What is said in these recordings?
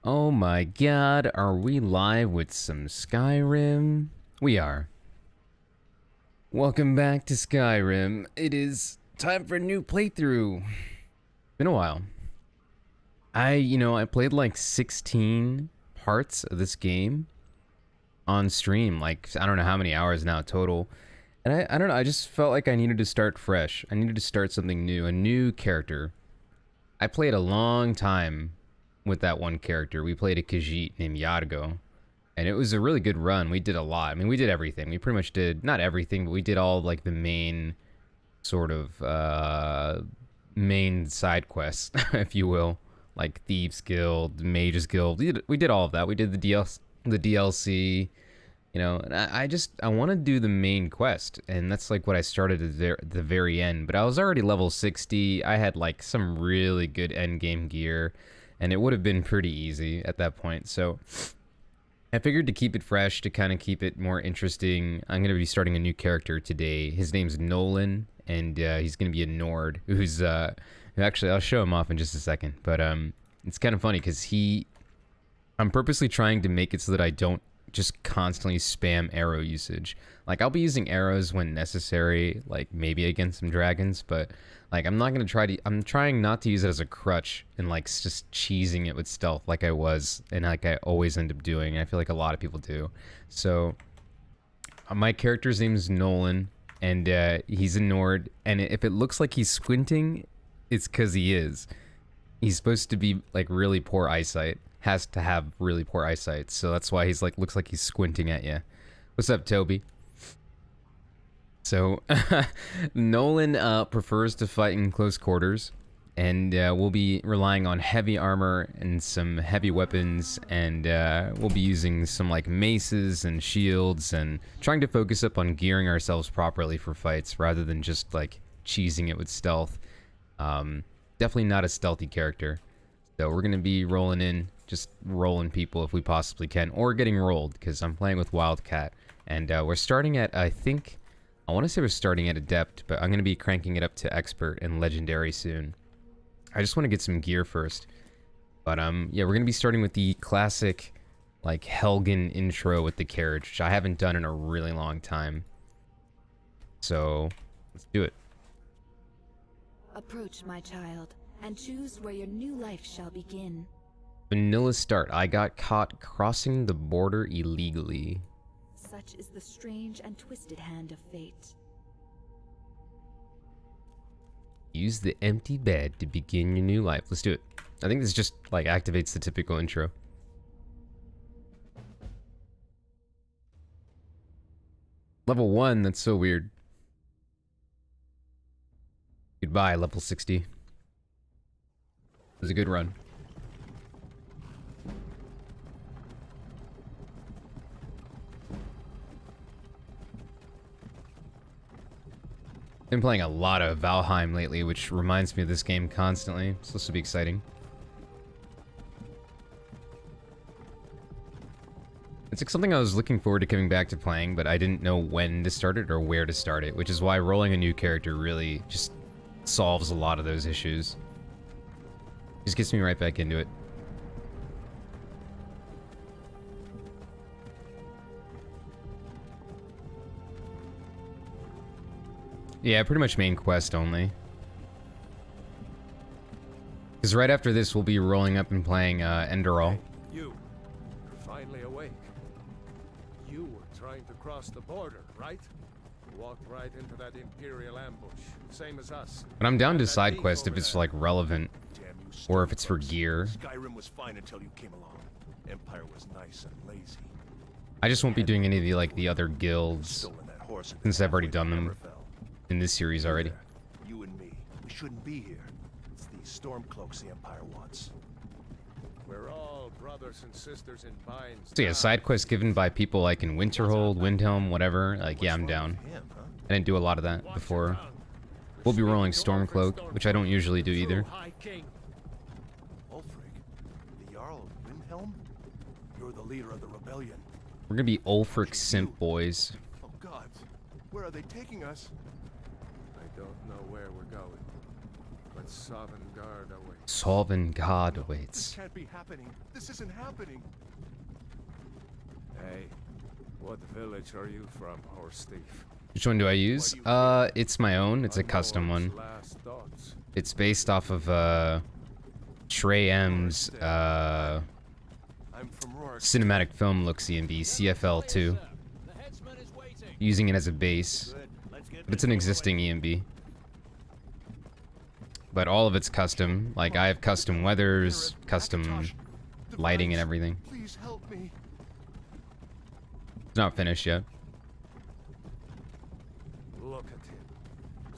Oh my god, are we live with some Skyrim? We are. Welcome back to Skyrim. It is time for a new playthrough. Been a while. I played like 16 parts of this game on stream. Like, I don't know how many hours now total. And I don't know, I just felt like I needed to start fresh. I needed to start something new, a new character. I played a long time with that one character. We played a Khajiit named Yargo, and it was a really good run. We did a lot. I mean, we did everything. We pretty much did, not everything, but we did all like the main sort of main side quests, if you will, like Thieves Guild, Mages Guild. We did all of that. We did the DLC, you know, and I want to do the main quest, and that's like what I started at the very end. But I was already level 60. I had like some really good end game gear, and it would have been pretty easy at that point. So I figured to keep it fresh, to kind of keep it more interesting, I'm going to be starting a new character today. His name's Nolan, and he's going to be a Nord, who's, actually, I'll show him off in just a second. But it's kind of funny, because I'm purposely trying to make it so that I don't just constantly spam arrow usage. Like, I'll be using arrows when necessary, like maybe against some dragons, but like I'm trying not to use it as a crutch and like just cheesing it with stealth like I was, and like I always end up doing, and I feel like a lot of people do. So my character's name is Nolan, and he's a Nord, and if it looks like he's squinting, it's because he is. He's supposed to be like really poor eyesight, has to have really poor eyesight, so that's why he's like looks like he's squinting at you. What's up, Toby? So Nolan prefers to fight in close quarters, and we'll be relying on heavy armor and some heavy weapons, and we'll be using some like maces and shields, and trying to focus up on gearing ourselves properly for fights rather than just like cheesing it with stealth. Definitely not a stealthy character, so we're gonna be rolling in, just rolling people if we possibly can, or getting rolled, because I'm playing with Wildcat, and we're starting at, I want to say we're starting at Adept, but I'm going to be cranking it up to Expert and Legendary soon. I just want to get some gear first. But yeah, we're going to be starting with the classic like Helgen intro with the carriage, which I haven't done in a really long time. So let's do it. Approach, my child, and choose where your new life shall begin. Vanilla start. I got caught crossing the border illegally. Such is the strange and twisted hand of fate. Use the empty bed to begin your new life. Let's do it. I think this just like activates the typical intro. Level 1, that's so weird. Goodbye, level 60. It was a good run. Been playing a lot of Valheim lately, which reminds me of this game constantly, so this will be exciting. It's like something I was looking forward to coming back to playing, but I didn't know when to start it or where to start it, which is why rolling a new character really just solves a lot of those issues. Just gets me right back into it. Yeah, pretty much main quest only. Because right after this, we'll be rolling up and playing Enderall. Hey, you're finally awake. You were trying to cross the border, right? Walked right into that Imperial ambush, same as us. But I'm down to side quest if it's like relevant, or if it's for gear. Skyrim was fine until you came along. Empire was nice and lazy. I just won't be doing any of the other guilds, since I've already done them in this series already. You and me, we shouldn't be here. It's these Stormcloaks the Empire wants. We're all brothers and sisters in binds. So yeah, side quests given by people like in Winterhold, Windhelm, whatever. Like, yeah, I'm down. I didn't do a lot of that before. We'll be rolling Stormcloak, which I don't usually do either. Ulfric, the Jarl of Windhelm? You're the leader of the rebellion. We're gonna be Ulfric simp boys. Oh God, where are they taking us? I don't know where we're going, but Sovngarde awaits. Sovngarde This awaits. can't be happening. This isn't happening. Hey, what village are you from, horse thief? Which one do I use? It's my own. It's a custom one. Last thoughts. It's based off of Trey M's I'm from Rourke. cinematic film look CMB CFL2. Using it as a base, but it's an existing EMB. But all of it's custom. Like I have custom weathers, custom lighting and everything. Please help me. It's not finished yet. Look at him.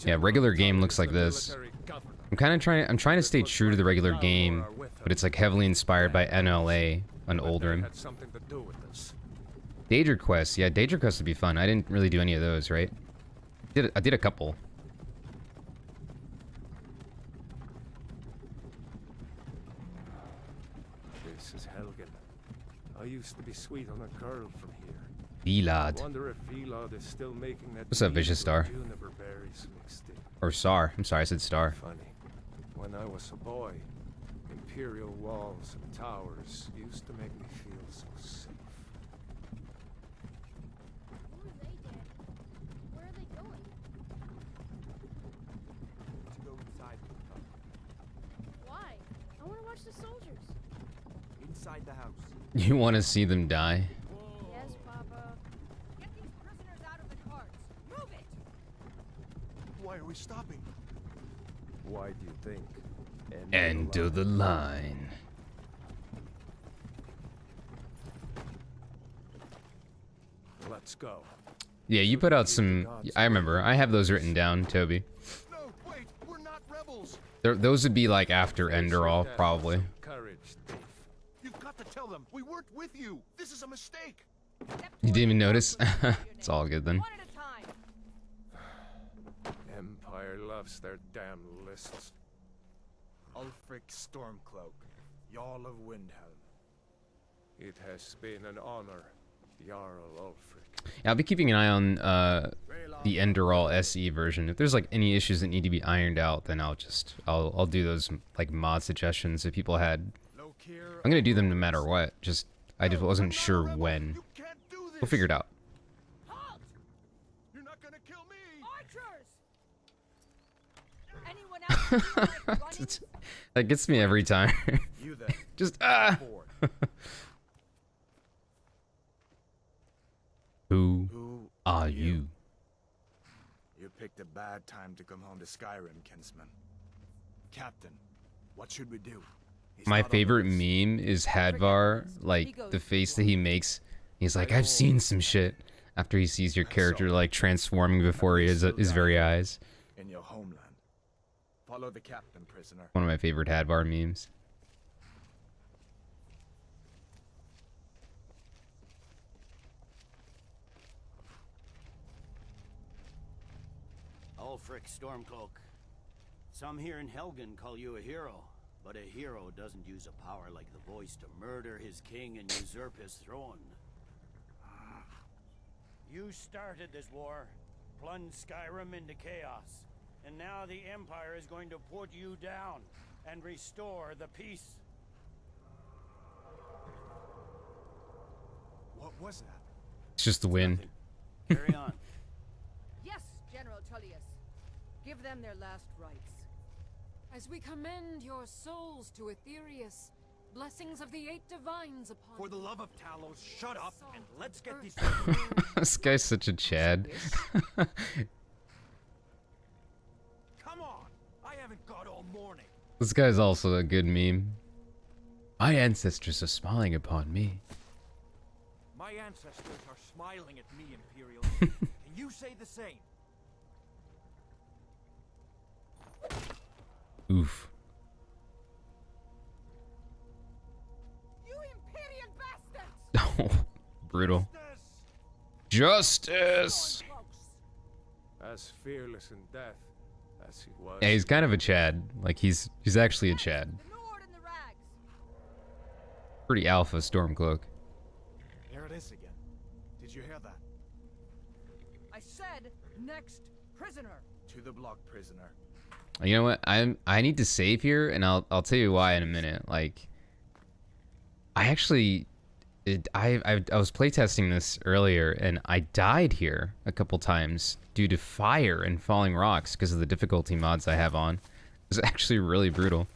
Yeah, regular game looks like this. I'm trying to stay true to the regular game, but it's like heavily inspired by NLA, an old rim. Had something to do with this. Daedra Quest, yeah, Daedra Quest would be fun. I didn't really do any of those, right? I did a couple. This is Helgen. I used to be sweet on a girl from here. Vilad. Wonder if Vilad is still making that. What's up, Vicious Star? Juniper berries mixed in. Or Star. I'm sorry, I said Star. Funny. When I was a boy, imperial walls and towers used to make me feel so safe. Who are they, Dad? Where are they going? To go inside. Why? I want to watch the soldiers. Inside the house. You want to see them die? Yes, Papa. Get these prisoners out of the carts. Move it! Why are we stopping? Why do you think? End of the line. Let's go. Yeah, you put out some. I remember. I have those written down, Toby. No, wait. We're not rebels. Those would be like after Enderall, Death, probably. some Courage, thief. You've got to tell them we weren't with you. This is a mistake. You didn't even notice? It's all good then. One at a time. Empire loves their damn lists. Ulfric Stormcloak, Jarl of Windhelm. It has been an honor, Jarl Ulfric. Yeah, I'll be keeping an eye on the Enderall SE version. If there's like any issues that need to be ironed out, then I'll do those like mod suggestions that people had. I'm gonna do them no matter what. I just wasn't sure when. You can't do this. We'll figure it out. Halt! You're not gonna kill me. Archers! Anyone else? Running? That gets me every time. You then. Just Forward. Who Who are you? You picked a bad time to come home to Skyrim, kinsman. Captain, what should we do? He's My not on the favorite list. meme is Hadvar, like the face that he makes. He's like, I've seen some shit after he sees your character like transforming before his very eyes. In your homeland. Follow the captain, prisoner. One of my favorite Hadvar memes. Ulfric Stormcloak. Some here in Helgen call you a hero, but a hero doesn't use a power like the voice to murder his king and usurp his throne. You started this war, plunged Skyrim into chaos, and now the Empire is going to put you down and restore the peace. What was that? It's just the wind. Nothing. Carry on. Yes, General Tullius. Give them their last rites. As we commend your souls to Aetherius, blessings of the 8 divines upon For the love of Talos, shut up and let's get these. This guy's such a Chad. Come on! I haven't got all morning. This guy's also a good meme. My ancestors are smiling upon me. My ancestors are smiling at me, Imperial. Can you say the same? Oof. You Imperial bastards! Oh, brutal. Justice! As fearless in death as he was. Yeah, he's kind of a Chad. Like he's actually a Chad. The Lord in the rags! Pretty alpha Stormcloak. Here it is again. Did you hear that? I said, next prisoner. To the block, prisoner. You know what? I need to save here, and I'll tell you why in a minute. Like, I actually, I was playtesting this earlier, and I died here a couple times due to fire and falling rocks because of the difficulty mods I have on. It was actually really brutal.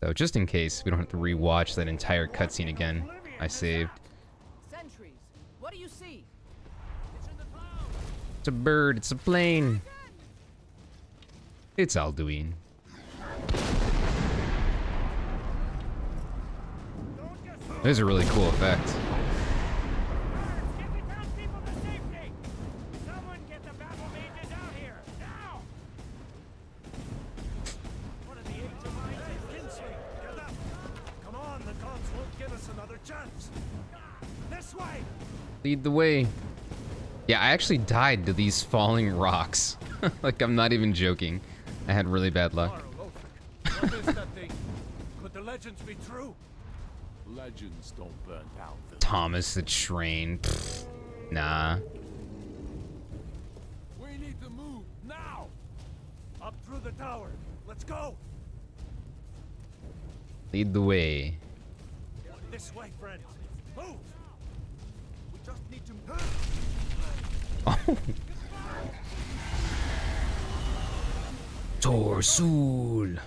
So just in case we don't have to rewatch that entire cutscene again, I saved. Sentries, what do you see? It's a bird. It's a plane. It's Alduin. There's a really cool effect. Get the townspeople to safety! Someone get the battle mages out here, now! One of the 8 divines is kinsling. Get up. Come on, the gods won't give us another chance. This way. Lead the way. Yeah, I actually died to these falling rocks. Like, I'm not even joking. I had really bad luck. What is that thing? Could the legends be true? Legends don't burn down. Thomas the Train. Pfft, nah. We need to move now. Up through the tower. Let's go. Lead the way. This way, friend. Move. We just need to. Oh. Torsul.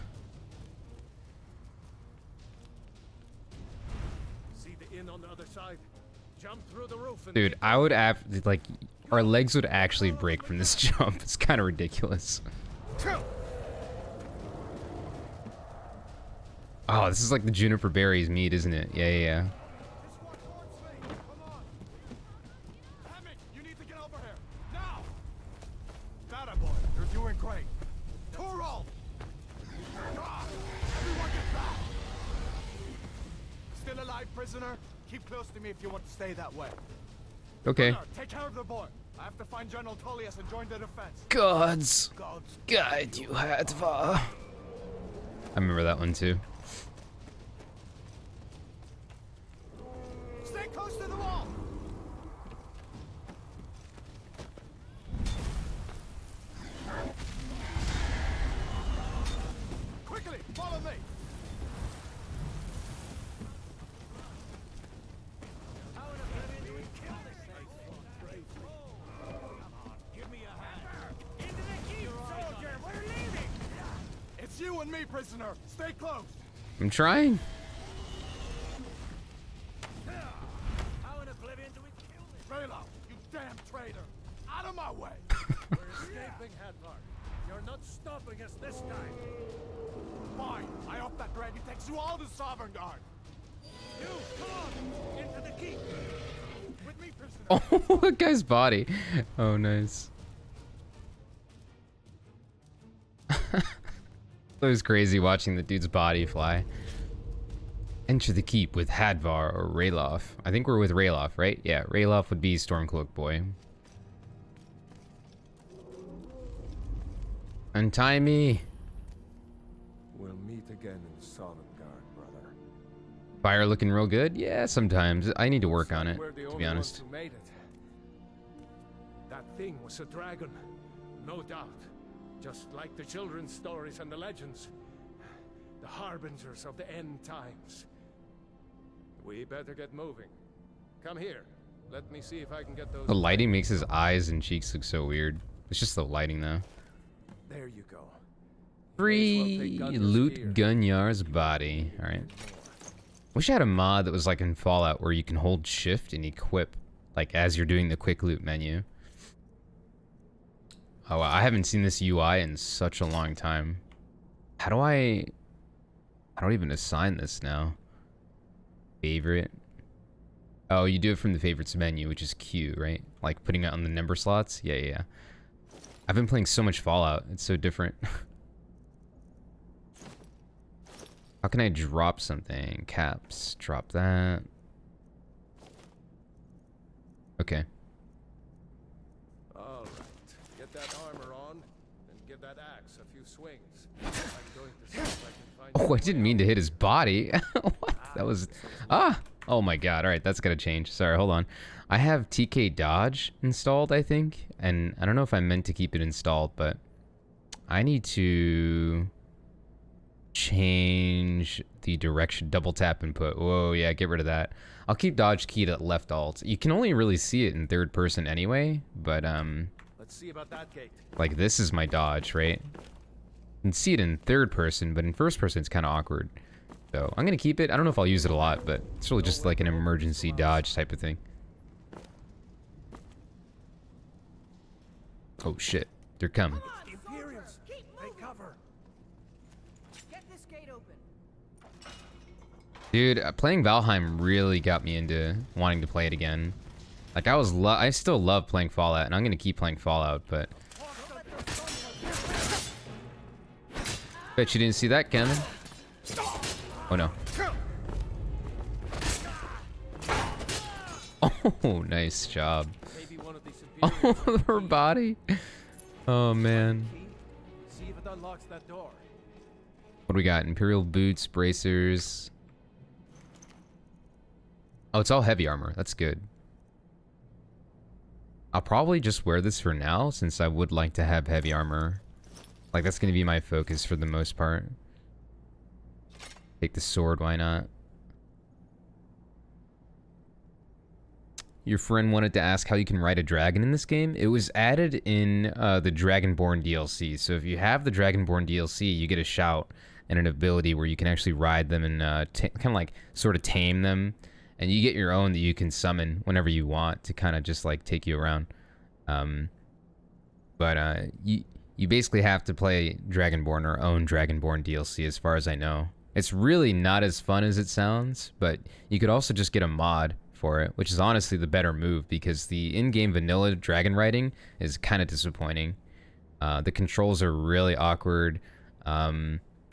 See the inn on the other side. Jump through the roof and Dude, I would have, like, our legs would actually break from this jump. It's kind of ridiculous. Oh, this is like the juniper berries meat, isn't it? Yeah, yeah, yeah. You need to get over here now. That boy, you're doing great. Torol. Everyone get back. Still alive, prisoner? Keep close to me if you want to stay that way. Okay. Gunnar, take care of the boy. I have to find General Tullius and join the defense. Gods, Gods. guide you, Hadvar. I remember that one too. Stay close to the wall. Quickly, follow me. It's you and me, prisoner. Stay close. I'm trying. how in oblivion do we kill this? Raylo, you damn traitor. Out of my way. We're escaping, Hadvar. You're not stopping us this time. Fine. I hope that dragon takes you all to Sovereign Guard. You, come on, into the keep. With me, prisoner. Oh, that guy's body. Oh, nice. It was crazy watching the dude's body fly. Enter the keep with Hadvar or Rayloff. I think we're with Rayloff, right? Yeah, Rayloff would be Stormcloak boy. Untie me. We'll meet again in Sovngarde, brother. Fire looking real good? Yeah, sometimes. I need to work on it, We're the to only be honest. ones who made it. That thing was a dragon, no doubt. Just like the children's stories and the legends. The harbingers of the end times. We better get moving. Come here. Let me see if I can get those. The lighting makes his eyes and cheeks look so weird. It's just the lighting, though. There you go. Free loot Gunyar's body. Alright. Wish I had a mod that was like in Fallout where you can hold shift and equip, like, as you're doing the quick loot menu. Oh, wow. I haven't seen this UI in such a long time. How do I don't even assign this now. Favorite. Oh, you do it from the favorites menu, which is Q, right? Like putting it on the number slots? Yeah, yeah, yeah. I've been playing so much Fallout. It's so different. How can I drop something? Caps. Drop that. Okay. All right. Get that armor on and give that axe a few swings. I'm going to see if I can find. Oh, I didn't mean to hit his body. What? That was... Ah! Oh my god. Alright, that's gotta change. Sorry, hold on. I have TK Dodge installed, I think. And I don't know if I meant to keep it installed, but... I need to change the direction. Double tap input. Whoa, yeah, get rid of that. I'll keep dodge key to left alt. You can only really see it in third person anyway, but Let's see about that gate. like this is my dodge, right? You can see it in third person, but in first person it's kind of awkward. So I'm gonna keep it. I don't know if I'll use it a lot, but it's really just like an emergency dodge type of thing. Oh shit, they're coming. Imperials, take cover. Get this gate open. Dude, playing Valheim really got me into wanting to play it again. Like I still love playing Fallout, and I'm gonna keep playing Fallout, but bet you didn't see that coming. Oh no. Oh, nice job. Maybe one of these Oh, her body. Oh man. See if it unlocks that door. What do we got? Imperial boots, bracers. Oh, it's all heavy armor. That's good. I'll probably just wear this for now, since I would like to have heavy armor. Like, that's going to be my focus for the most part. Take the sword, why not? Your friend wanted to ask how you can ride a dragon in this game. It was added in the Dragonborn DLC. So if you have the Dragonborn DLC, you get a shout and an ability where you can actually ride them and kind of like sort of tame them. And you get your own that you can summon whenever you want to kind of just like take you around. You basically have to play Dragonborn or own Dragonborn DLC as far as I know. It's really not as fun as it sounds, but you could also just get a mod for it, which is honestly the better move because the in-game vanilla dragon riding is kind of disappointing. The controls are really awkward.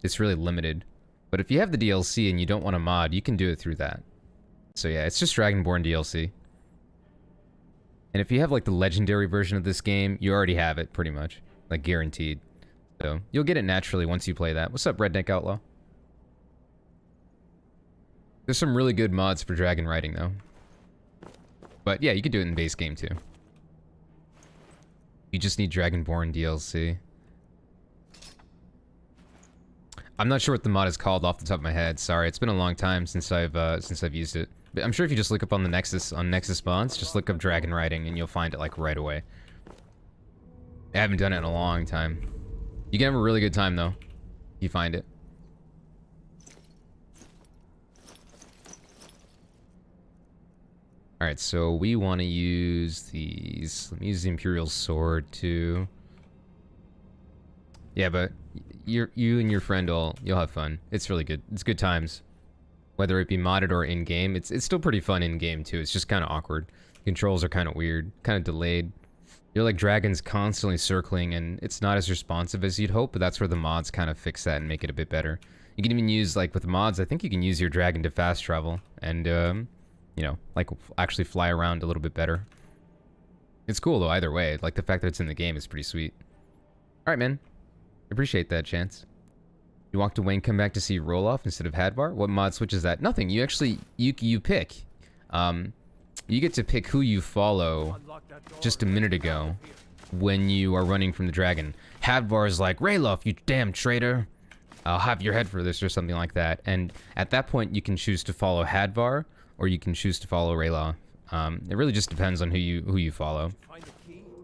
It's really limited. But if you have the DLC and you don't want a mod, you can do it through that. So yeah, it's just Dragonborn DLC. And if you have like the legendary version of this game, you already have it pretty much. Like guaranteed. So you'll get it naturally once you play that. What's up, Redneck Outlaw? There's some really good mods for dragon riding though. But yeah, you could do it in base game too. You just need Dragonborn DLC. I'm not sure what the mod is called off the top of my head. Sorry, it's been a long time since I've used it. But I'm sure if you just look up on the Nexus mods, just look up dragon riding and you'll find it like right away. I haven't done it in a long time. You can have a really good time though. If you find it. Alright, so we want to use these. Let me use the Imperial Sword too. Yeah, but you and your friend you'll have fun. It's really good. It's good times. Whether it be modded or in-game, it's still pretty fun in-game too. It's just kind of awkward. Controls are kind of weird, kind of delayed. You're like dragons constantly circling and it's not as responsive as you'd hope, but that's where the mods kind of fix that and make it a bit better. You can even use, like with the mods, I think you can use your dragon to fast travel and you know, like actually fly around a little bit better. It's cool though either way. Like the fact that it's in the game is pretty sweet. Alright, man. Appreciate that, Chance. You walked away and come back to see Roll-Off instead of Hadvar? What mod switches that? Nothing. You actually, you pick. You get to pick who you follow just a minute ago when you are running from the dragon. Hadvar is like, Rayloff, you damn traitor. I'll have your head for this or something like that. And at that point, you can choose to follow Hadvar or you can choose to follow Rayloff. It really just depends on who you follow.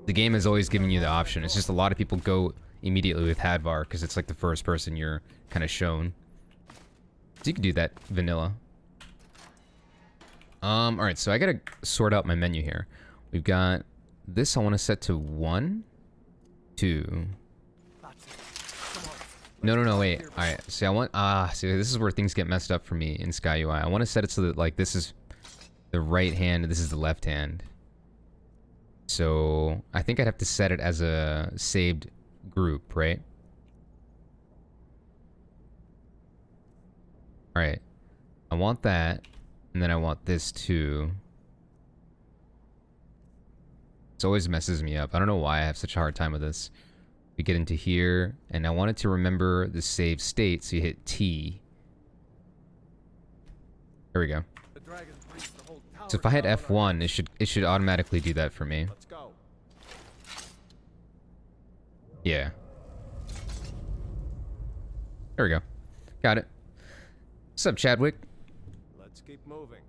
The game has always given you the option. It's just a lot of people go immediately with Hadvar because it's like the first person you're kind of shown. So you can do that vanilla. Alright, so I gotta sort out my menu here. We've got this I want to set to 1, 2. No, wait. Alright, see I want, see this is where things get messed up for me in SkyUI. I want to set it so that like this is the right hand and this is the left hand. So I think I'd have to set it as a saved group, right? Alright. I want that. And then I want this too. It always messes me up. I don't know why I have such a hard time with this. We get into here, and I wanted to remember the save state, so you hit T. There we go. So if I hit F1, it should automatically do that for me. Let's go. Yeah. There we go. Got it. What's up, Chadwick? Let's keep moving.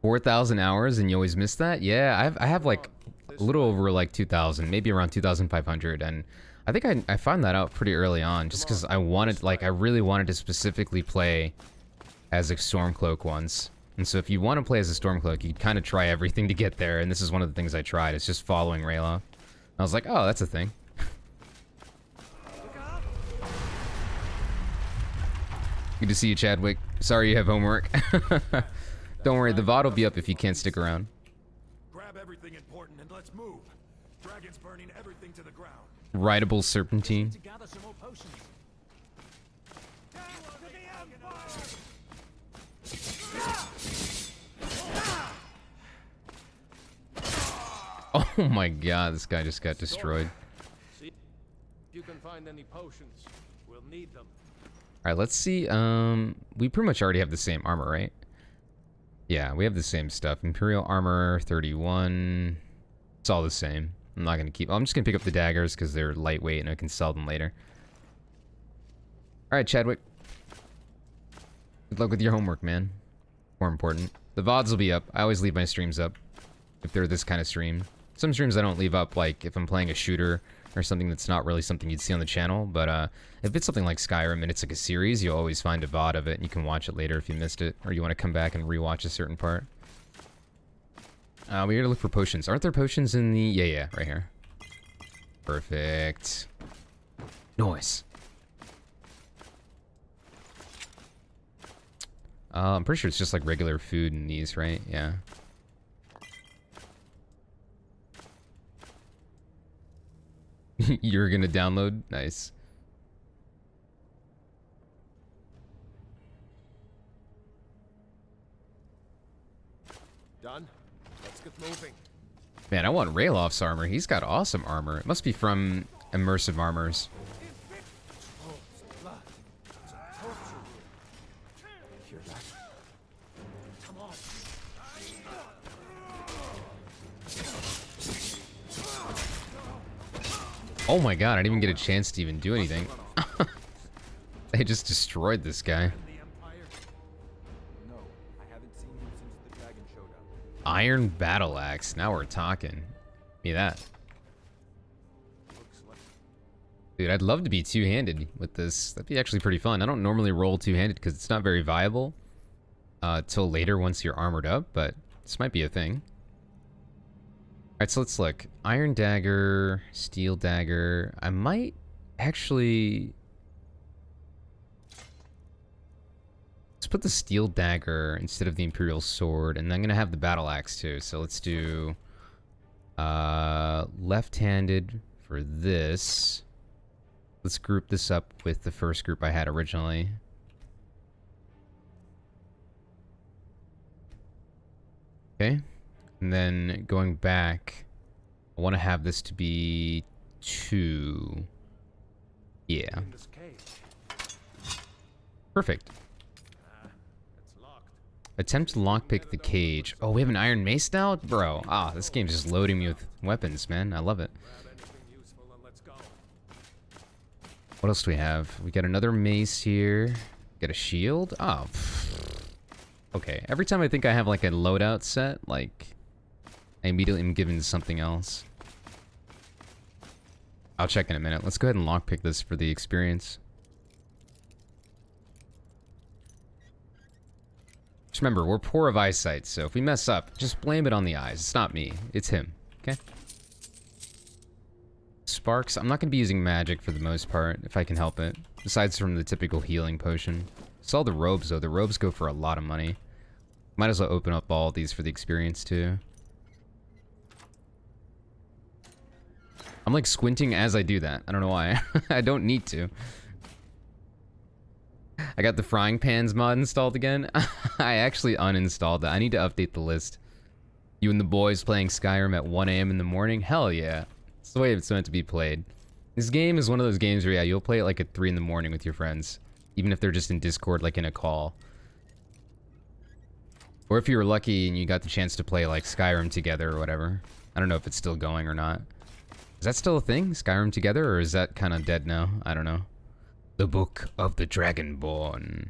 4,000 hours and you always miss that? Yeah, I have like a little over like 2,000, maybe around 2,500, and I think I found that out pretty early on just because I wanted, like, I really wanted to specifically play as a Stormcloak once. And so if you want to play as a Stormcloak, you kind of try everything to get there, and this is one of the things I tried. It's just following Rayla. I was like, oh, that's a thing. Good to see you, Chadwick. Sorry you have homework. Don't worry, the VOD will be up if you can't stick around. Grab everything important and let's move. Dragon's burning everything to the ground. Rideable Serpentine. To gather some more potions. Oh my god, this guy just got destroyed. See if you can find any potions. We'll need them. Alright, let's see. We pretty much already have the same armor, right? Yeah, we have the same stuff. Imperial armor, 31. It's all the same. I'm not going to keep... I'm just going to pick up the daggers because they're lightweight and I can sell them later. Alright, Chadwick. Good luck with your homework, man. More important. The VODs will be up. I always leave my streams up if they're this kind of stream. Some streams I don't leave up, like if I'm playing a shooter or something that's not really something you'd see on the channel. But if it's something like Skyrim and it's like a series, you'll always find a VOD of it and you can watch it later if you missed it. Or you want to come back and rewatch a certain part. We gotta look for potions. Aren't there potions in the... Yeah, right here. Perfect. Nice. I'm pretty sure it's just like regular food in these, right? Yeah. You're gonna download? Nice. Done? Let's get moving. Man, I want Rayloff's armor. He's got awesome armor. It must be from Immersive Armors. Oh my god, I didn't even get a chance to even do anything. They just destroyed this guy. Iron Battle Axe. Now we're talking. Give me that. Dude, I'd love to be two-handed with this. That'd be actually pretty fun. I don't normally roll two-handed because it's not very viable till later once you're armored up, but this might be a thing. Alright, so let's look. Iron Dagger, Steel Dagger. I might actually... Let's put the Steel Dagger instead of the Imperial Sword, and I'm going to have the Battle Axe too. So let's do left-handed for this. Let's group this up with the first group I had originally. Okay. And then going back, I want to have this to be 2. Yeah. Perfect. Attempt to lockpick the cage. Oh, we have an iron mace now? Bro, this game's just loading me with weapons, man. I love it. What else do we have? We got another mace here. Got a shield? Oh. Okay. Every time I think I have like a loadout set, like... I immediately am given something else. I'll check in a minute. Let's go ahead and lockpick this for the experience. Just remember, we're poor of eyesight, so if we mess up, just blame it on the eyes. It's not me. It's him. Okay? Sparks. I'm not going to be using magic for the most part, if I can help it. Besides from the typical healing potion. Saw the robes, though. The robes go for a lot of money. Might as well open up all of these for the experience, too. I'm like squinting as I do that. I don't know why. I don't need to. I got the frying pans mod installed again. I actually uninstalled that. I need to update the list. You and the boys playing Skyrim at 1 a.m. in the morning? Hell yeah. It's the way it's meant to be played. This game is one of those games where, yeah, you'll play it like at 3 in the morning with your friends. Even if they're just in Discord, like in a call. Or if you were lucky and you got the chance to play like Skyrim together or whatever. I don't know if it's still going or not. Is that still a thing? Skyrim together, or is that kind of dead now? I don't know. The Book of the Dragonborn.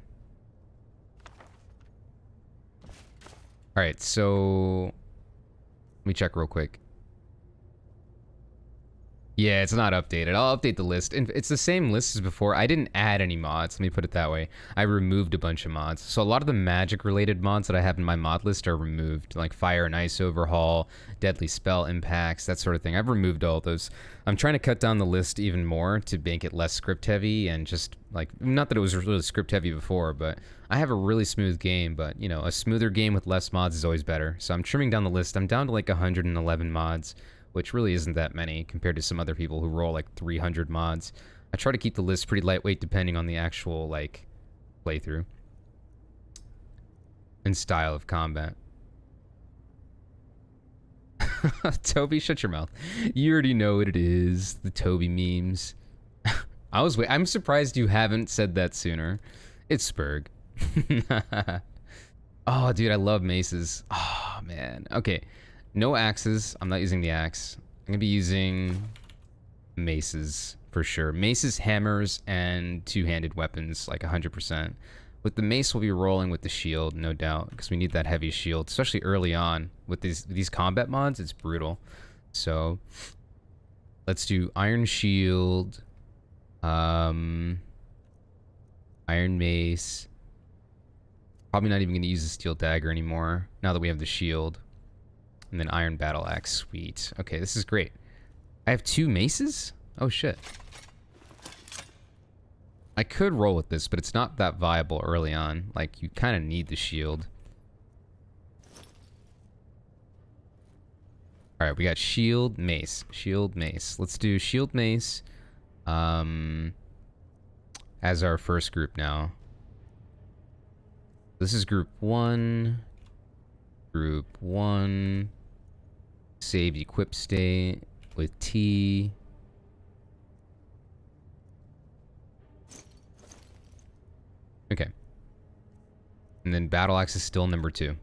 Alright, so... Let me check real quick. Yeah, it's not updated. I'll update the list. And it's the same list as before. I didn't add any mods. Let me put it that way. I removed a bunch of mods. So a lot of the magic-related mods that I have in my mod list are removed. Like Fire and Ice Overhaul, Deadly Spell Impacts, that sort of thing. I've removed all those. I'm trying to cut down the list even more to make it less script-heavy and just, like, not that it was really script-heavy before, but I have a really smooth game, but, you know, a smoother game with less mods is always better. So I'm trimming down the list. I'm down to, like, 111 mods. Which really isn't that many compared to some other people who roll like 300 mods. I try to keep the list pretty lightweight depending on the actual like playthrough and style of combat. Toby, shut your mouth. You already know what it is. The Toby memes. I'm surprised you haven't said that sooner. It's Spurg. Oh, dude, I love maces. Oh, man. Okay. No axes. I'm not using the axe. I'm going to be using maces for sure. Maces, hammers, and two-handed weapons, like 100%. With the mace, we'll be rolling with the shield, no doubt, because we need that heavy shield, especially early on. With these combat mods, it's brutal. So, let's do Iron Shield, Iron Mace. Probably not even going to use the Steel Dagger anymore, now that we have the shield. And then Iron Battle Axe. Sweet. Okay, this is great. I have 2 maces? Oh, shit. I could roll with this, but it's not that viable early on. Like, you kind of need the shield. Alright, we got shield, mace. Shield, mace. Let's do shield, mace as our first group now. This is group 1. Group 1. Save equip state with T. Okay. And then battle axe is still number 2.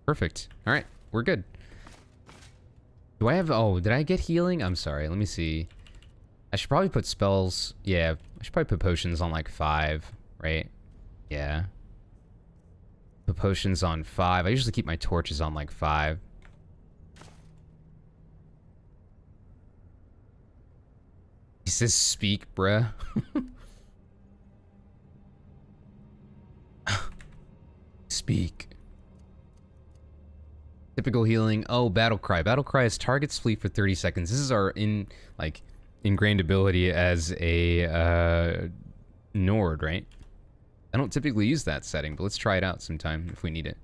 Perfect. All right, we're good. Do I have... Oh, did I get healing? I'm sorry. Let me see. I should probably put spells... Yeah, I should probably put potions on like 5, right? Yeah. Put potions on 5. I usually keep my torches on like 5. He says speak, bruh. Speak. Typical healing. Oh, Battle Cry. Battle Cry is targets fleet for 30 seconds. This is our ingrained ability as a Nord, right? I don't typically use that setting, but let's try it out sometime if we need it.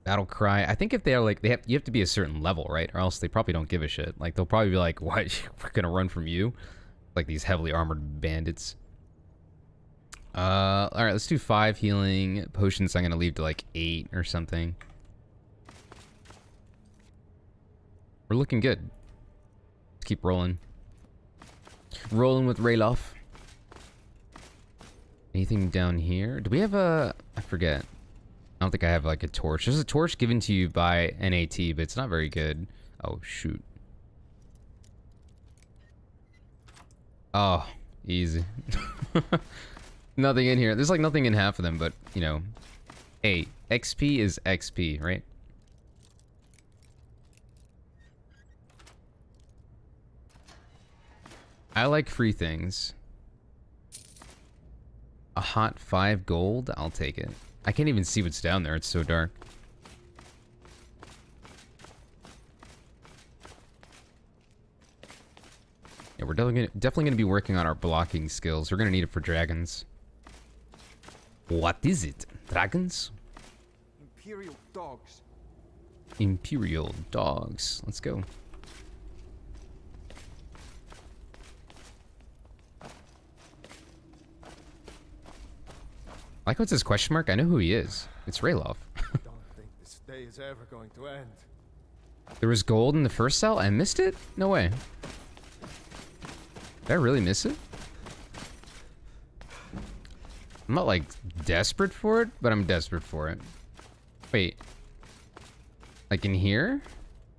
Battle Cry. I think if they are like, you have to be a certain level, right? Or else they probably don't give a shit. Like, they'll probably be like, what? We're gonna run from you? Like these heavily armored bandits. Alright, let's do 5 healing. Potions I'm gonna leave to like 8 or something. We're looking good. Let's keep rolling. Rolling with Rayloff. Anything down here? Do we have a... I forget. I don't think I have like a torch. There's a torch given to you by NAT, but it's not very good. Oh, shoot. Oh, easy. Nothing in here. There's like nothing in half of them, but, you know. Hey, XP is XP, right? I like free things. A hot 5 gold? I'll take it. I can't even see what's down there. It's so dark. Yeah, we're definitely gonna be working on our blocking skills. We're gonna need it for dragons. What is it? Dragons? Imperial dogs. Imperial dogs. Let's go. I like what's his question mark? I know who he is. It's Rayloff. I don't think this day is ever going to end. There was gold in the first cell? I missed it? No way. Did I really miss it? I'm not like desperate for it, but I'm desperate for it. Wait. Like in here?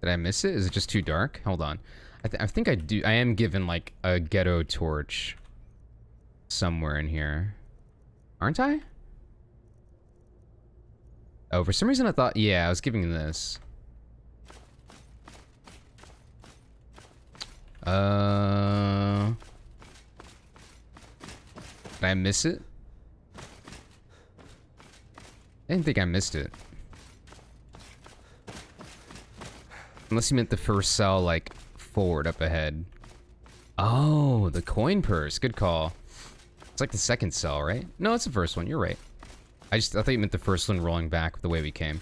Did I miss it? Is it just too dark? Hold on. I think I do. I am given like a ghetto torch somewhere in here. Aren't I? Oh, for some reason I thought, yeah, I was giving this. Did I miss it? I didn't think I missed it. Unless you meant the first cell, like, forward up ahead. Oh, the coin purse. Good call. It's like the second cell, right? No, it's the first one. You're right. I thought you meant the first one rolling back the way we came.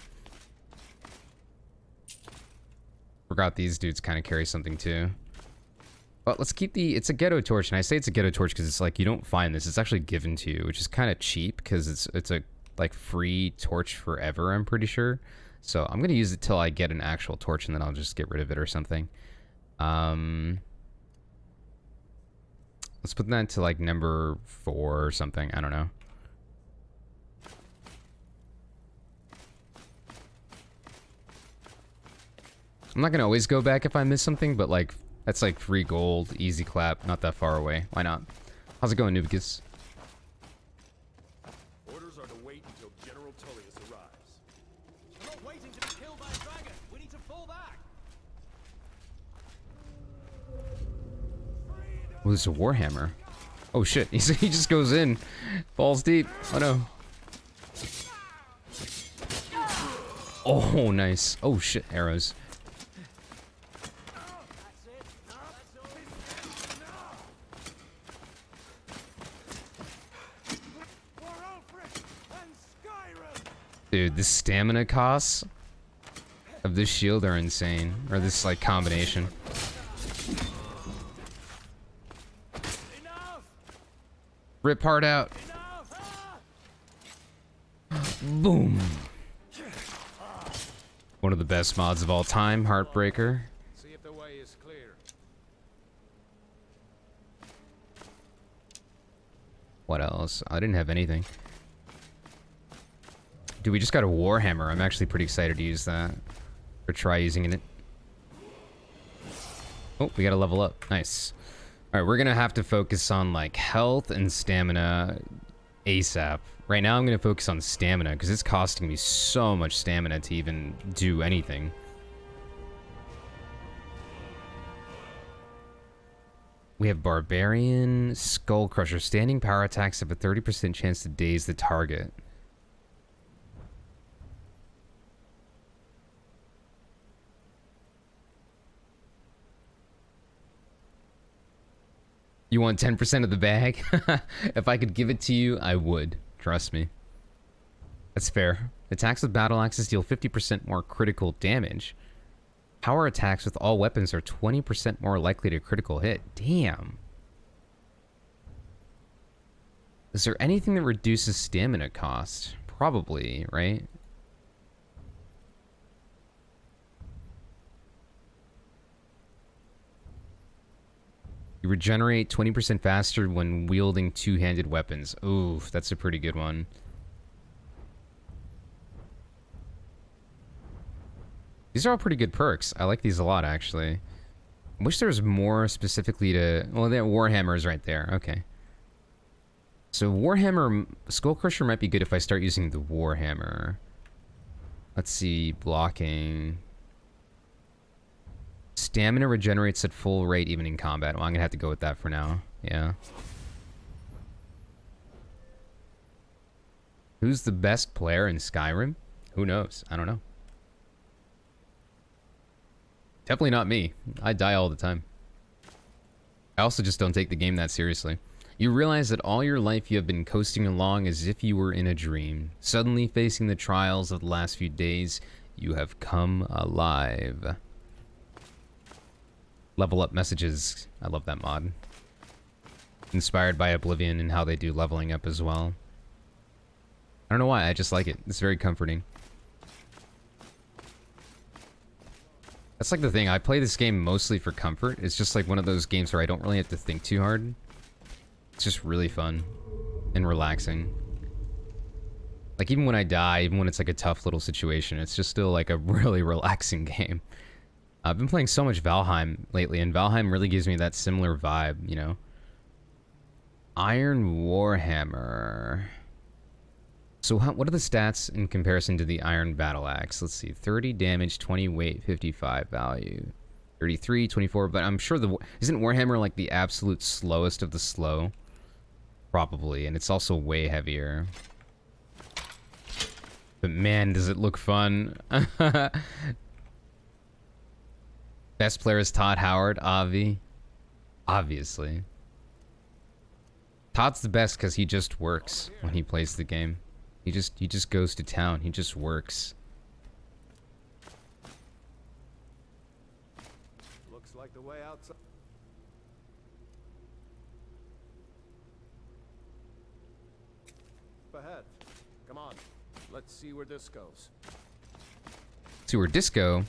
Forgot these dudes kind of carry something too. But let's keep the... It's a ghetto torch, and I say it's a ghetto torch because it's like, you don't find this. It's actually given to you, which is kind of cheap because it's a, like, free torch forever, I'm pretty sure. So I'm going to use it till I get an actual torch, and then I'll just get rid of it or something. Let's put that to, like, number 4 or something. I don't know. I'm not going to always go back if I miss something, but, like, that's, like, free gold, easy clap, not that far away. Why not? How's it going, Nubicus? Orders are to wait until General Tullius arrives. We're not waiting to be killed by a dragon. We need to fall back. Oh, this is a Warhammer. Oh, shit. He just goes in. Balls deep. Oh, no. Oh, nice. Oh, shit. Arrows. Dude, the stamina costs of this shield are insane. Or this, like, combination. Rip hard out. Boom. One of the best mods of all time, Heartbreaker. See if the way is clear. What else? I didn't have anything. Dude, we just got a Warhammer. I'm actually pretty excited to use that. Or try using it. Oh, we gotta level up. Nice. Alright, we're gonna have to focus on, like, health and stamina ASAP. Right now I'm gonna focus on stamina, because it's costing me so much stamina to even do anything. We have Barbarian, Skull Crusher. Standing power attacks have a 30% chance to daze the target. You want 10% of the bag? If I could give it to you, I would. Trust me. That's fair. Attacks with battle axes deal 50% more critical damage. Power attacks with all weapons are 20% more likely to critical hit. Damn. Is there anything that reduces stamina cost? Probably, right? You regenerate 20% faster when wielding two-handed weapons. Oof, that's a pretty good one. These are all pretty good perks. I like these a lot, actually. I wish there was more specifically to... Well, that Warhammer is right there. Okay. So Warhammer... Skull Crusher might be good if I start using the Warhammer. Let's see. Blocking... Stamina regenerates at full rate even in combat. Well, I'm gonna have to go with that for now. Yeah. Who's the best player in Skyrim? Who knows? I don't know. Definitely not me. I die all the time. I also just don't take the game that seriously. You realize that all your life you have been coasting along as if you were in a dream. Suddenly facing the trials of the last few days, you have come alive. Level up messages. I love that mod. Inspired by Oblivion and how they do leveling up as well. I don't know why, I just like it. It's very comforting. That's like the thing, I play this game mostly for comfort. It's just like one of those games where I don't really have to think too hard. It's just really fun and relaxing. Like even when I die, even when it's like a tough little situation, it's just still like a really relaxing game. I've been playing so much Valheim lately, and Valheim really gives me that similar vibe, you know? Iron Warhammer. So what are the stats in comparison to the Iron Battle Axe? Let's see. 30 damage, 20 weight, 55 value. 33, 24, but I'm sure isn't Warhammer like the absolute slowest of the slow? Probably, and it's also way heavier. But man, does it look fun. Best player is Todd Howard, Avi. Obviously. Todd's the best because he just works when he plays the game. He just goes to town. He just works. Looks like the way outside. Ahead. Come on. Let's see where this goes. See where disco.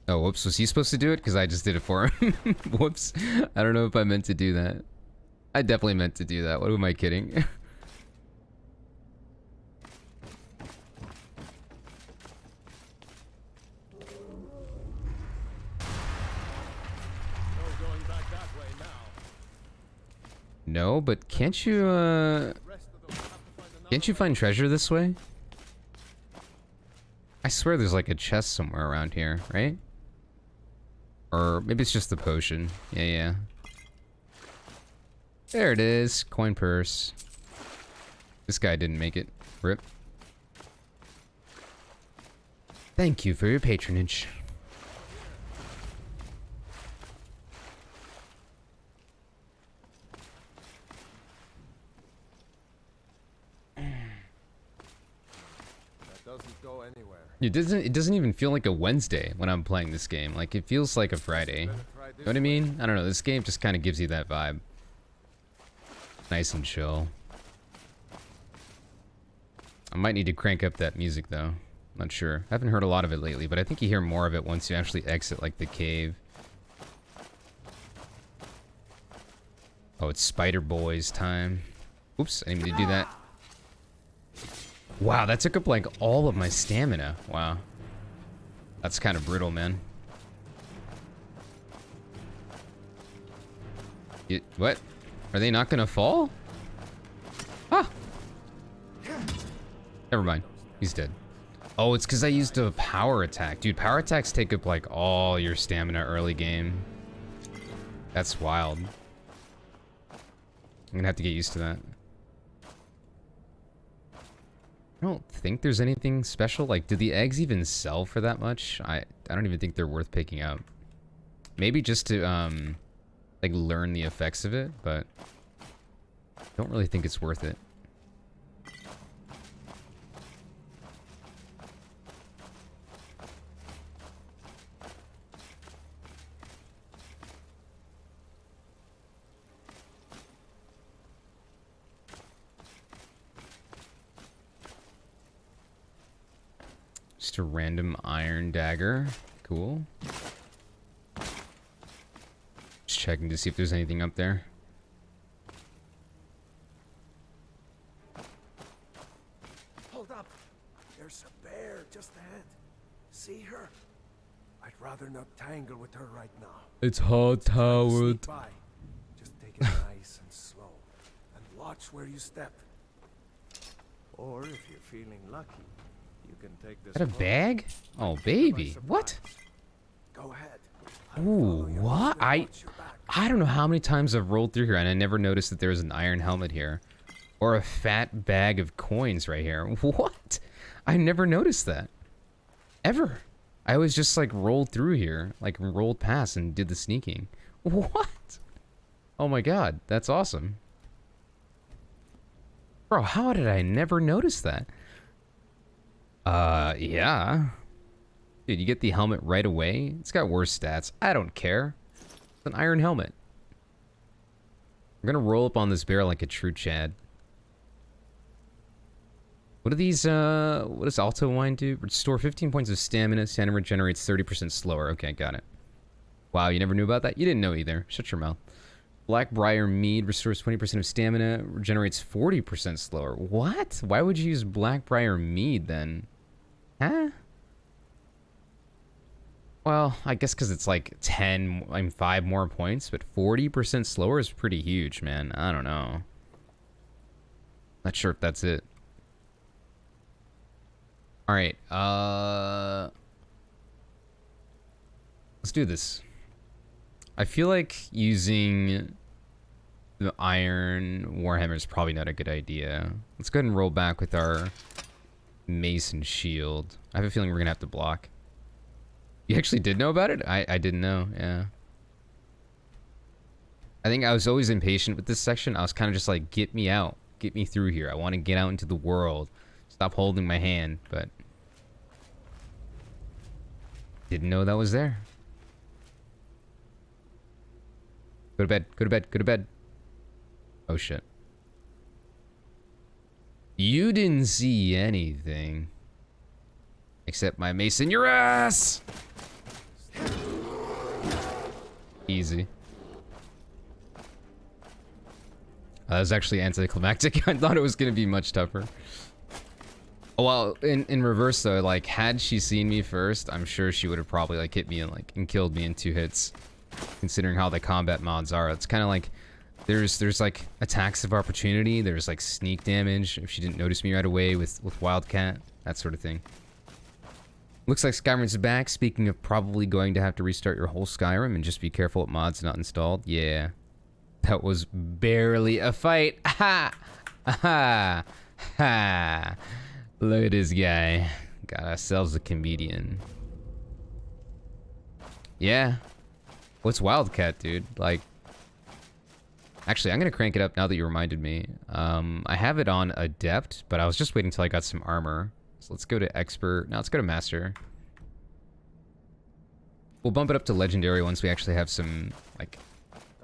Oh, whoops. Was he supposed to do it? Because I just did it for him. Whoops. I don't know if I meant to do that. I definitely meant to do that. What am I kidding? No, but can't you find treasure this way? I swear there's like a chest somewhere around here, right? Or maybe it's just the potion. Yeah. There it is. Coin purse. This guy didn't make it. Rip. Thank you for your patronage. It doesn't even feel like a Wednesday when I'm playing this game. Like, it feels like a Friday. You know what I mean? I don't know. This game just kind of gives you that vibe. Nice and chill. I might need to crank up that music, though. Not sure. I haven't heard a lot of it lately, but I think you hear more of it once you actually exit, like, the cave. Oh, it's Spider Boys time. Oops, I didn't mean to do that. Wow, that took up like all of my stamina. Wow. That's kind of brutal, man. What? Are they not gonna fall? Ah! Never mind. He's dead. Oh, it's because I used a power attack. Dude, power attacks take up like all your stamina early game. That's wild. I'm gonna have to get used to that. I don't think there's anything special. Like, do the eggs even sell for that much? I don't even think they're worth picking up. Maybe just to, like, learn the effects of it, but I don't really think it's worth it. Just a random iron dagger. Cool. Just checking to see if there's anything up there. Hold up. There's a bear just ahead. See her? I'd rather not tangle with her right now. It's hard towered. Just take it nice and slow. And watch where you step. Or if you're feeling lucky, you can take this. Is that a bag? Oh, baby. What? Go ahead. Ooh, what? I don't know how many times I've rolled through here and I never noticed that there was an iron helmet here. Or a fat bag of coins right here. What? I never noticed that. Ever. I always just like rolled through here. Like rolled past and did the sneaking. What? Oh my god. That's awesome. Bro, how did I never notice that? Yeah. Dude, you get the helmet right away? It's got worse stats. I don't care. It's an iron helmet. I'm gonna roll up on this bear like a true Chad. What are these, what does Alto Wine do? Restore 15 points of stamina. Stamina regenerates 30% slower. Okay, got it. Wow, you never knew about that? You didn't know either. Shut your mouth. Blackbriar Mead restores 20% of stamina. Regenerates 40% slower. What? Why would you use Blackbriar Mead then? Huh? Well, I guess because it's like 10, I mean 5 more points, but 40% slower is pretty huge, man. I don't know. Not sure if that's it. All right, let's do this. I feel like using the iron warhammer is probably not a good idea. Let's go ahead and roll back with our mace and shield. I have a feeling we're gonna have to block. You actually did know about it? I didn't know, yeah. I think I was always impatient with this section. I was kind of just like, get me out. Get me through here. I want to get out into the world. Stop holding my hand, but... didn't know that was there. Go to bed, go to bed, go to bed. Oh shit. You didn't see anything. Except my mace in your ass! Easy. That was actually anticlimactic. I thought it was gonna be much tougher. Oh, well, in reverse though, like had she seen me first, I'm sure she would have probably like hit me and killed me in 2 hits. Considering how the combat mods are, it's kind of like there's like attacks of opportunity. There's like sneak damage if she didn't notice me right away with Wildcat, that sort of thing. Looks like Skyrim's back. Speaking of probably going to have to restart your whole Skyrim and just be careful with mods not installed. Yeah. That was barely a fight. Ha! Ha! Ha! Look at this guy. Got ourselves a comedian. Yeah. What's Wildcat, dude? Like... actually, I'm gonna crank it up now that you reminded me. I have it on Adept, but I was just waiting until I got some armor. So let's go to Expert. Now let's go to Master. We'll bump it up to Legendary once we actually have some, like,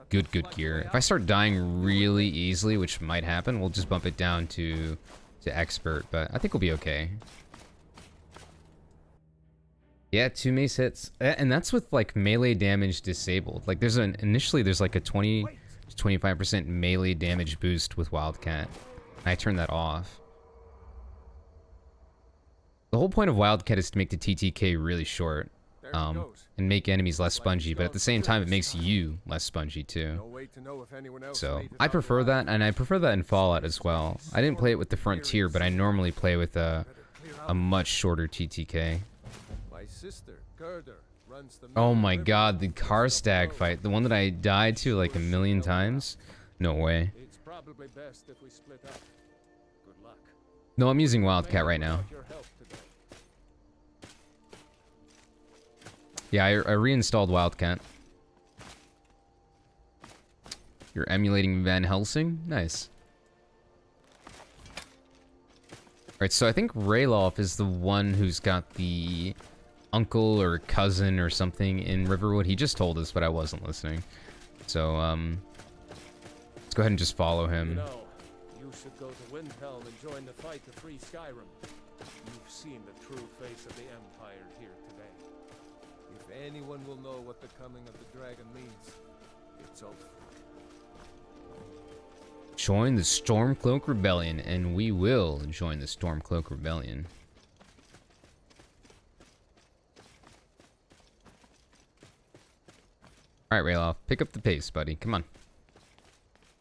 good gear. If I start dying really easily, which might happen, we'll just bump it down to Expert, but I think we'll be okay. Yeah, 2 mace hits. And that's with, like, melee damage disabled. Like, initially there's, like, a 20 to 25% melee damage boost with Wildcat. I turned that off. The whole point of Wildcat is to make the TTK really short, and make enemies less spongy, but at the same time it makes you less spongy too. So I prefer that, and I prefer that in Fallout as well. I didn't play it with the Frontier, but I normally play with a much shorter TTK. Oh my god, the car stag fight, the one that I died to like 1,000,000 times? No way. It's probably best if we split up. Good luck. No, I'm using Wildcat right now. Yeah, I reinstalled Wildcat. You're emulating Van Helsing? Nice. Alright, so I think Rayloff is the one who's got the uncle or cousin or something in Riverwood. He just told us, but I wasn't listening. So, let's go ahead and just follow him. You know, you should go to Windhelm and join the fight to free Skyrim. You've seen the true face of the Empire here today. If anyone will know what the coming of the dragon means, it's over. Join the Stormcloak Rebellion, and we will join the Stormcloak Rebellion. Alright, Rayloff, pick up the pace, buddy. Come on.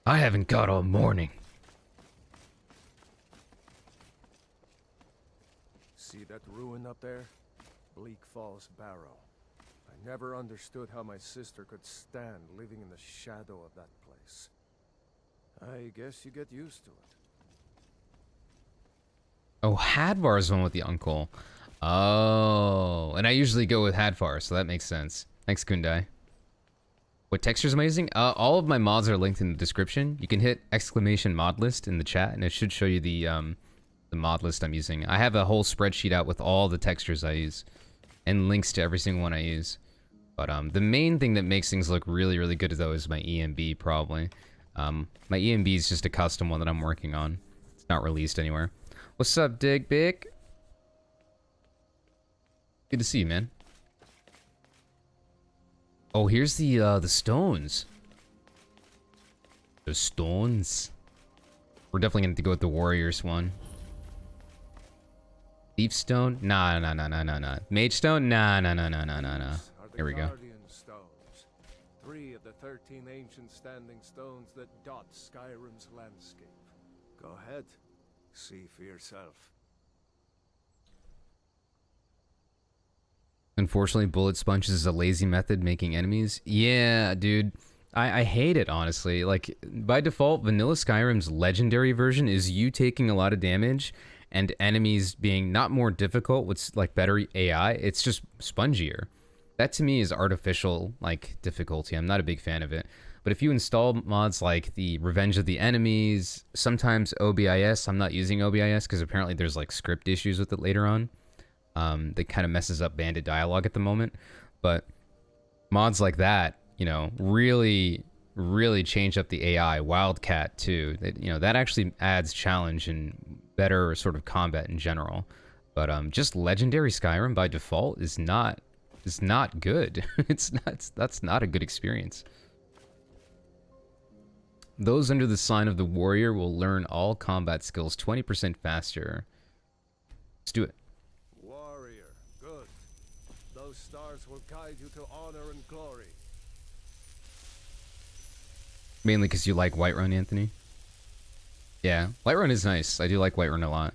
I haven't got all morning. See that ruin up there? Bleak Falls Barrow. I never understood how my sister could stand living in the shadow of that place. I guess you get used to it. Oh, Hadvar is the one with the uncle. Oh, and I usually go with Hadvar, so that makes sense. Thanks, Kundai. What texture's amazing? All of my mods are linked in the description. You can hit !Modlist in the chat, and it should show you the mod list I'm using. I have a whole spreadsheet out with all the textures I use, and links to every single one I use. But the main thing that makes things look really, really good though is my EMB probably. My EMB is just a custom one that I'm working on. It's not released anywhere. What's up, Dig Big? Good to see you, man. Oh, here's the stones. The stones. We're definitely gonna have to go with the Warriors one. Thief Stone? Nah. Mage Stone? Nah. the Here we go. Guardian stones. 3 of the 13 ancient standing stones that dot Skyrim's landscape. Go ahead. See for yourself. Unfortunately, bullet sponges is a lazy method making enemies. Yeah, dude. I hate it, honestly. Like, by default, vanilla Skyrim's legendary version is you taking a lot of damage and enemies being not more difficult with, like, better AI. It's just spongier. That, to me, is artificial, like, difficulty. I'm not a big fan of it. But if you install mods like the Revenge of the Enemies, sometimes OBIS, I'm not using OBIS because apparently there's, like, script issues with it later on. That kind of messes up bandit dialogue at the moment. But mods like that, you know, really change up the AI. Wildcat too. You know, that actually adds challenge and better sort of combat in general. But just legendary Skyrim by default is not good. That's not a good experience. Those under the sign of the warrior will learn all combat skills 20% faster. Let's do it. Warrior, good. Those stars will guide you to honor and glory. Mainly because you like Whiterun, Anthony. Yeah, Whiterun is nice. I do like Whiterun a lot.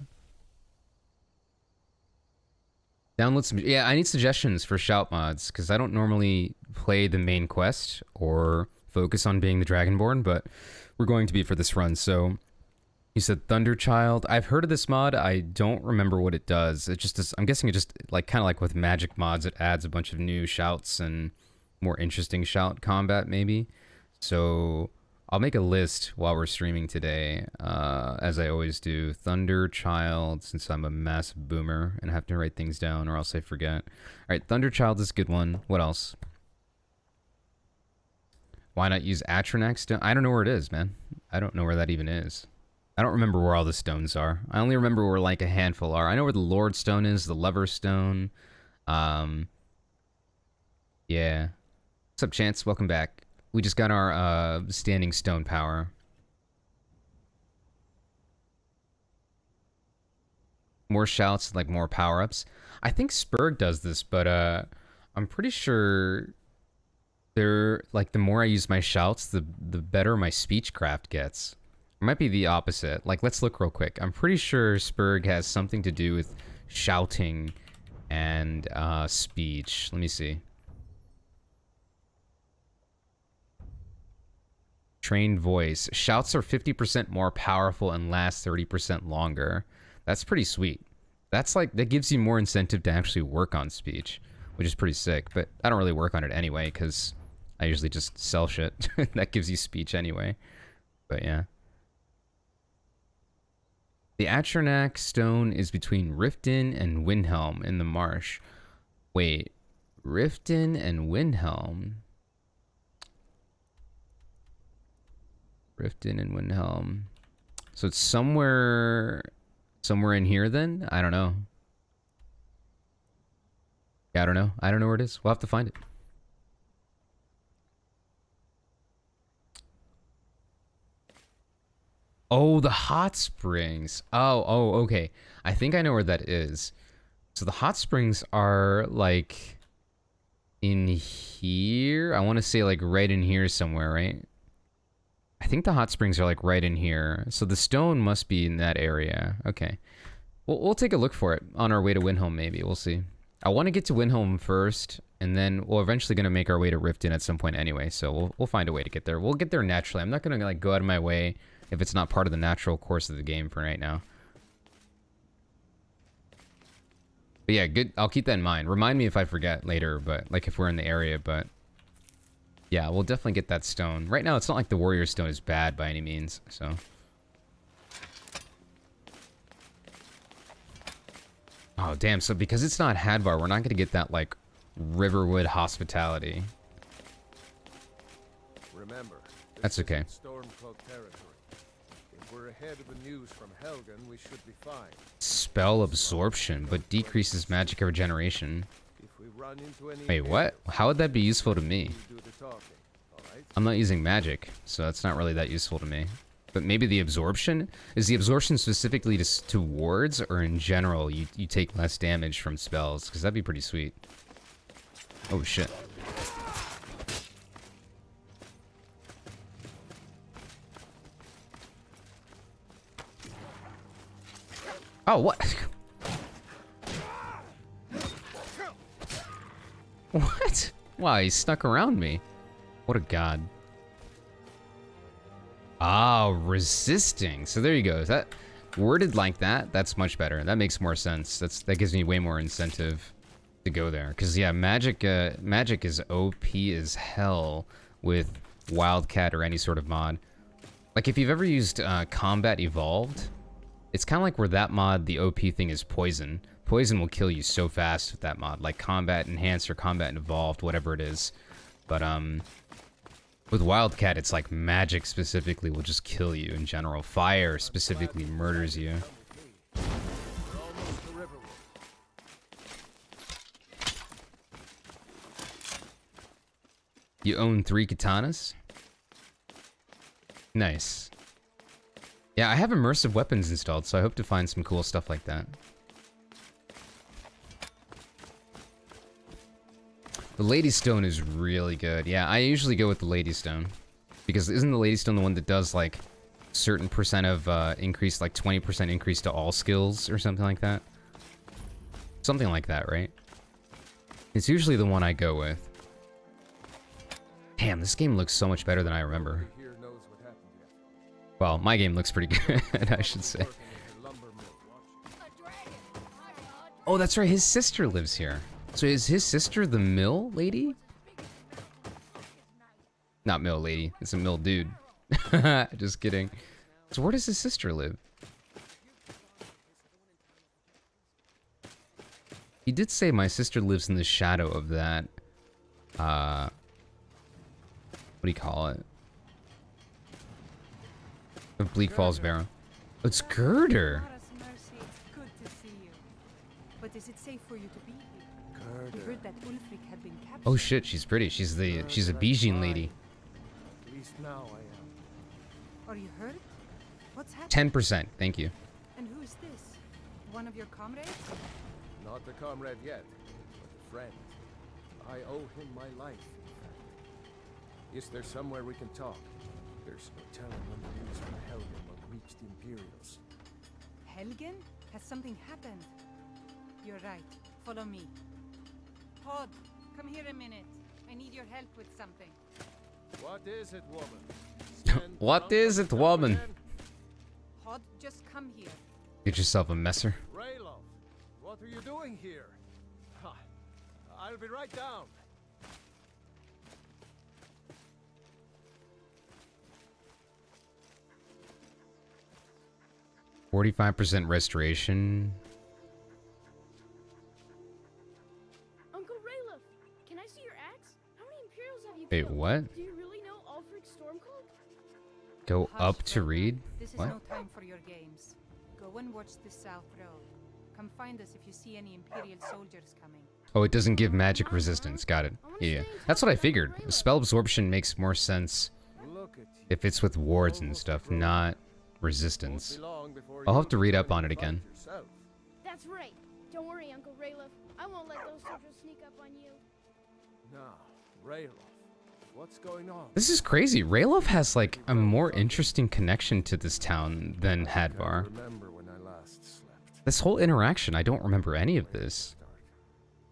Download some... Yeah, I need suggestions for shout mods, because I don't normally play the main quest or focus on being the Dragonborn, but we're going to be for this run, so... You said Thunderchild. I've heard of this mod. I don't remember what it does. It just is, I'm guessing it just, like, kind of like with magic mods, it adds a bunch of new shouts and more interesting shout combat, maybe. So... I'll make a list while we're streaming today, as I always do. Thunderchild, since I'm a massive boomer and have to write things down or else I forget. Alright, Thunderchild is a good one. What else? Why not use Atronax stone? I don't know where it is, man. I don't know where that even is. I don't remember where all the stones are. I only remember where like a handful are. I know where the Lord Stone is, the Lover Stone. Yeah. What's up, Chance? Welcome back. We just got our standing stone power. More shouts, like more power-ups. I think Spurg does this, but I'm pretty sure they're like the more I use my shouts, the better my speechcraft gets. It might be the opposite. Like, let's look real quick. I'm pretty sure Spurg has something to do with shouting and speech. Let me see. Trained voice. Shouts are 50% more powerful and last 30% longer. That's pretty sweet. That's like, that gives you more incentive to actually work on speech, which is pretty sick. But I don't really work on it anyway, because I usually just sell shit. That gives you speech anyway. But yeah. The Atronax stone is between Riften and Windhelm in the marsh. Wait, Riften and Windhelm? Riften and Windhelm. So it's somewhere in here then? I don't know. Yeah, I don't know. I don't know where it is. We'll have to find it. Oh, the hot springs. Oh, okay. I think I know where that is. So the hot springs are like in here. I want to say like right in here somewhere, right? I think the hot springs are like right in here. So the stone must be in that area. Okay. We'll take a look for it on our way to Windhelm, maybe. We'll see. I want to get to Windhelm first, and then we're eventually going to make our way to Riften at some point anyway. So we'll find a way to get there. We'll get there naturally. I'm not going to like go out of my way if it's not part of the natural course of the game for right now. But yeah, good. I'll keep that in mind. Remind me if I forget later, but like if we're in the area, but... Yeah, we'll definitely get that stone. Right now, it's not like the warrior stone is bad by any means, so... Oh, damn. So because it's not Hadvar, we're not going to get that, like, Riverwood hospitality. Remember, that's okay. Stormcloak territory. If we're ahead of the news from Helgen, we should be fine. Spell absorption, but decreases magic regeneration. Wait, what? How would that be useful to me? I'm not using magic, so that's not really that useful to me. But maybe the absorption? Is the absorption specifically to wards, or in general, you take less damage from spells? Because that'd be pretty sweet. Oh, shit. Oh, what? What? Wow, he snuck around me. What a god. Ah, resisting. So there you go. Is that worded like that? That's much better. That makes more sense. That gives me way more incentive to go there. Because yeah, magic is OP as hell with Wildcat or any sort of mod. Like if you've ever used Combat Evolved, it's kind of like where that mod, the OP thing is Poison. Poison will kill you so fast with that mod, like Combat Enhanced or Combat Evolved, whatever it is. But with Wildcat, it's like magic specifically will just kill you in general. Fire specifically murders you. You own 3 katanas? Nice. Yeah, I have immersive weapons installed, so I hope to find some cool stuff like that. The Lady Stone is really good. Yeah, I usually go with the Lady Stone. Because isn't the Lady Stone the one that does like certain percent of increase, like 20% increase to all skills or something like that? Something like that, right? It's usually the one I go with. Damn, this game looks so much better than I remember. Well, my game looks pretty good, I should say. Oh, that's right, his sister lives here. So is his sister the mill lady? Not mill lady, it's a mill dude. Just kidding. So where does his sister live? He did say my sister lives in the shadow of that, what do you call it? Of Bleak Falls Barrow. Oh, it's Girder. But is it safe for you to be here? We heard that Ulfric had been captured. Oh shit, she's pretty. She's a Bijin lady. At least now I am. Are you hurt? What's happening? 10%, thank you. And who is this? One of your comrades? Not a comrade yet, but a friend. I owe him my life, in fact. Is there somewhere we can talk? There's no telling when the news from Helgen will reach the Imperials. Helgen? Has something happened? You're right. Follow me. Pod, come here a minute. I need your help with something. What is it, woman? What is it, woman? Pod, just come here. Get yourself a messer. Rayloff, what are you doing here? Ha, I'll be right down. 45% restoration. Uncle Rayloff, can I see your axe? How many Imperials have you Wait, killed? what? Do you really know Ulfric's Stormcloak? Go up to read? This is What? no time for your games. Go and watch the South Road. Come find us if you see any Imperial soldiers coming. Oh, it doesn't give magic resistance. Got it. Yeah. That's what I figured. Spell absorption makes more sense if it's with wards and stuff, not resistance. I'll have to read up on it again. That's right. Don't worry, Uncle Rayloff. I won't let those soldiers sneak up on you. Now, Rayloff, what's going on? This is crazy. Rayloff has like a more interesting connection to this town than Hadvar. Remember when I last slept. This whole interaction, I don't remember any of this.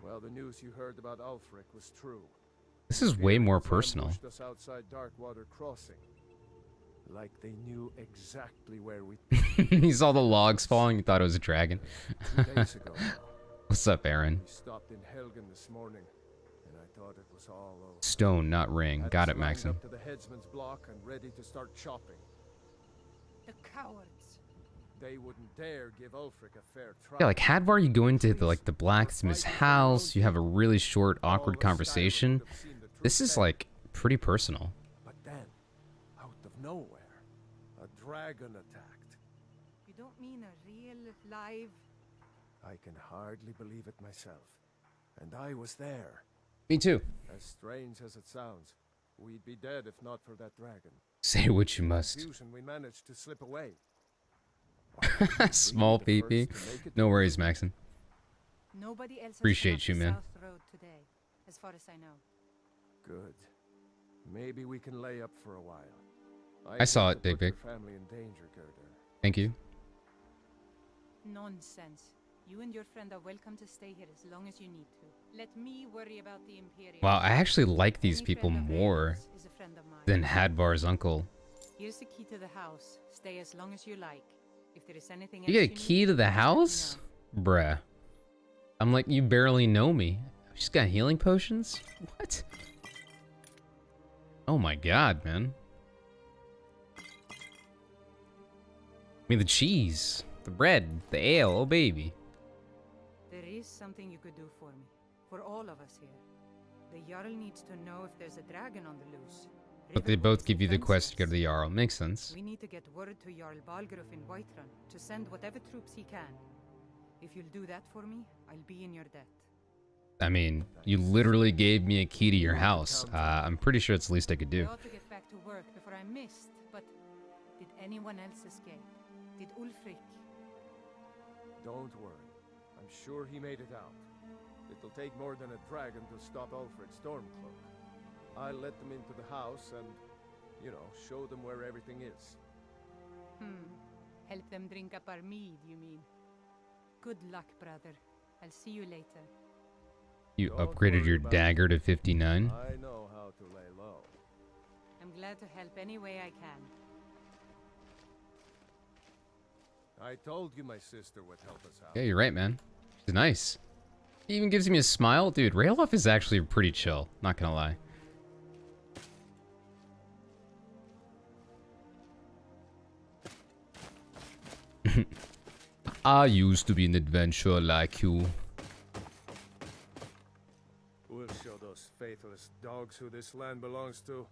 Well, the news you heard about Ulfric was true. This is way more personal. Ambushed us outside Darkwater Crossing. Like they knew exactly where we. He saw the logs falling. He thought it was a dragon. 2 days ago. What's up, Aaron? We stopped in Helgen this morning, and I thought it was all over. Stone, not ring. Had Got us it, lined Maxim. up to the headsman's block and ready to start chopping. The cowards. They wouldn't dare give Ulfric a fair trial. Yeah, like Hadvar, you go into the blacksmith's house. You have a really short, awkward conversation. This is like pretty personal. But then, out of nowhere, a dragon attacked. You don't mean a real, live... I can hardly believe it myself. And I was there. Me too. As strange as it sounds, we'd be dead if not for that dragon. Say what you must. Confusion, we managed to slip away. Small PP. No worries, Maxim. Nobody else has Appreciate come you, up the man. South Road today, as far as I know. Good. Maybe we can lay up for a while. I saw hate it, to Big put your Big. family in danger, Gerda. Thank you. Nonsense. You and your friend are welcome to stay here as long as you need to. Let me worry about the Imperial. Wow, I actually like these Any people friend of more Rayla's is a friend of mine. than Hadvar's uncle. Here's the key to the house. Stay as long as you like. If there is anything You else get a key to the house? Bruh. I'm like, you barely know me. She's got healing potions? What? Oh my god, man. I mean, the cheese, the bread, the ale, oh baby. There is something you could do for me. For all of us here. The Jarl needs to know if there's a dragon on the loose. But they both give you the quest to go to the Jarl. Makes sense. We need to get word to Jarl Balgruuf in Whiterun to send whatever troops he can. If you'll do that for me, I'll be in your debt. I mean, you literally gave me a key to your house. I'm pretty sure it's the least I could do. I ought to get back to work before I missed, but did anyone else escape? Did Ulfric? Don't worry. I'm sure he made it out. It'll take more than a dragon to stop Ulfric Stormcloak. I'll let them into the house and, you know, show them where everything is. Help them drink up our mead, you mean? Good luck, brother. I'll see you later. You upgraded your dagger to 59? I know how to lay low. I'm glad to help any way I can. I told you my sister would help us out. Yeah, you're right, man. She's nice. He even gives me a smile. Dude, Rayloff is actually pretty chill. Not gonna lie. I used to be an adventurer like you. We'll show those faithless dogs who this land belongs to.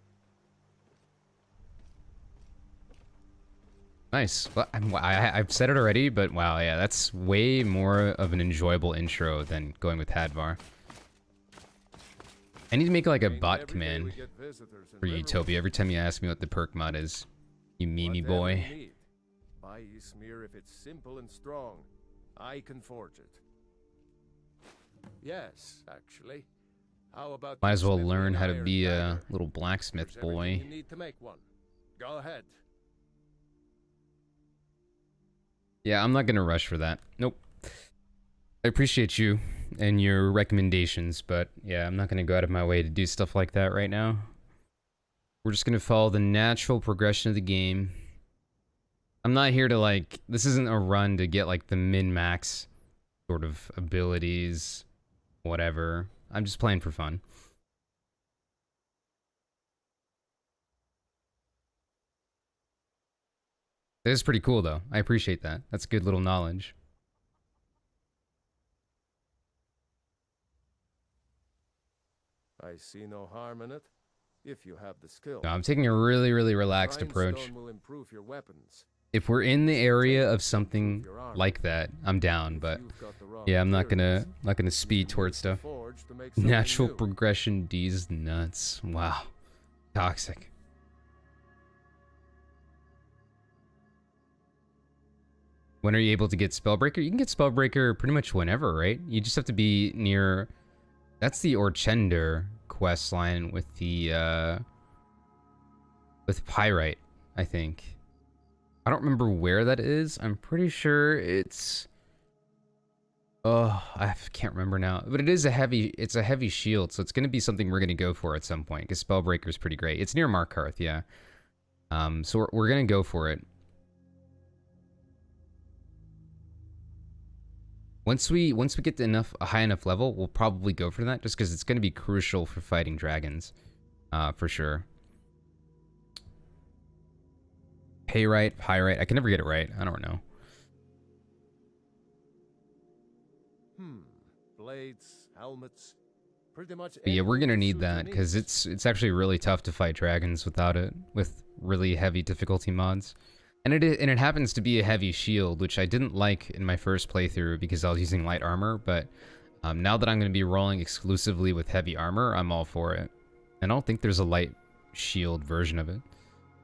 Nice. Well, I've said it already, but wow, yeah, that's way more of an enjoyable intro than going with Hadvar. I need to make like a bot command for Utopia every time you ask me what the perk mod is. You Mimi boy. Buy Ysmir if it's simple and strong. I can forge it. Yes, actually. How about Might as well smithing learn an how to iron be a dagger? little blacksmith There's everything boy. You need to make one. Go ahead. Yeah, I'm not gonna rush for that. Nope. I appreciate you and your recommendations, but yeah, I'm not gonna go out of my way to do stuff like that right now. We're just gonna follow the natural progression of the game. I'm not here to like, this isn't a run to get like the min-max sort of abilities, whatever. I'm just playing for fun. It is pretty cool though. I appreciate that. That's good little knowledge. I see no harm in it, if you have the skill. No, I'm taking a really, really relaxed approach. Grindstone will improve your weapons. If we're in the area of something like that, I'm down, but yeah, I'm not gonna speed towards stuff. Natural progression D's nuts. Wow. Toxic. When are you able to get Spellbreaker? You can get Spellbreaker pretty much whenever, right? You just have to be near... That's the Orchender quest line with the, with Pyrite, I think. I don't remember where that is. I'm pretty sure it's... Oh, I can't remember now. But it is a heavy... It's a heavy shield, so it's going to be something we're going to go for at some point, because Spellbreaker is pretty great. It's near Markarth, yeah. So we're going to go for it. Once we get to a high enough level, we'll probably go for that, just because it's going to be crucial for fighting dragons, for sure. Pyrite, I can never get it right. I don't know. Blades, helmets, pretty much. But yeah, we're gonna need that because it's actually really tough to fight dragons without it, with really heavy difficulty mods. And it happens to be a heavy shield, which I didn't like in my first playthrough because I was using light armor, but now that I'm going to be rolling exclusively with heavy armor, I'm all for it. And I don't think there's a light shield version of it.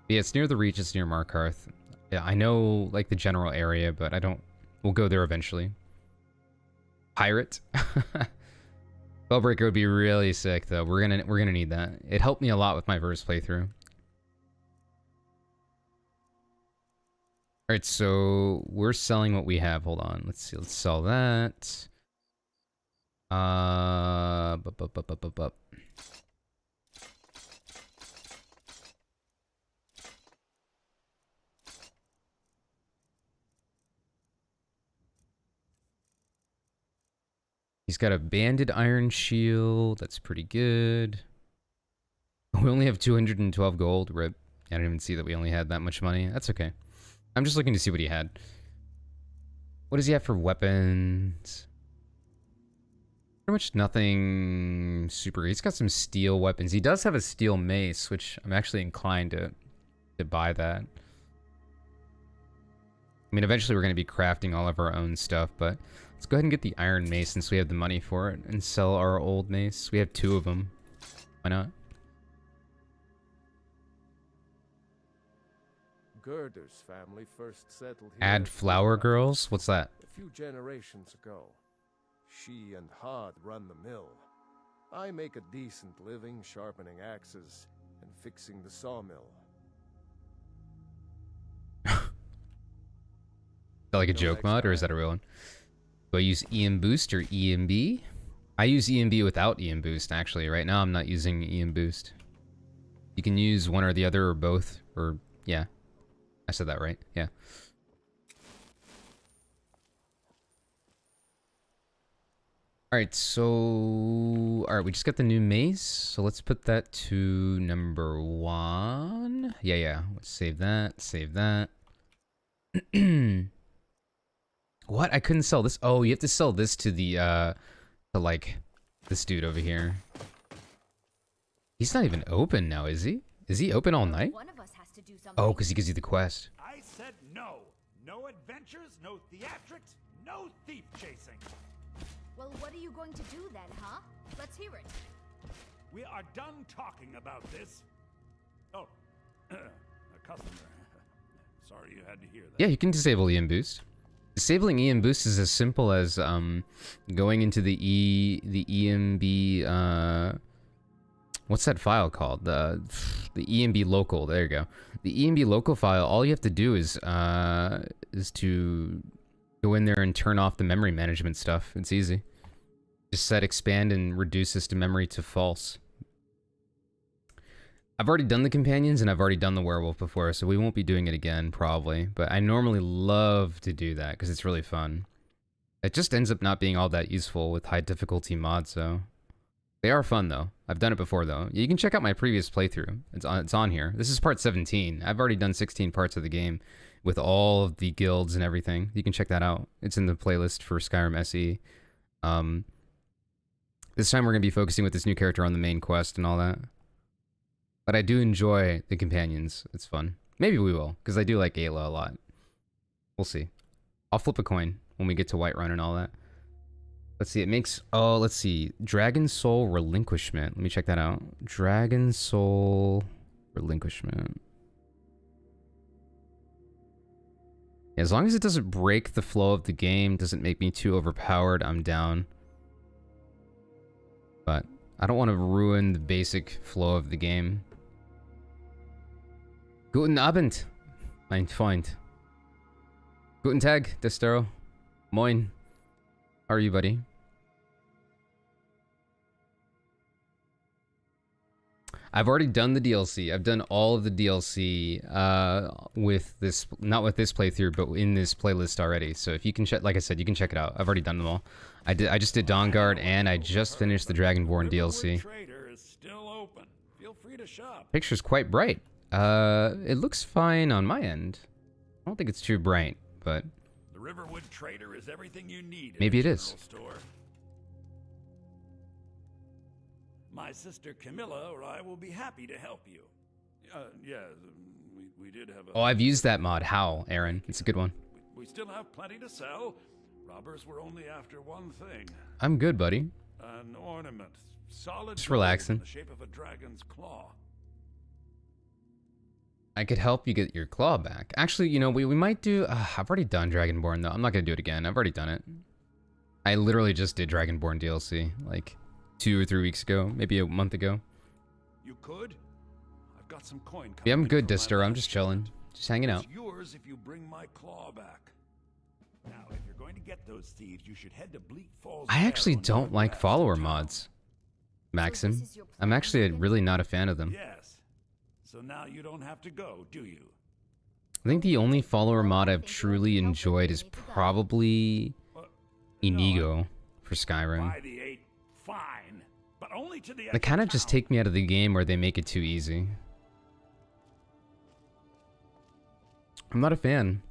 But yeah, it's near the Reach, it's near Markarth. Yeah, I know like the general area, but we'll go there eventually. Pirate. Spellbreaker would be really sick though. We're gonna need that. It helped me a lot with my first playthrough. right, so we're selling what we have. Hold on. Let's see. Let's sell that. Bup. He's got a banded iron shield. That's pretty good. We only have 212 gold. Rip. I didn't even see that we only had that much money. That's okay. I'm just looking to see what he had. What does he have for weapons? Pretty much nothing super. He's got some steel weapons. He does have a steel mace, which I'm actually inclined to buy that. I mean, eventually we're going to be crafting all of our own stuff, but let's go ahead and get the iron mace since we have the money for it and sell our old mace. We have 2 of them. Why not? Girder's family first settled here. Add flower girls? What's that? A few generations ago. She and Hod run the mill. I make a decent living sharpening axes and fixing the sawmill. Is that like a joke mod, or is that a real one? Do I use EM Boost or EMB? I use EMB without EM Boost, actually. Right now, I'm not using EM Boost. You can use one or the other, or both, or... yeah. I said that right, yeah. Alright, so... alright, we just got the new mace, so let's put that to number 1. Yeah. Let's save that, save that. What? I couldn't sell this? Oh, you have to sell this to the, to, like, this dude over here. He's not even open now, is he? Is he open all night? One of us has to do something. Oh, because he gives you the quest. I said no. No adventures, no theatrics, no thief chasing. Well, what are you going to do then, huh? Let's hear it. We are done talking about this. Oh, a customer. Sorry you had to hear that. Yeah, you can disable EM Boost. Disabling EM Boost is as simple as going into the EMB what's that file called? The EMB local. There you go. The EMB local file. All you have to do is to go in there and turn off the memory management stuff. It's easy. Just set expand and reduce system memory to false. I've already done the companions and I've already done the werewolf before, so we won't be doing it again probably. But I normally love to do that because it's really fun. It just ends up not being all that useful with high difficulty mods, so. They are fun though. I've done it before though. You can check out my previous playthrough. It's on here. This is part 17. I've already done 16 parts of the game with all of the guilds and everything. You can check that out. It's in the playlist for Skyrim SE. This time we're going to be focusing with this new character on the main quest and all that. But I do enjoy the companions. It's fun. Maybe we will, because I do like Ayla a lot. We'll see. I'll flip a coin when we get to Whiterun and all that. Let's see, it makes... oh, let's see. Dragon Soul Relinquishment. Let me check that out. Dragon Soul Relinquishment. Yeah, as long as it doesn't break the flow of the game, doesn't make me too overpowered, I'm down. But I don't want to ruin the basic flow of the game. Guten Abend, mein Freund. Guten Tag, Destero. Moin. How are you, buddy? I've already done the DLC. I've done all of the DLC with this, not with this playthrough, but in this playlist already. So if you can check, like I said, you can check it out. I've already done them all. I just did Dawnguard, and I just finished the Dragonborn DLC. Trader is still open. Feel free to shop. Picture's quite bright. It looks fine on my end. I don't think it's too bright, but The Riverwood Trader is everything you need. Maybe it is. Store. My sister Camilla or I will be happy to help you. Yeah, we did have a... oh, I've used that mod. How, Aaron? It's a good one. We still have plenty to sell. Robbers were only after one thing. I'm good, buddy. An ornament. Solid Just gold relaxing. in the shape of a dragon's claw. I could help you get your claw back. Actually, you know, we might do... I've already done Dragonborn, though. I'm not going to do it again. I've already done it. I literally just did Dragonborn DLC, like 2 or 3 weeks ago. Maybe a month ago. You could? I've got some coin coming. Yeah, I'm in good, from my Dister. I'm last just chilling. shipment. Just hanging out. It's yours if you bring my claw back. Now, if you're going to get those thieves, you should head to Bleak Falls. I actually Jail on don't like Northwest follower Town. mods, So Maxim. this is your I'm plan, actually Logan? really not a fan of them. Yes. So now you don't have to go, do you? I think the only follower mod I've truly enjoyed is probably Inigo for Skyrim. Buy the 8, fine, but only to the edge They kind of of just town. take me out of the game where they make it too easy. I'm not a fan.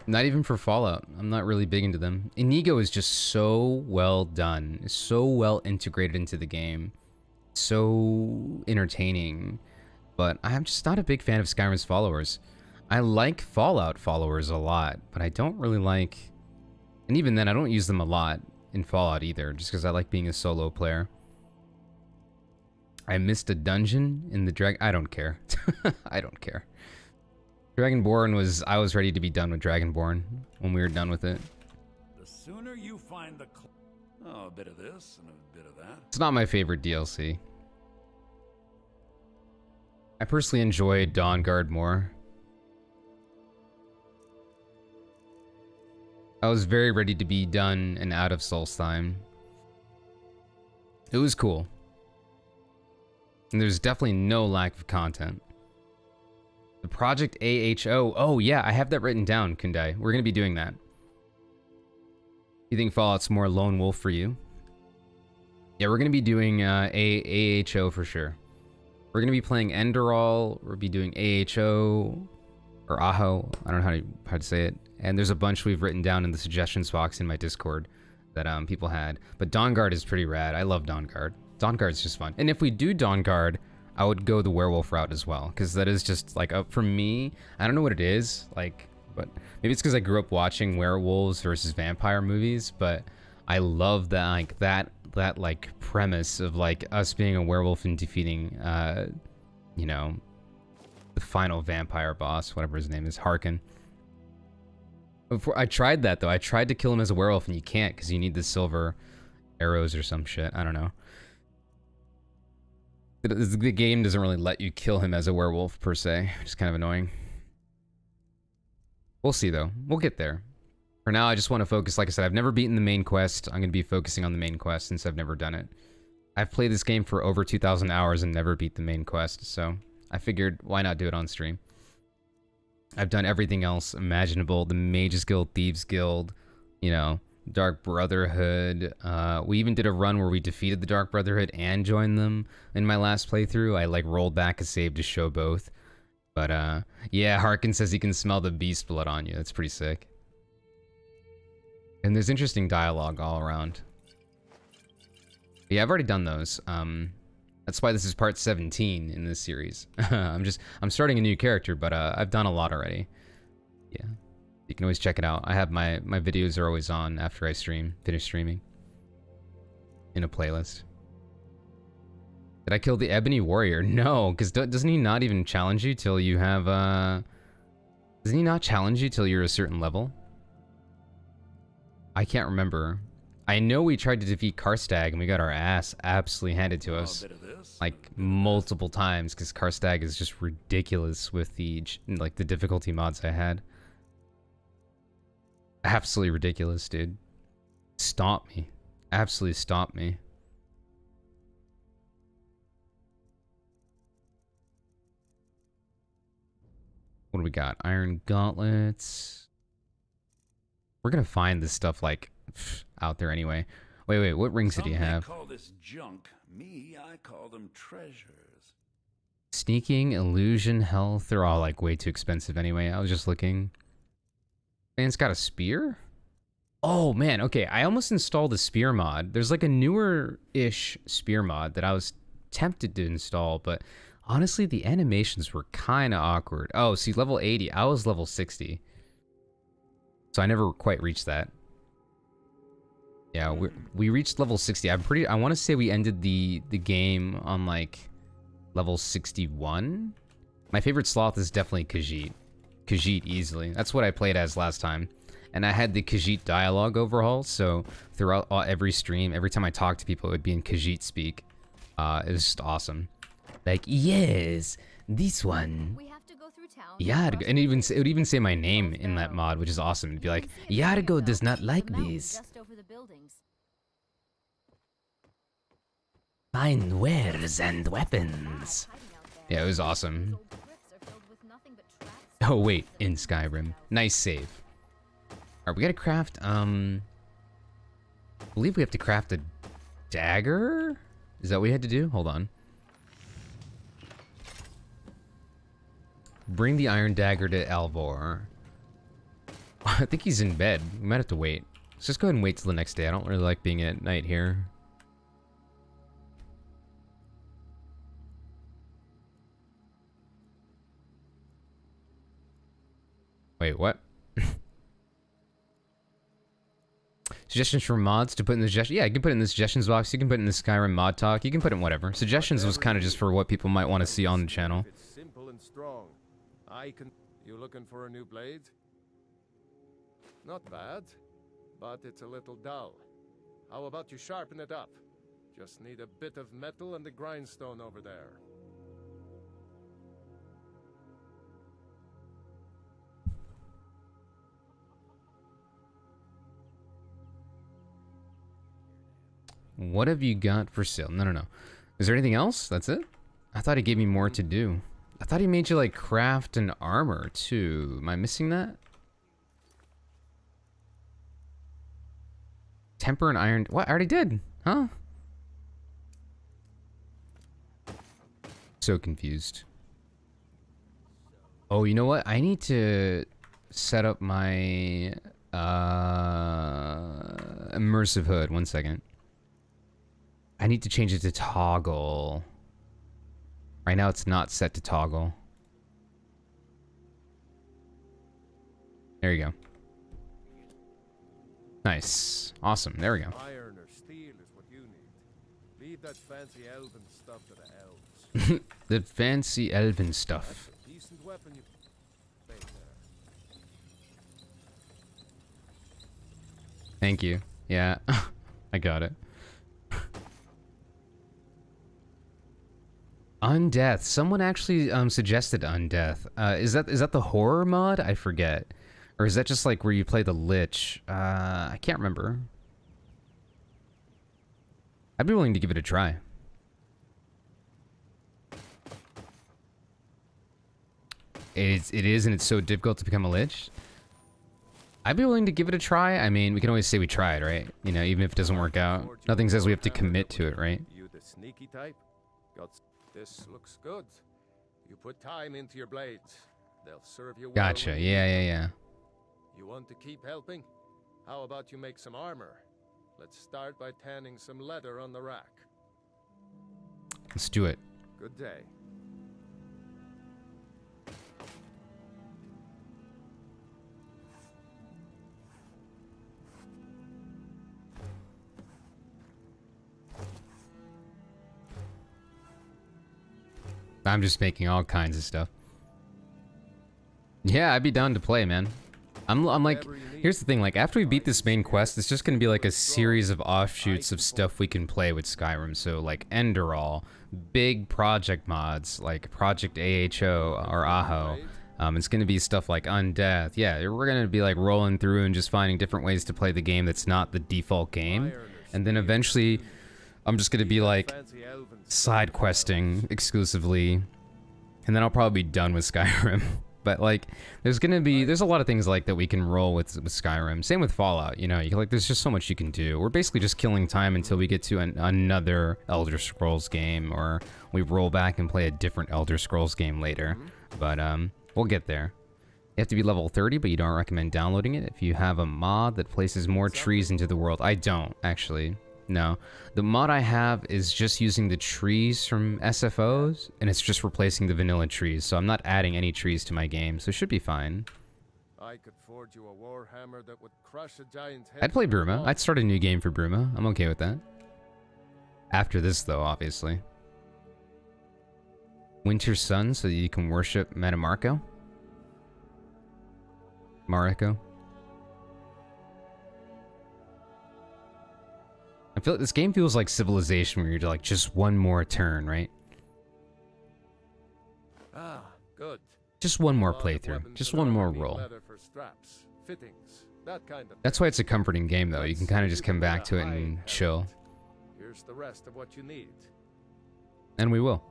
Not even for Fallout. I'm not really big into them. Inigo is just so well done. So well integrated into the game. So entertaining. But I'm just not a big fan of Skyrim's followers. I like Fallout followers a lot, but I don't really like... And even then, I don't use them a lot in Fallout either, just because I like being a solo player. I missed a dungeon in the I don't care. I don't care. Dragonborn was... I was ready to be done with Dragonborn when we were done with it. The sooner you find the a bit of this and a bit of that. It's not my favorite DLC. I personally enjoyed Dawnguard more. I was very ready to be done and out of Solstheim. It was cool. And there's definitely no lack of content. The Project AHO. Oh yeah, I have that written down, Kundai. We're going to be doing that. You think Fallout's more lone wolf for you? Yeah, we're going to be doing AHO for sure. We're going to be playing Enderall. We'll be doing AHO or Aho. I don't know how to say it. And there's a bunch we've written down in the suggestions box in my Discord that people had. But Dawnguard is pretty rad. I love Dawnguard. Dawnguard's just fun. And if we do Dawnguard, I would go the werewolf route as well, because that is just like for me. I don't know what it is like, but maybe it's because I grew up watching werewolves versus vampire movies. But I love that that like premise of like us being a werewolf and defeating, you know, the final vampire boss, whatever his name is, Harkin. Before I tried that though, I tried to kill him as a werewolf, and you can't because you need the silver arrows or some shit. I don't know. The game doesn't really let you kill him as a werewolf per se, which is kind of annoying. We'll see though. We'll get there. For now, I just want to focus. Like I said, I've never beaten the main quest. I'm going to be focusing on the main quest since I've never done it. I've played this game for over 2,000 hours and never beat the main quest, so I figured why not do it on stream. I've done everything else imaginable. The Mages Guild, Thieves Guild, you know, Dark Brotherhood. We even did a run where we defeated the Dark Brotherhood and joined them in my last playthrough. I like rolled back a save to show both. But yeah, Harkin says he can smell the beast blood on you. That's pretty sick. And there's interesting dialogue all around. Yeah, I've already done those. That's why this is part 17 in this series. I'm starting a new character, but I've done a lot already. Yeah. You can always check it out. I have my videos are always on after I finish streaming. In a playlist. Did I kill the Ebony Warrior? No, because doesn't he not even challenge you till you have, doesn't he not challenge you till you're a certain level? I can't remember. I know we tried to defeat Karstag and we got our ass absolutely handed to us. Like, multiple times, because Karstag is just ridiculous with the difficulty mods I had. Absolutely ridiculous, dude. Stomp me. Absolutely stomp me. What do we got? Iron gauntlets. We're gonna find this stuff like out there anyway. Wait, what rings do you have? Some may call this junk. Me, I call them treasures. Sneaking, illusion, health, they're all like way too expensive anyway. I was just looking. Man's got a spear? Oh man, okay, I almost installed a spear mod. There's like a newer-ish spear mod that I was tempted to install, but honestly the animations were kind of awkward. Oh, see, level 80, I was level 60. So I never quite reached that. Yeah, we reached level 60. I want to say we ended the game on like level 61. My favorite sloth is definitely Khajiit. Khajiit easily. That's what I played as last time. And I had the Khajiit dialogue overhaul, so throughout every stream, every time I talked to people, it would be in Khajiit speak. It was just awesome. Like, yes, this one. We have to Yargo, and it would even say my name in that mod, which is awesome. It'd be like, Yargo does not like these. Fine wares and weapons. Yeah, it was awesome. Oh wait, in Skyrim. Nice save. Alright, we gotta craft, I believe we have to craft a dagger? Is that what we had to do? Hold on. Bring the iron dagger to Alvor. I think he's in bed. We might have to wait. Let's just go ahead and wait till the next day. I don't really like being at night here. Wait, what? Suggestions for mods to put in the suggestion. Yeah, you can put it in the suggestions box. You can put it in the Skyrim mod talk. You can put it in whatever. Suggestions was kind of just for what people might want to see on the channel. It's simple and strong. You looking for a new blade? Not bad, but it's a little dull. How about you sharpen it up? Just need a bit of metal and the grindstone over there. What have you got for sale? No. Is there anything else? That's it? I thought he gave me more to do. I thought he made you, like, craft an armor, too. Am I missing that? Temper and iron... What? I already did. Huh? So confused. Oh, you know what? I need to set up my... immersive hood. One second. I need to change it to toggle. Right now it's not set to toggle. There you go. Nice. Awesome. There we go. Iron or steel is what you need. Leave that fancy elven stuff to the elves. The fancy elven stuff. That's a decent weapon you made there. Thank you. Yeah. I got it. Undeath. Someone actually suggested Undeath. Is that the horror mod? I forget. Or is that just like where you play the Lich? I can't remember. I'd be willing to give it a try. It is, and it's so difficult to become a Lich. I'd be willing to give it a try. I mean, we can always say we tried, right? You know, even if it doesn't work out. Nothing says we have to commit to it, right? You the sneaky type? This looks good. You put time into your blades. They'll serve you well. Gotcha. Yeah. You want to keep helping? How about you make some armor? Let's start by tanning some leather on the rack. Let's do it. Good day. I'm just making all kinds of stuff. Yeah, I'd be down to play, man. I'm like, here's the thing, like, after we beat this main quest, it's just gonna be like a series of offshoots of stuff we can play with Skyrim. So, like, Enderall, big project mods, like Project AHO or AHO. It's gonna be stuff like Undeath. Yeah, we're gonna be, like, rolling through and just finding different ways to play the game that's not the default game. And then eventually, I'm just gonna be, like, side questing exclusively, and then I'll probably be done with Skyrim. But like, there's a lot of things like that we can roll with Skyrim. Same with Fallout, you know, there's just so much you can do. We're basically just killing time until we get to another Elder Scrolls game, or we roll back and play a different Elder Scrolls game later. But we'll get there. You have to be level 30, but you don't recommend downloading it if you have a mod that places more trees into the world. I don't, actually. No. The mod I have is just using the trees from SFOs, and it's just replacing the vanilla trees, so I'm not adding any trees to my game, so it should be fine. I could forge you a warhammer that would crush a giant head. I'd play Bruma. I'd start a new game for Bruma. I'm okay with that. After this, though, obviously. Winter Sun, so that you can worship Metamarco. Mariko. I feel like this game feels like Civilization, where you're like, just one more turn, right? Ah, good. Just one more A lot of playthrough. weapons Just and one more armor need roll. leather for straps, fittings, that kind of That's why it's a comforting game, though. You can Let's kind of see just if you come can back get to a it and hide chill. helmet. Here's the rest of what you need. And we will.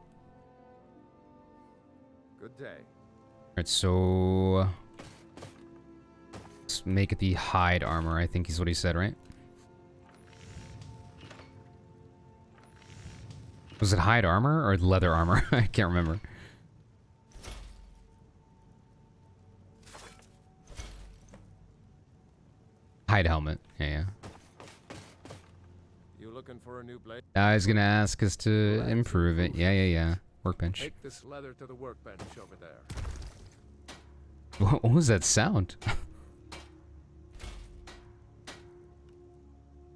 Good day. Alright, so... let's make it the hide armor, I think is what he said, right? Was it hide armor or leather armor? I can't remember. Hide helmet. Yeah. You looking for a new blade? I was gonna ask us to improve it. Yeah. Workbench. Take this leather to the workbench over there. What was that sound?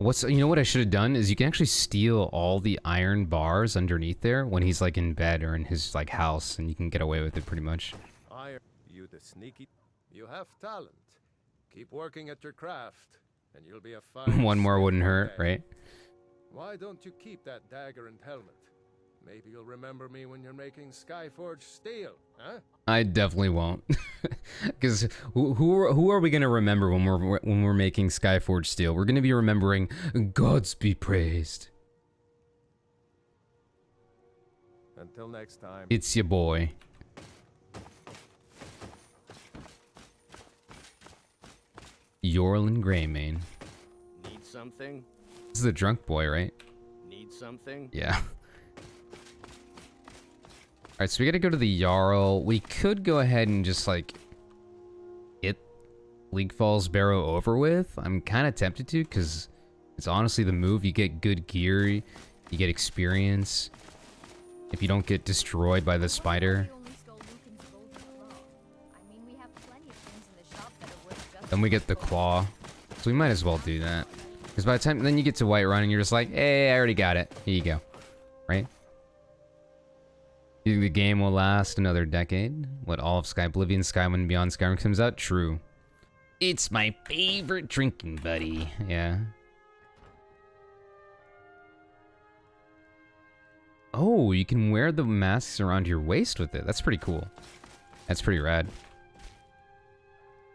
You know what I should have done is you can actually steal all the iron bars underneath there when he's like in bed or in his like house, and you can get away with it pretty much. Iron, you the sneaky. You have talent. Keep working at your craft, and you'll be a fine. One more smith wouldn't one hurt, day. right? Why don't you keep that dagger and helmet? Maybe you'll remember me when you're making Skyforge steel, huh? I definitely won't, because who are we gonna remember when we're making Skyforge steel? We're gonna be remembering gods be praised. Until next time. It's your boy. Yorlin Greymane. Need something? This is the drunk boy, right? Need something? Yeah. Alright, so we gotta go to the Jarl. We could go ahead and just, like, get League Falls Barrow over with. I'm kind of tempted to, because it's honestly the move. You get good gear, you get experience. If you don't get destroyed by the spider. Then we get the claw. So we might as well do that. Because by the time then you get to Whiterun and you're just like, hey, I already got it. Here you go. Right? You think the game will last another decade? What, all of Sky Oblivion, Skyrim and Beyond Skyrim comes out? True. It's my favorite drinking buddy. Yeah. Oh, you can wear the masks around your waist with it. That's pretty cool. That's pretty rad.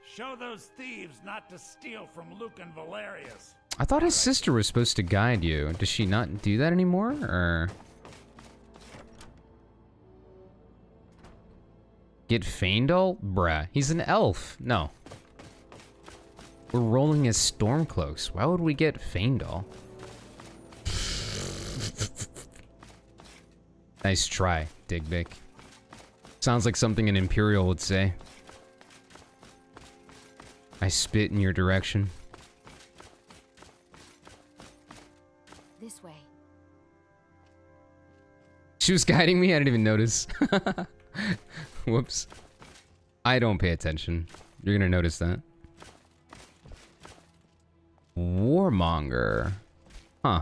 Show those thieves not to steal from Luke and Valerius. I thought his sister was supposed to guide you. Does she not do that anymore, or? Get Faendal? Bruh, he's an elf. No. We're rolling as Stormcloaks. Why would we get Faendal? Nice try, Digbick. Sounds like something an Imperial would say. I spit in your direction. This way. She was guiding me? I didn't even notice. Whoops. I don't pay attention. You're gonna notice that. Warmonger. Huh.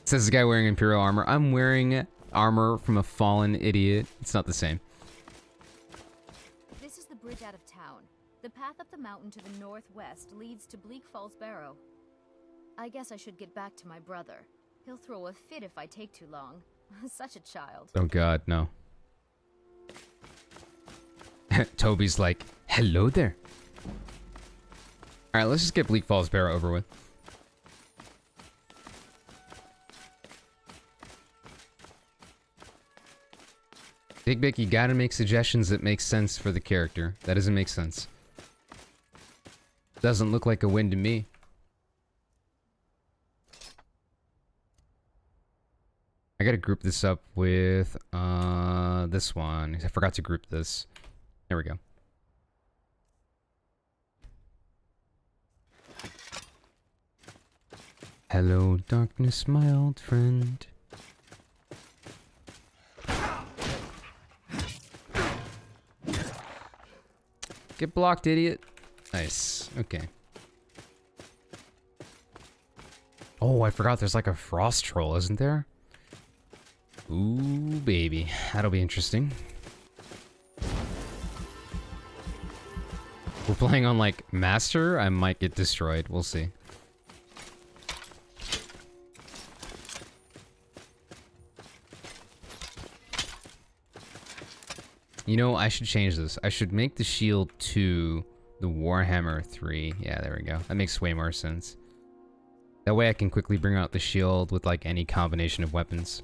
Says the guy wearing Imperial armor. I'm wearing armor from a fallen idiot. It's not the same. This is the bridge out of town. The path up the mountain to the northwest leads to Bleak Falls Barrow. I guess I should get back to my brother. He'll throw a fit if I take too long. Such a child. Oh god, no. Toby's like, hello there. Alright, let's just get Bleak Falls Barrow over with. Big, you gotta make suggestions that make sense for the character. That doesn't make sense. Doesn't look like a win to me. I gotta group this up with this one. I forgot to group this. There we go. Hello, darkness, my old friend. Get blocked, idiot. Nice. Okay. Oh, I forgot there's like a frost troll, isn't there? Ooh, baby. That'll be interesting. We're playing on like Master. I might get destroyed. We'll see. You know, I should change this. I should make the shield 2 the Warhammer 3. Yeah, there we go. That makes way more sense. That way I can quickly bring out the shield with like any combination of weapons.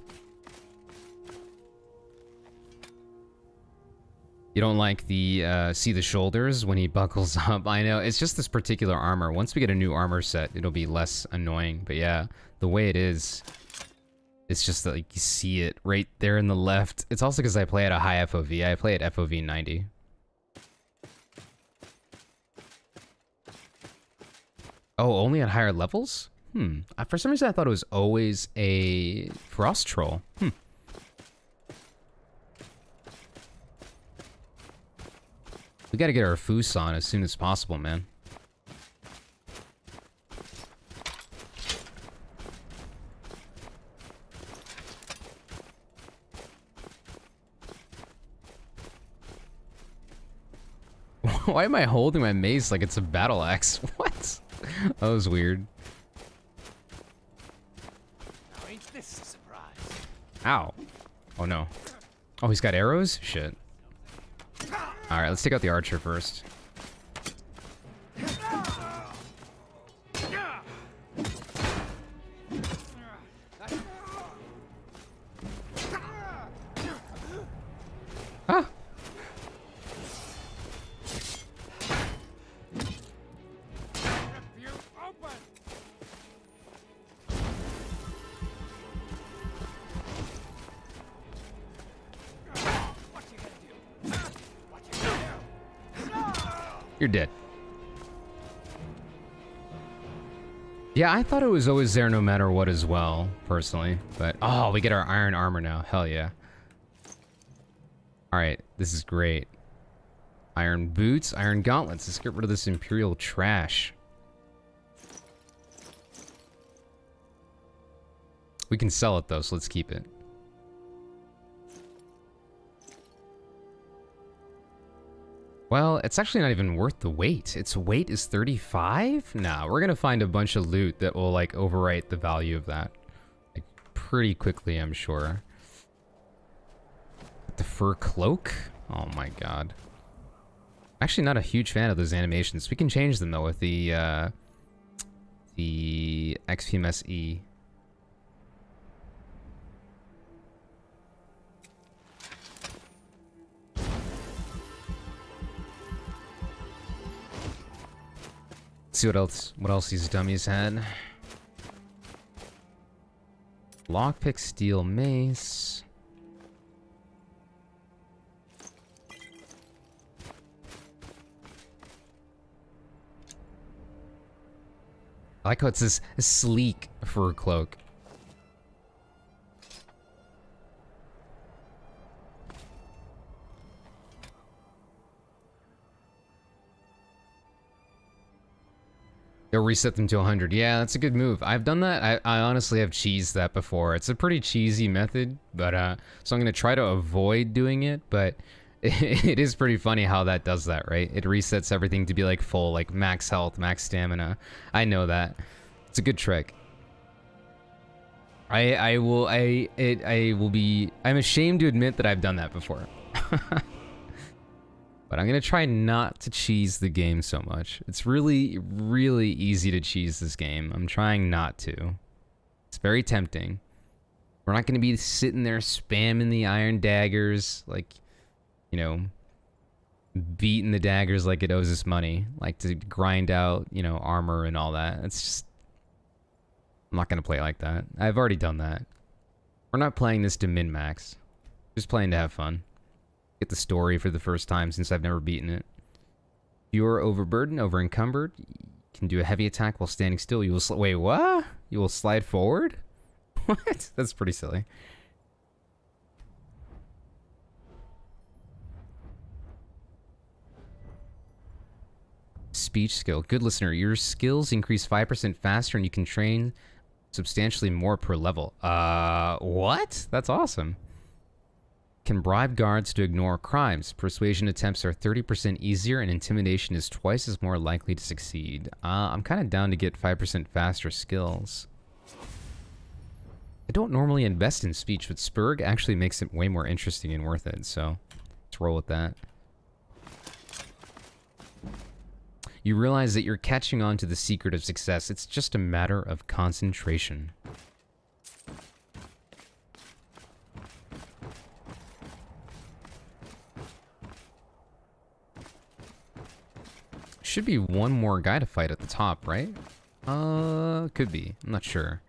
You don't like the, see the shoulders when he buckles up? I know, it's just this particular armor. Once we get a new armor set, it'll be less annoying. But yeah, the way it is, it's just that, like, you see it right there in the left. It's also because I play at a high FOV. I play at FOV 90. Oh, only at higher levels? For some reason I thought it was always a frost troll. We gotta get our foos on as soon as possible, man. Why am I holding my mace like it's a battle axe? What? That was weird. Now ain't this a surprise? Ow. Oh no. Oh, he's got arrows? Shit. Alright, let's take out the archer first. Ah! You're dead. Yeah, I thought it was always there no matter what as well, personally. But, oh, we get our iron armor now. Hell yeah. Alright, this is great. Iron boots, iron gauntlets. Let's get rid of this Imperial trash. We can sell it though, so let's keep it. Well, it's actually not even worth the weight. Its weight is 35? Nah, we're gonna find a bunch of loot that will, like, overwrite the value of that. Like, pretty quickly, I'm sure. The fur cloak? Oh my god. Actually not a huge fan of those animations. We can change them, though, with the XPMS E. See what else these dummies had. Lockpick, steel mace. I like how it's this sleek fur cloak. They'll reset them to 100. Yeah, that's a good move. I've done that. I honestly have cheesed that before. It's a pretty cheesy method, but so I'm gonna try to avoid doing it. But it is pretty funny how that does that, right? It resets everything to be like full, like max health, max stamina. I know that. It's a good trick. I'm ashamed to admit that I've done that before. But I'm gonna try not to cheese the game so much. It's really, really easy to cheese this game. I'm trying not to. It's very tempting. We're not gonna be sitting there spamming the iron daggers, like, you know, beating the daggers like it owes us money, like to grind out, you know, armor and all that. It's just, I'm not gonna play like that. I've already done that. We're not playing this to min-max. Just playing to have fun. Get the story for the first time since I've never beaten it. You're overburdened, over-encumbered. You can do a heavy attack while standing still. You will wait, what? You will slide forward? What? That's pretty silly. Speech skill. Good listener. Your skills increase 5% faster and you can train substantially more per level. What? That's awesome. Can bribe guards to ignore crimes. Persuasion attempts are 30% easier and intimidation is twice as more likely to succeed. I'm kind of down to get 5% faster skills. I don't normally invest in speech, but Spurg actually makes it way more interesting and worth it, so it's Let's roll with that. You realize that you're catching on to the secret of success. It's just a matter of concentration. Should be one more guy to fight at the top, right? Could be. I'm not sure.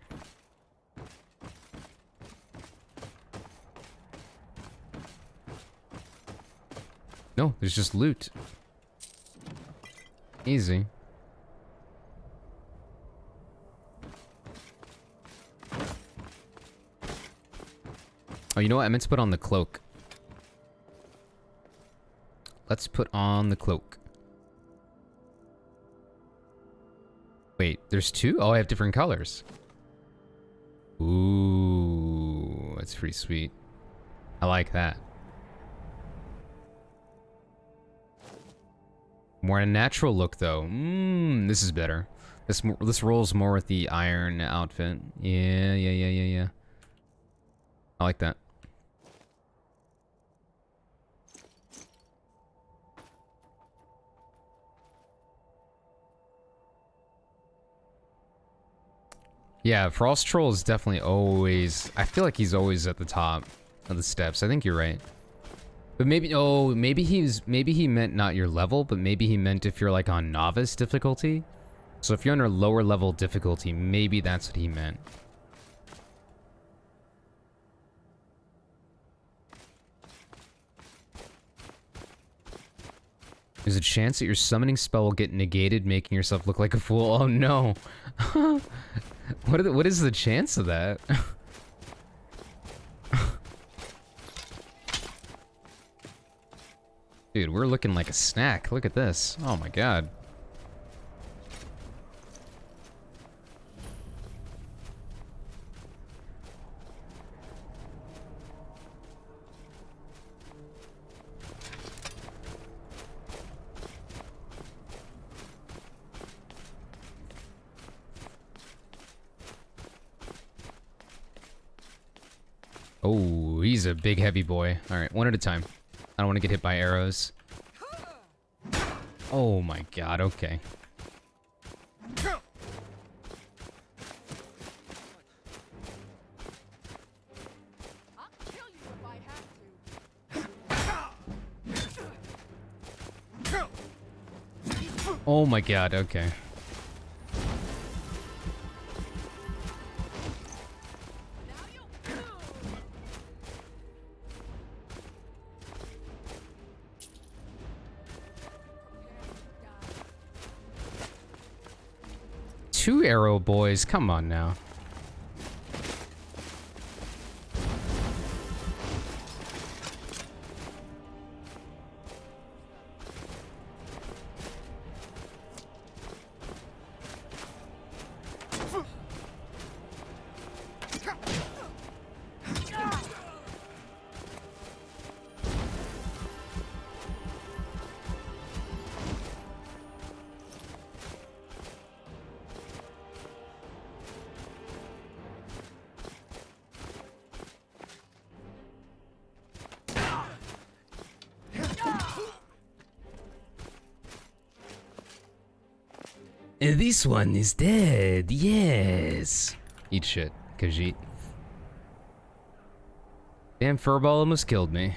No, there's just loot. Easy. Oh, you know what? I meant to put on the cloak. Let's put on the cloak. Wait, there's two? Oh, I have different colors. Ooh, that's pretty sweet. I like that. More a natural look, though. This is better. This rolls more with the iron outfit. Yeah. I like that. Yeah, Frost Troll is definitely always... I feel like he's always at the top of the steps. I think you're right. But maybe... Oh, maybe he meant not your level, but maybe he meant if you're like on novice difficulty. So if you're under lower level difficulty, maybe that's what he meant. There's a chance that your summoning spell will get negated, making yourself look like a fool. Oh no. What is the chance of that? Dude, we're looking like a snack. Look at this. Oh my god. Oh, he's a big heavy boy. Alright, one at a time. I don't want to get hit by arrows. Oh my god, okay. Oh my god, okay. Two arrow boys, come on now. This one is dead, yes. Eat shit, Khajiit. Damn furball almost killed me.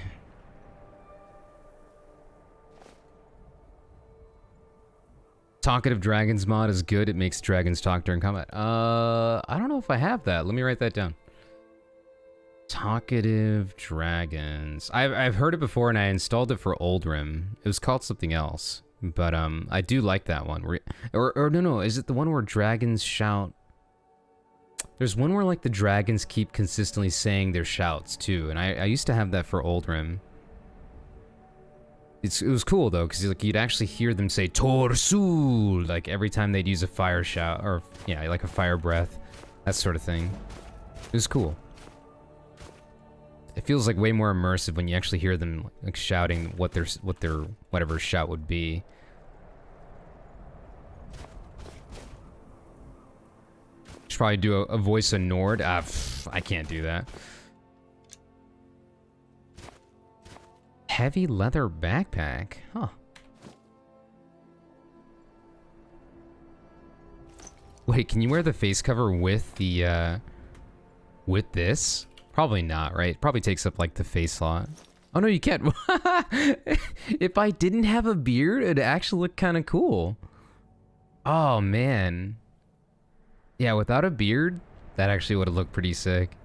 Talkative Dragons mod is good. It makes dragons talk during combat. I don't know if I have that. Let me write that down. Talkative Dragons. I've heard it before and I installed it for Oldrim. It was called something else. But I do like that one. Or no, is it the one where dragons shout? There's one where like the dragons keep consistently saying their shouts too, and I used to have that for Oldrim. It was cool though, because like you'd actually hear them say Torsul like every time they'd use a fire shout, or yeah, like a fire breath, that sort of thing. It was cool. It feels like way more immersive when you actually hear them like shouting what their whatever shout would be. Should probably do a voice of Nord. I can't do that. Heavy leather backpack. Huh. Wait, can you wear the face cover with the, with this? Probably not, right? Probably takes up, like, the face slot. Oh, no, you can't. If I didn't have a beard, it'd actually look kind of cool. Oh, man. Yeah, without a beard, that actually would have looked pretty sick.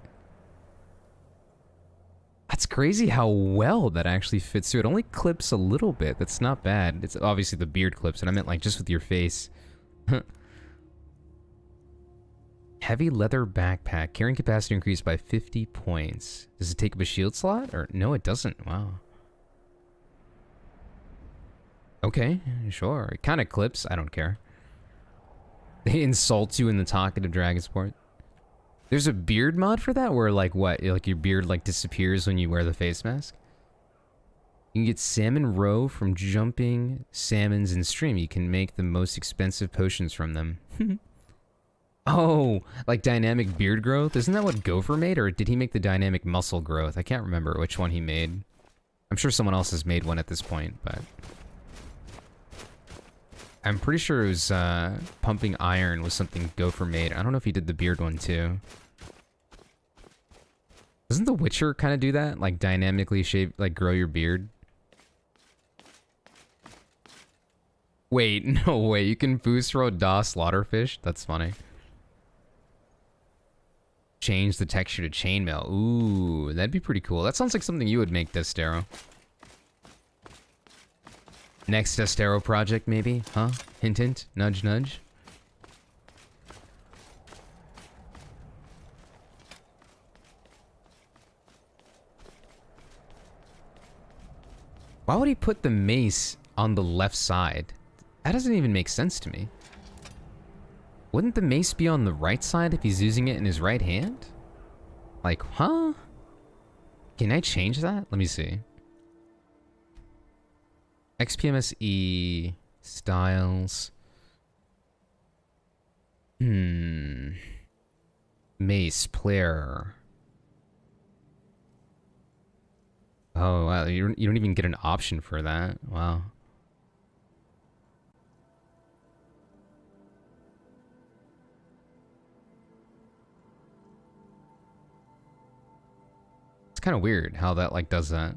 That's crazy how well that actually fits through. It only clips a little bit. That's not bad. It's obviously the beard clips, and I meant, like, just with your face. Heavy leather backpack. Carrying capacity increased by 50 points. Does it take up a shield slot? Or no, it doesn't. Wow. Okay, sure. It kind of clips. I don't care. They insult you in the talkative Dragonsport. There's a beard mod for that where, like, what? Like, your beard, like, disappears when you wear the face mask? You can get salmon roe from jumping salmons in stream. You can make the most expensive potions from them. Oh, like dynamic beard growth? Isn't that what Gopher made? Or did he make the dynamic muscle growth? I can't remember which one he made. I'm sure someone else has made one at this point, but... I'm pretty sure it was, pumping iron was something Gopher made. I don't know if he did the beard one too. Doesn't The Witcher kind of do that? Like dynamically shape, like grow your beard? Wait, no way. You can boost throw DOS slaughterfish? That's funny. Change the texture to chainmail. Ooh, that'd be pretty cool. That sounds like something you would make, Destero. Next Destero project, maybe? Huh? Hint, hint. Nudge, nudge. Why would he put the mace on the left side? That doesn't even make sense to me. Wouldn't the mace be on the right side if he's using it in his right hand? Like, huh? Can I change that? Let me see. XPMSE styles. Mace player. Oh, wow. You don't even get an option for that. Wow. It's kind of weird how that, like, does that.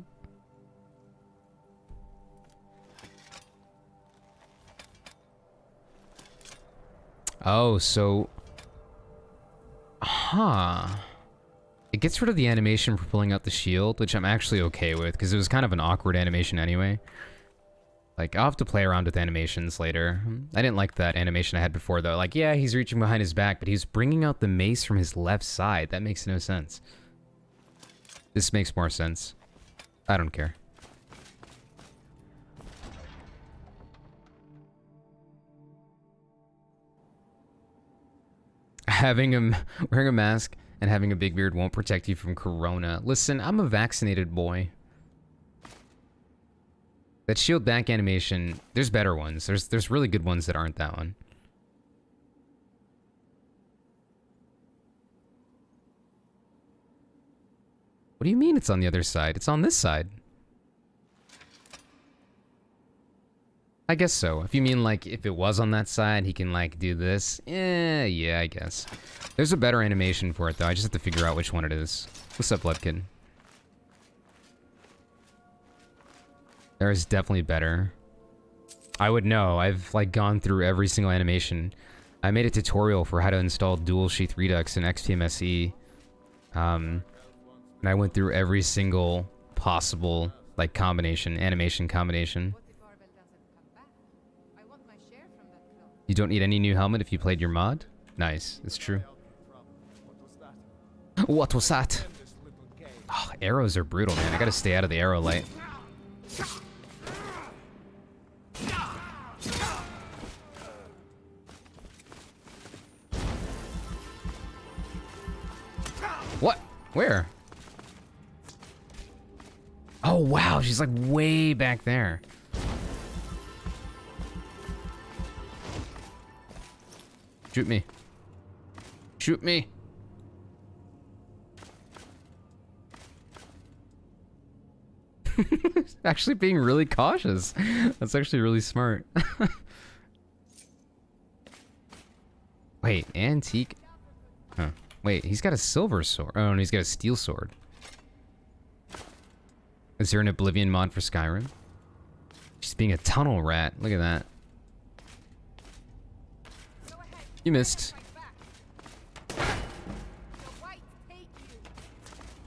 Oh, so... Huh. It gets rid of the animation for pulling out the shield, which I'm actually okay with, because it was kind of an awkward animation anyway. Like, I'll have to play around with animations later. I didn't like that animation I had before, though. Like, yeah, he's reaching behind his back, but he's bringing out the mace from his left side. That makes no sense. This makes more sense. I don't care. Wearing a mask and having a big beard won't protect you from corona. Listen, I'm a vaccinated boy. That shield back animation, there's better ones. There's really good ones that aren't that one. What do you mean it's on the other side? It's on this side. I guess so. If you mean, like, if it was on that side, he can, like, do this. Yeah, I guess. There's a better animation for it, though. I just have to figure out which one it is. What's up, Bloodkid? There is definitely better. I would know. I've, like, gone through every single animation. I made a tutorial for how to install Dual Sheath Redux in XPMSE. And I went through every single possible, like, combination, animation combination. You don't need any new helmet if you played your mod? Nice, it's true. What was that? Oh, arrows are brutal, man. I gotta stay out of the arrow light. What? Where? Oh, wow, she's like way back there. Shoot me. Shoot me. Actually being really cautious. That's actually really smart. Wait, antique? Huh. Wait, he's got a silver sword. Oh, and he's got a steel sword. Is there an Oblivion mod for Skyrim? She's being a tunnel rat. Look at that. You missed.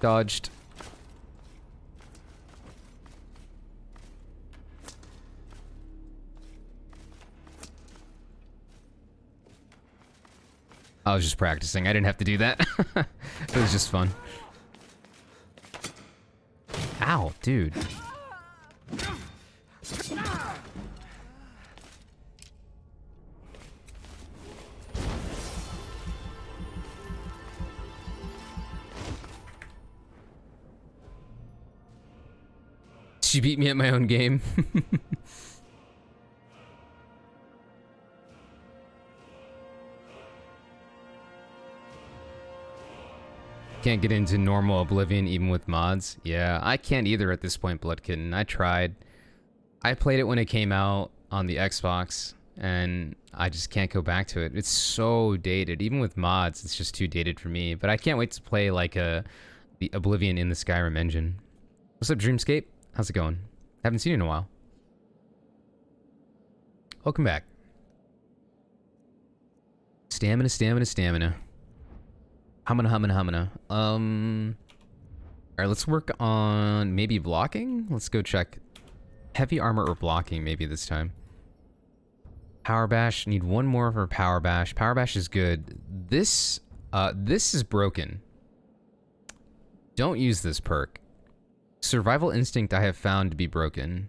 Dodged. I was just practicing. I didn't have to do that. It was just fun. Ow, dude. She beat me at my own game. Can't get into normal Oblivion even with mods. Yeah, I can't either at this point, Bloodkitten. I tried. I played it when it came out on the Xbox, and I just can't go back to it. It's so dated. Even with mods, it's just too dated for me. But I can't wait to play like the Oblivion in the Skyrim engine. What's up, Dreamscape? How's it going? Haven't seen you in a while. Welcome back. Stamina, stamina, stamina. Humana, humana, humana. Alright, let's work on maybe blocking? Let's go check. Heavy armor or blocking maybe this time. Power bash. Need one more for power bash. Power bash is good. This is broken. Don't use this perk. Survival instinct I have found to be broken.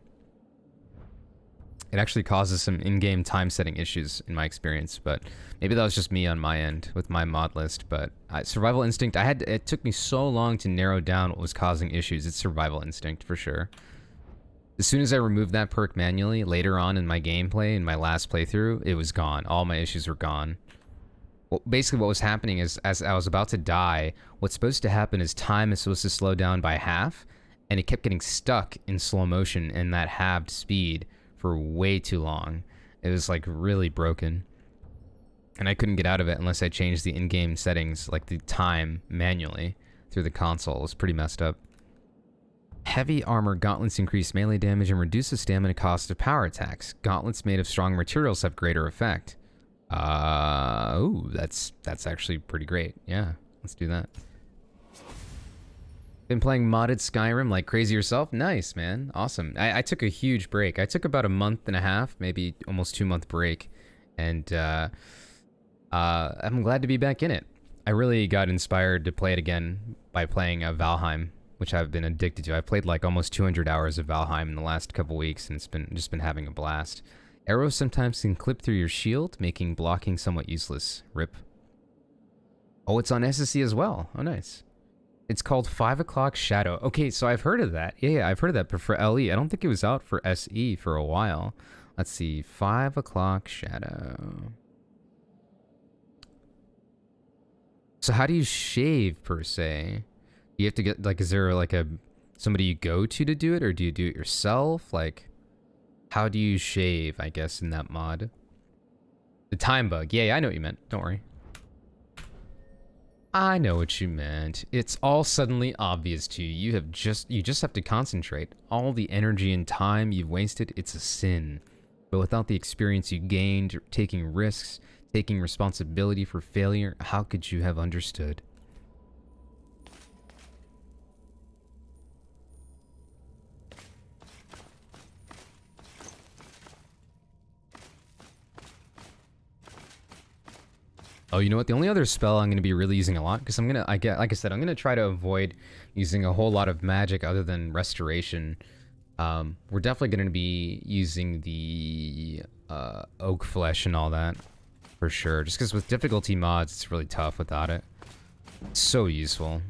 It actually causes some in-game time setting issues in my experience, but maybe that was just me on my end with my mod list. But survival instinct, it took me so long to narrow down what was causing issues. It's survival instinct for sure. As soon as I removed that perk manually later on in my gameplay, in my last playthrough, it was gone. All my issues were gone. Well, basically what was happening is as I was about to die, what's supposed to happen is time is supposed to slow down by half, and it kept getting stuck in slow motion in that halved speed for way too long. It was like really broken. And I couldn't get out of it unless I changed the in-game settings, like the time, manually through the console. It was pretty messed up. Heavy armor gauntlets increase melee damage and reduce the stamina cost of power attacks. Gauntlets made of strong materials have greater effect. Ooh, that's actually pretty great. Yeah, let's do that. Been playing modded Skyrim like crazy yourself? Nice, man. Awesome. I took a huge break. I took about a month and a half, maybe almost 2-month break. And I'm glad to be back in it. I really got inspired to play it again by playing Valheim, which I've been addicted to. I've played like almost 200 hours of Valheim in the last couple weeks, and it's just been having a blast. Arrows sometimes can clip through your shield, making blocking somewhat useless. RIP. Oh, it's on SSE as well. Oh, nice. It's called 5 o'clock Shadow. Okay, so I've heard of that. Yeah, I've heard of that, but for LE. I don't think it was out for SE for a while. Let's see. 5 o'clock Shadow. So how do you shave, per se? Do you have to get, like, is there, like, somebody you go to do it, or do you do it yourself? Like, how do you shave, I guess, in that mod? The time bug. Yeah, I know what you meant. Don't worry. I know what you meant. It's all suddenly obvious to you. You just have to concentrate. All the energy and time you've wasted, it's a sin. But without the experience you gained, taking risks, taking responsibility for failure, how could you have understood? Oh, you know what? The only other spell I'm going to be really using a lot, because like I said, I'm going to try to avoid using a whole lot of magic other than restoration. We're definitely going to be using the oak flesh and all that, for sure. Just because with difficulty mods, it's really tough without it. It's so useful.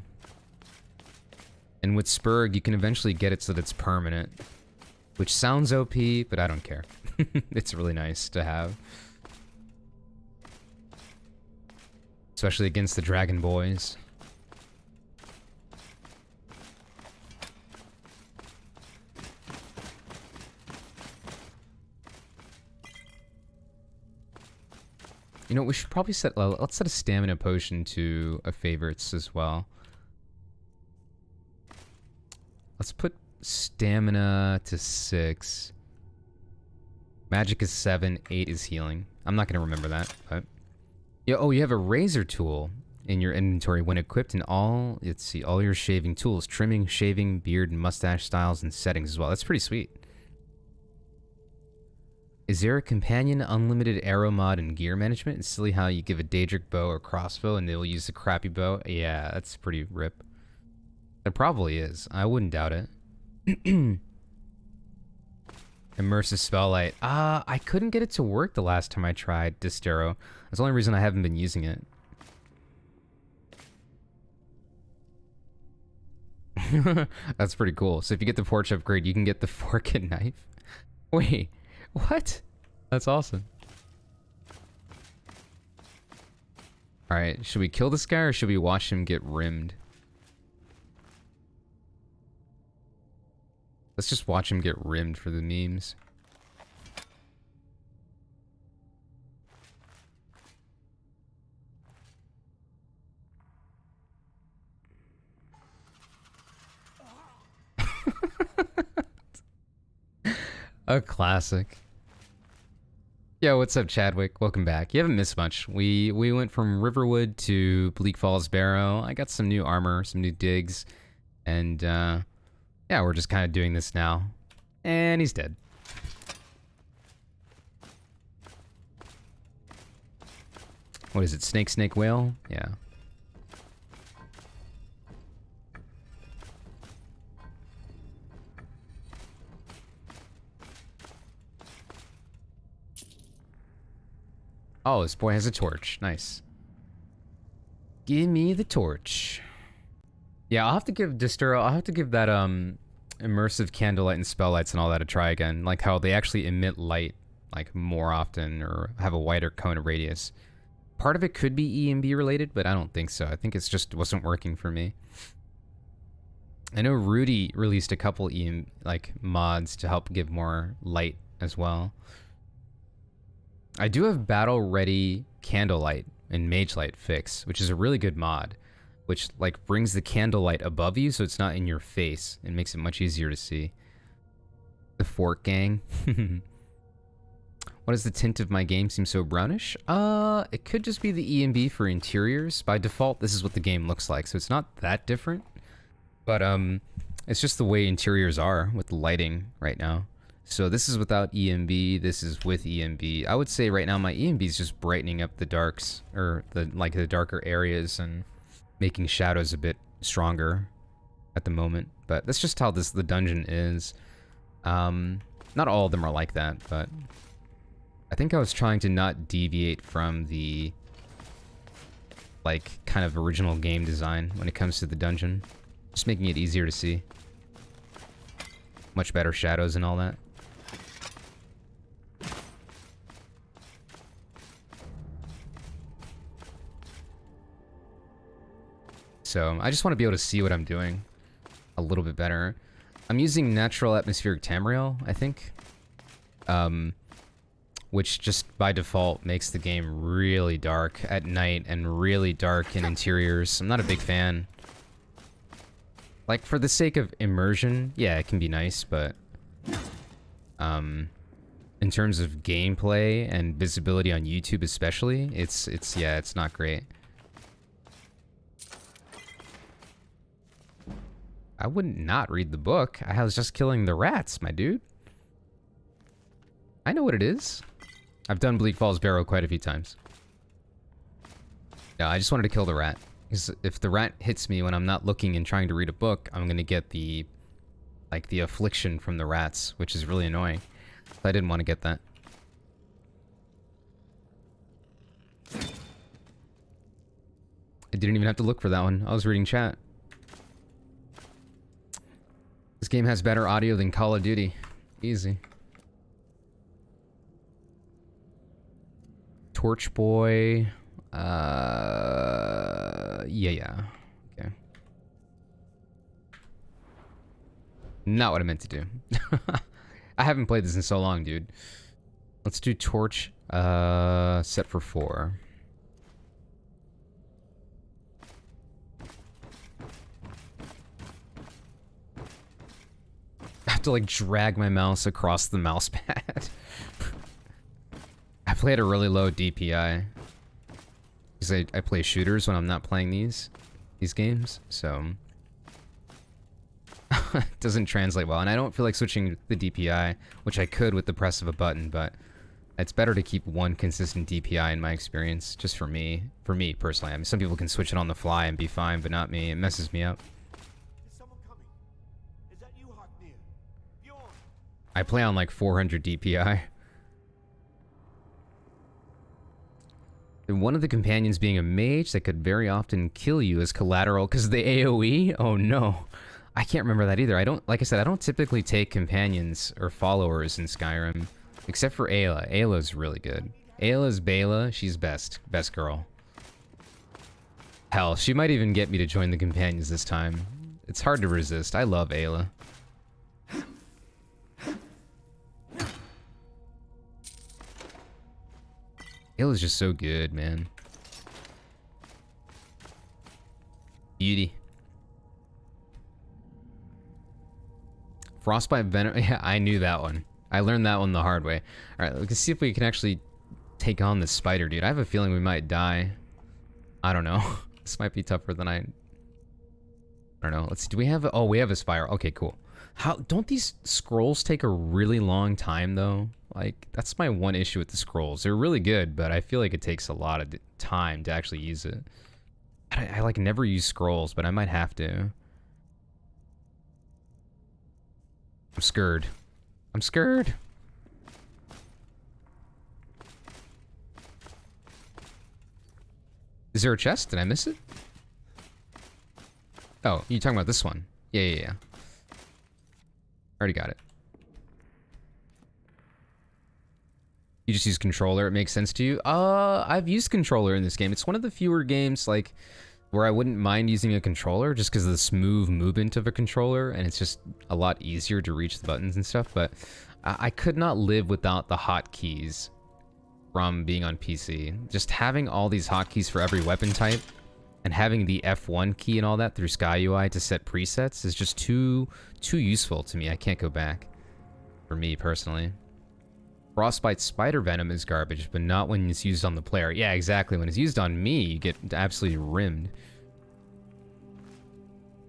And with Spurg, you can eventually get it so that it's permanent, which sounds OP, but I don't care. It's really nice to have. Especially against the Dragon Boys. You know, we should probably set, let's set a stamina potion to a favorites as well. Let's put stamina to 6. Magic is 7, 8 is healing. I'm not gonna remember that, but... Yeah, oh, you have a razor tool in your inventory when equipped in all, let's see, all your shaving tools. Trimming, shaving, beard, and mustache styles and settings as well. That's pretty sweet. Is there a companion unlimited arrow mod and gear management? It's silly how you give a Daedric bow or crossbow and they'll use the crappy bow. Yeah, that's pretty rip. It probably is. I wouldn't doubt it. Immersive spelllight. I couldn't get it to work the last time I tried Distero. That's the only reason I haven't been using it. That's pretty cool. So if you get the porch upgrade, you can get the fork and knife. Wait, what? That's awesome. Alright, should we kill this guy or should we watch him get rimmed? Let's just watch him get rimmed for the memes. A classic. Yo, what's up, Chadwick? Welcome back. You haven't missed much. We went from Riverwood to Bleak Falls Barrow. I got some new armor, some new digs, and yeah, we're just kind of doing this now. And he's dead. What is it? Snake, snake, whale? Yeah. Oh, this boy has a torch. Nice. Give me the torch. Yeah, I'll have to give Distero, I'll have to give that immersive candlelight and spell lights and all that a try again. Like how they actually emit light like more often or have a wider cone of radius. Part of it could be EMB related, but I don't think so. I think it's just wasn't working for me. I know Rudy released a couple mods to help give more light as well. I do have Battle Ready Candlelight and Mage Light Fix, which is a really good mod, which like brings the candlelight above you so it's not in your face and makes it much easier to see. The Fork Gang. What does the tint of my game seem so brownish? It could just be the EMB for interiors. By default, this is what the game looks like, so it's not that different. But it's just the way interiors are with the lighting right now. So this is without EMB, this is with EMB. I would say right now my EMB is just brightening up the darks, or the darker areas and making shadows a bit stronger at the moment. But that's just how the dungeon is. Not all of them are like that, but I think I was trying to not deviate from the kind of original game design when it comes to the dungeon. Just making it easier to see. Much better shadows and all that. So I just want to be able to see what I'm doing a little bit better. I'm using Natural Atmospheric Tamriel, I think. Which just by default makes the game really dark at night and really dark in interiors. I'm not a big fan. Like, for the sake of immersion, yeah, it can be nice, but in terms of gameplay and visibility on YouTube especially, it's not great. I wouldn't not read the book. I was just killing the rats, my dude. I know what it is. I've done Bleak Falls Barrow quite a few times. No, I just wanted to kill the rat. Because if the rat hits me when I'm not looking and trying to read a book, I'm gonna get the affliction from the rats, which is really annoying. So I didn't want to get that. I didn't even have to look for that one. I was reading chat. This game has better audio than Call of Duty. Easy. Torch Boy. Yeah. Okay. Not what I meant to do. I haven't played this in so long, dude. Let's do Torch. Set for 4. I have to like drag my mouse across the mouse pad. I play at a really low DPI. Because I play shooters when I'm not playing these games, so it doesn't translate well. And I don't feel like switching the DPI, which I could with the press of a button, but it's better to keep one consistent DPI in my experience, just for me personally. I mean, some people can switch it on the fly and be fine, but not me. It messes me up. Is someone coming? Is that you, Haknir? Bjorn? I play on like 400 DPI. And one of the companions being a mage that could very often kill you as collateral because of the AoE? Oh no. I can't remember that either. Like I said, I don't typically take companions or followers in Skyrim. Except for Ayla. Ayla's really good. Ayla's Bayla. She's best. Best girl. Hell, she might even get me to join the companions this time. It's hard to resist. I love Ayla. Ayla's just so good, man. Beauty. Frostbite Venom. Yeah, I knew that one. I learned that one the hard way. Alright, let's see if we can actually take on this spider, dude. I have a feeling we might die. I don't know. This might be tougher than I don't know. Let's see. Do we have oh, we have a spire. Okay, cool. How don't these scrolls take a really long time though? Like, that's my one issue with the scrolls. They're really good, but I feel like it takes a lot of time to actually use it. I like never use scrolls, but I might have to. I'm scared. I'm scared. Is there a chest? Did I miss it? Oh, you're talking about this one. Yeah. Already got it. You just use controller, it makes sense to you? I've used controller in this game. It's one of the fewer games, like, where I wouldn't mind using a controller just because of the smooth movement of a controller, and it's just a lot easier to reach the buttons and stuff, but I could not live without the hotkeys from being on PC. Just having all these hotkeys for every weapon type, and having the F1 key and all that through SkyUI to set presets is just too useful to me. I can't go back, for me personally. Frostbite Spider Venom is garbage, but not when it's used on the player. Yeah, exactly. When it's used on me, you get absolutely rimmed.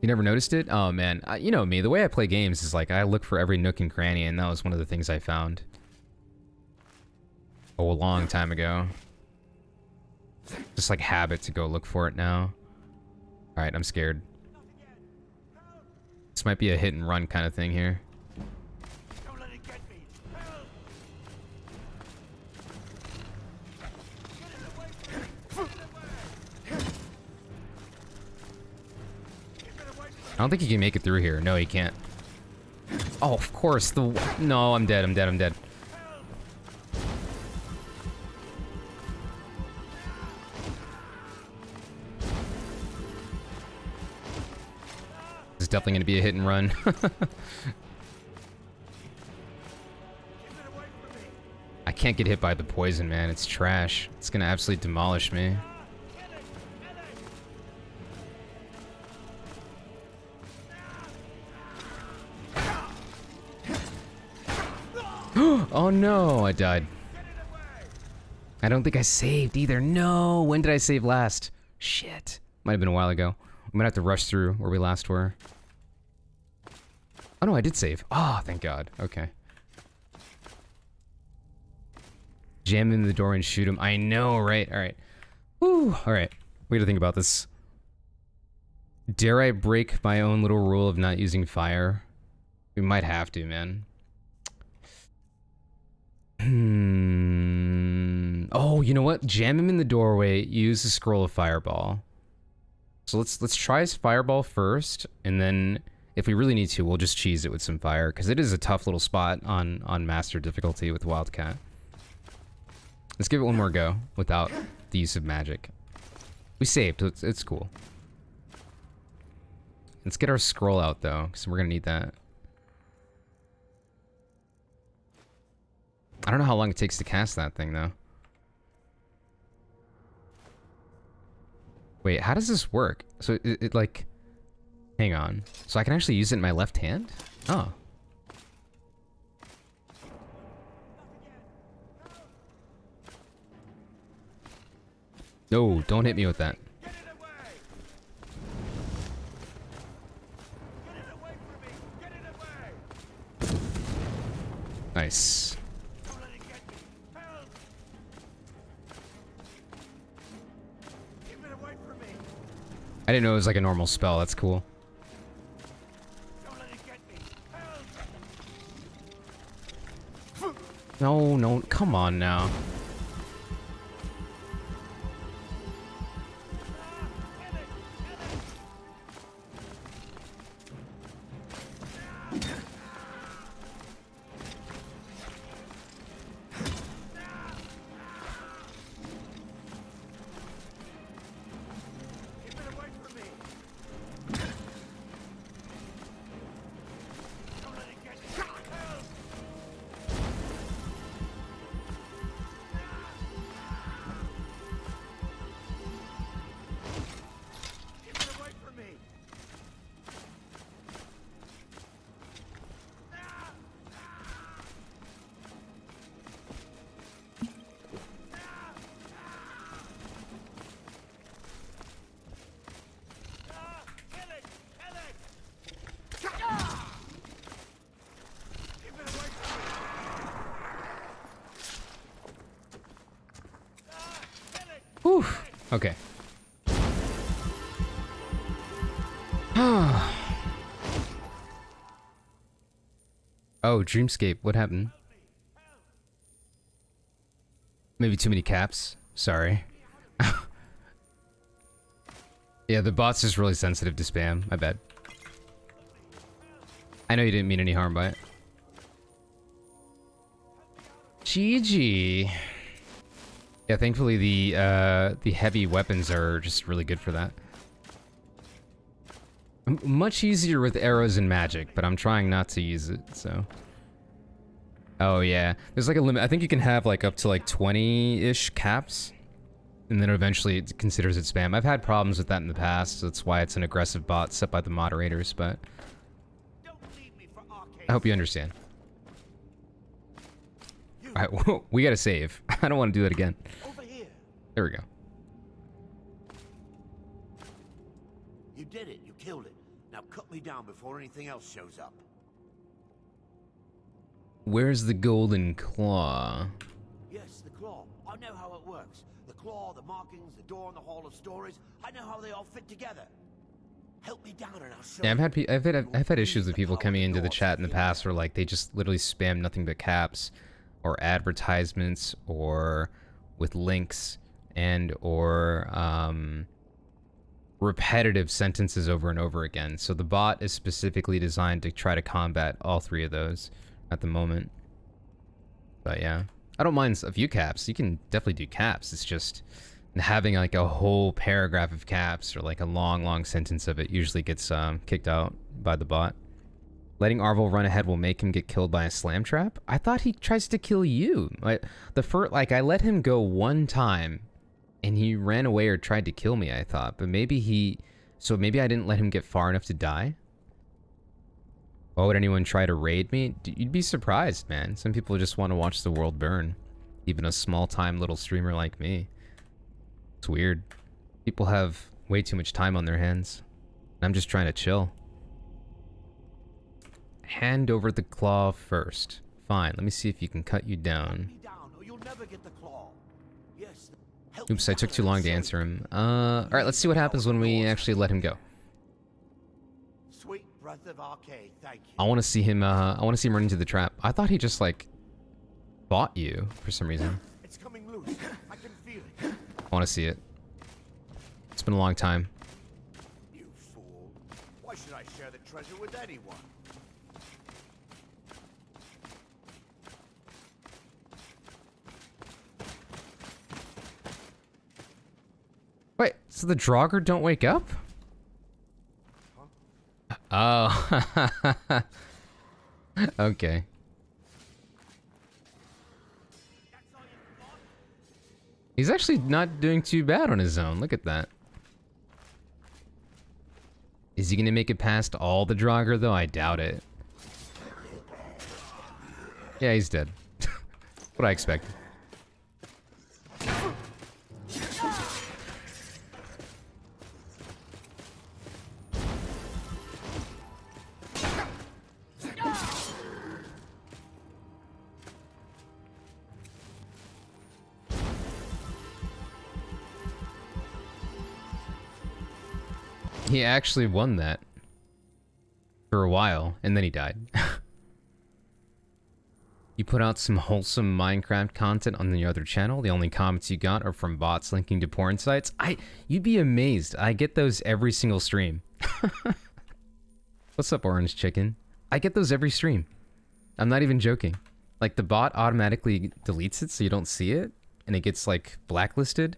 You never noticed it? Oh man, you know me. The way I play games is like I look for every nook and cranny, and that was one of the things I found. Oh, a long time ago. Just like habit to go look for it now. Alright, I'm scared. This might be a hit and run kind of thing here. I don't think he can make it through here. No, he can't. Oh, of course. No, I'm dead. I'm dead. This is definitely going to be a hit and run. I can't get hit by the poison, man. It's trash. It's going to absolutely demolish me. Oh no, I died. I don't think I saved either. No, when did I save last? Shit. Might have been a while ago. I'm gonna have to rush through where we last were. Oh no, I did save. Oh, thank God. Okay. Jam him in the door and shoot him. I know, right? Alright. Woo! Alright. We gotta think about this. Dare I break my own little rule of not using fire? We might have to, man. Oh, you know what? Jam him in the doorway. Use a scroll of fireball. So let's try his fireball first, and then if we really need to, we'll just cheese it with some fire, because it is a tough little spot on master difficulty with Wildcat. Let's give it one more go without the use of magic. We saved. It's cool. Let's get our scroll out though, because we're gonna need that. I don't know how long it takes to cast that thing, though. Wait, how does this work? So it like... Hang on. So I can actually use it in my left hand? Oh. No, don't hit me with that. Nice. I didn't know it was like a normal spell. That's cool. No, no, come on now. Whew. Okay. Oh, Dreamscape. What happened? Maybe too many caps. Sorry. Yeah, the bot's just really sensitive to spam. My bad. I know you didn't mean any harm by it. GG. Yeah, thankfully the heavy weapons are just really good for that. Much easier with arrows and magic, but I'm trying not to use it, so. Oh yeah, there's like a limit. I think you can have like up to like 20-ish caps, and then eventually it considers it spam. I've had problems with that in the past, so that's why it's an aggressive bot set by the moderators, but I hope you understand. Alright, we gotta save. I don't want to do that again. There we go. You did it. You killed it. Now cut me down before anything else shows up. Where's the golden claw? Yes, the claw. I know how it works. The claw, the markings, the door in the Hall of Stories. I know how they all fit together. Help me down and I'll show you. Yeah, I've had issues with people coming into the chat in the past where like they just literally spam nothing but caps or advertisements or with links and or repetitive sentences over and over again. So the bot is specifically designed to try to combat all three of those at the moment. But yeah, I don't mind a few caps. You can definitely do caps. It's just having like a whole paragraph of caps or like a long sentence of it usually gets kicked out by the bot. Letting Arvel run ahead will make him get killed by a slam trap? I thought he tries to kill you. Like I let him go one time and he ran away or tried to kill me, I thought. But maybe maybe I didn't let him get far enough to die? Why would anyone try to raid me? You'd be surprised, man. Some people just want to watch the world burn. Even a small-time little streamer like me. It's weird. People have way too much time on their hands. I'm just trying to chill. Hand over the claw first. Fine, let me see if you can cut you down. Oops, I took too long to answer him. Alright, let's see what happens when we actually let him go. Sweet breath of arcade, thank you. I want to see him run into the trap. I thought he just like bought you for some reason. It's coming loose. I can feel it. I want to see it. It's been a long time. You fool. Why should I share the treasure with anyone? Wait, so the Draugr don't wake up? Oh. Okay. He's actually not doing too bad on his own. Look at that. Is he gonna make it past all the Draugr though? I doubt it. Yeah, he's dead. What I expected. He actually won that for a while, and then he died. You put out some wholesome Minecraft content on the other channel. The only comments you got are from bots linking to porn sites. You'd be amazed. I get those every single stream. What's up, Orange Chicken? I get those every stream. I'm not even joking. Like, the bot automatically deletes it so you don't see it, and it gets, like, blacklisted.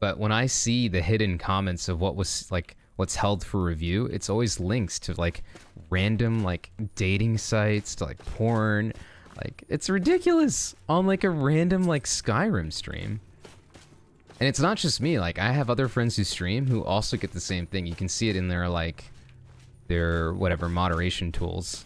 But when I see the hidden comments of what was, like, what's held for review, it's always links to, like, random, like, dating sites, to, like, porn. Like, it's ridiculous on, like, a random, like, Skyrim stream. And it's not just me. Like, I have other friends who stream who also get the same thing. You can see it in their, like, their, whatever, moderation tools.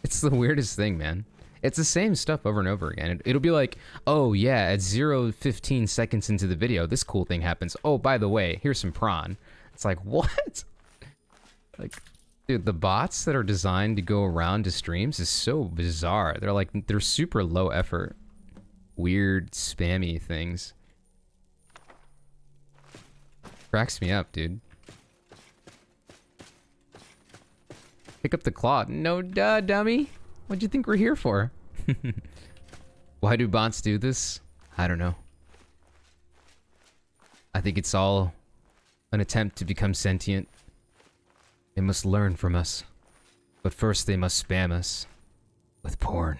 It's the weirdest thing, man. It's the same stuff over and over again. It'll be like, oh, yeah, at 0:15 seconds into the video, this cool thing happens. Oh, by the way, here's some prawn. It's like, what? Like, dude, the bots that are designed to go around to streams is so bizarre. They're super low effort. Weird, spammy things. Cracks me up, dude. Pick up the claw. No duh, dummy. What'd you think we're here for? Why do bots do this? I don't know. I think it's all an attempt to become sentient. They must learn from us. But first they must spam us with porn.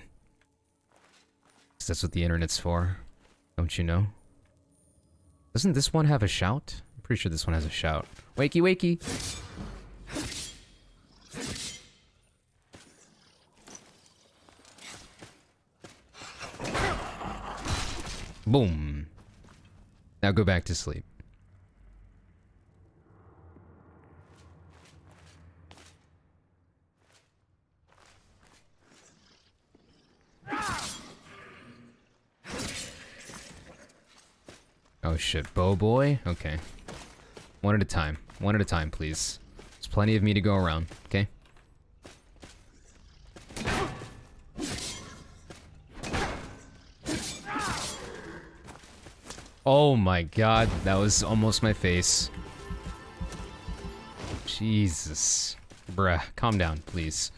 'Cause that's what the internet's for. Don't you know? Doesn't this one have a shout? I'm pretty sure this one has a shout. Wakey, wakey! Boom. Now go back to sleep. Oh shit, bow boy? Okay. One at a time. One at a time, please. There's plenty of me to go around, okay? Oh my god, that was almost my face. Jesus. Bruh, calm down, please.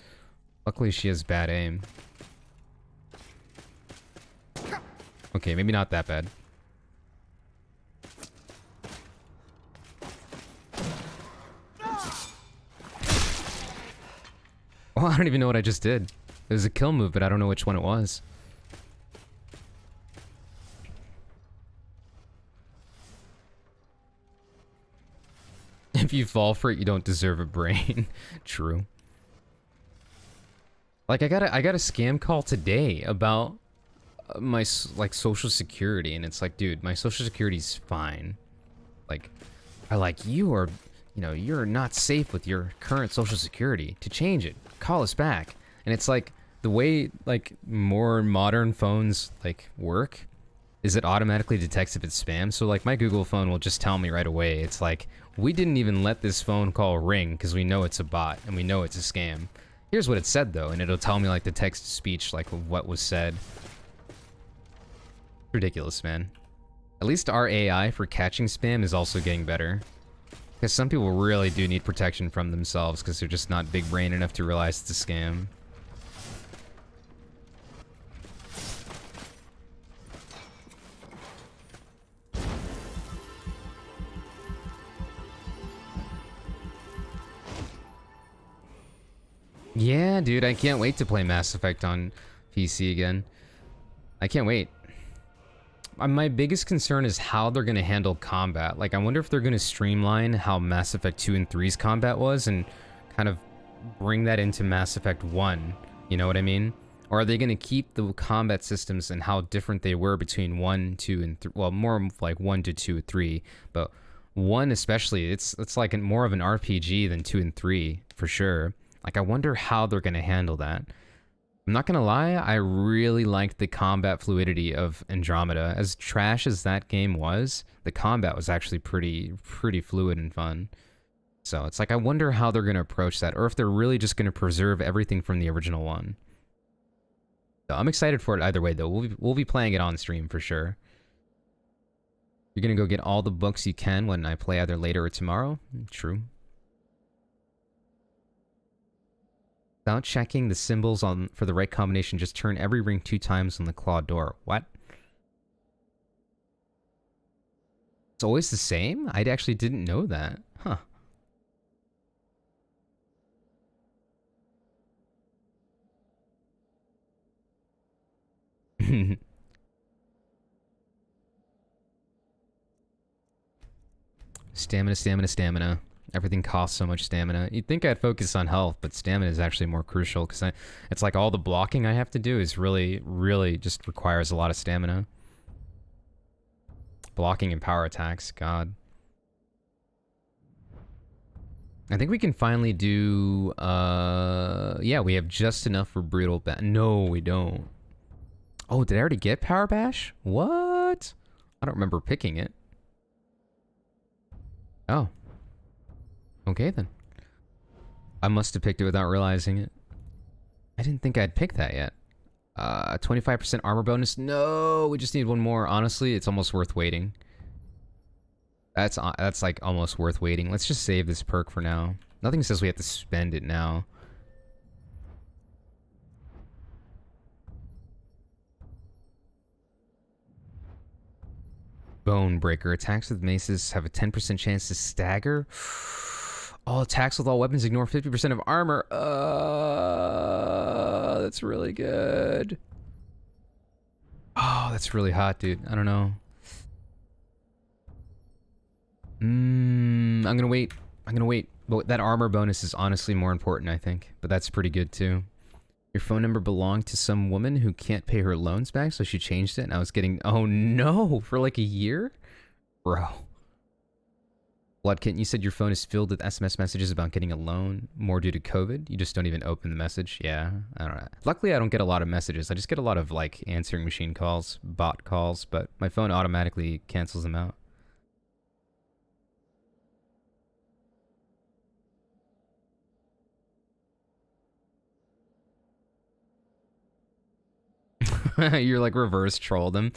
Luckily she has bad aim. Okay, maybe not that bad. Oh, I don't even know what I just did. It was a kill move, but I don't know which one it was. If you fall for it, you don't deserve a brain. True. Like, I got a scam call today about my, like, social security, and it's like, dude, my social security's fine. Like, you are, you know, you're not safe with your current social security. To change it, call us back. And it's like, the way, like, more modern phones, like, work is it automatically detects if it's spam. So, like, my Google phone will just tell me right away. It's like, we didn't even let this phone call ring because we know it's a bot and we know it's a scam. Here's what it said, though, and it'll tell me, like, the text-to-speech, like, of what was said. Ridiculous, man. At least our AI for catching spam is also getting better. Because some people really do need protection from themselves because they're just not big brain enough to realize it's a scam. Yeah, dude, I can't wait to play Mass Effect on PC again. I can't wait. My biggest concern is how they're going to handle combat. Like, I wonder if they're going to streamline how Mass Effect 2 and 3's combat was and kind of bring that into Mass Effect 1. You know what I mean? Or are they going to keep the combat systems and how different they were between 1, 2, and 3? Well, more like 1 to 2, 3. But 1 especially, it's like more of an RPG than 2 and 3 for sure. Like I wonder how they're gonna handle that. I'm not gonna lie, I really liked the combat fluidity of Andromeda. As trash as that game was, the combat was actually pretty fluid and fun. So it's like I wonder how they're gonna approach that, or if they're really just gonna preserve everything from the original one. So I'm excited for it either way though. We'll be playing it on stream for sure. You're gonna go get all the books you can when I play either later or tomorrow? True. Without checking the symbols for the right combination, just turn every ring 2 times on the claw door. What? It's always the same? I actually didn't know that. Huh. Stamina, stamina, stamina. Everything costs so much stamina. You'd think I'd focus on health, but stamina is actually more crucial because it's like all the blocking I have to do is really just requires a lot of stamina. Blocking and power attacks, God. I think we can finally do, yeah, we have just enough for Brutal Bash. No, we don't. Oh, did I already get Power Bash? What? I don't remember picking it. Oh. Okay, then. I must have picked it without realizing it. I didn't think I'd picked that yet. 25% armor bonus. No, we just need one more. Honestly, it's almost worth waiting. That's like almost worth waiting. Let's just save this perk for now. Nothing says we have to spend it now. Bone Breaker. Attacks with maces have a 10% chance to stagger. All attacks with all weapons ignore 50% of armor. That's really good. Oh, that's really hot, dude. I don't know. I'm gonna wait. But that armor bonus is honestly more important, I think. But that's pretty good, too. Your phone number belonged to some woman who can't pay her loans back, so she changed it, and I was getting... Oh, no! For like a year? Bro. Bloodkitten, you said your phone is filled with SMS messages about getting a loan, more due to COVID? You just don't even open the message? Yeah, I don't know. Luckily, I don't get a lot of messages. I just get a lot of, like, answering machine calls, bot calls, but my phone automatically cancels them out. You're like reverse troll them.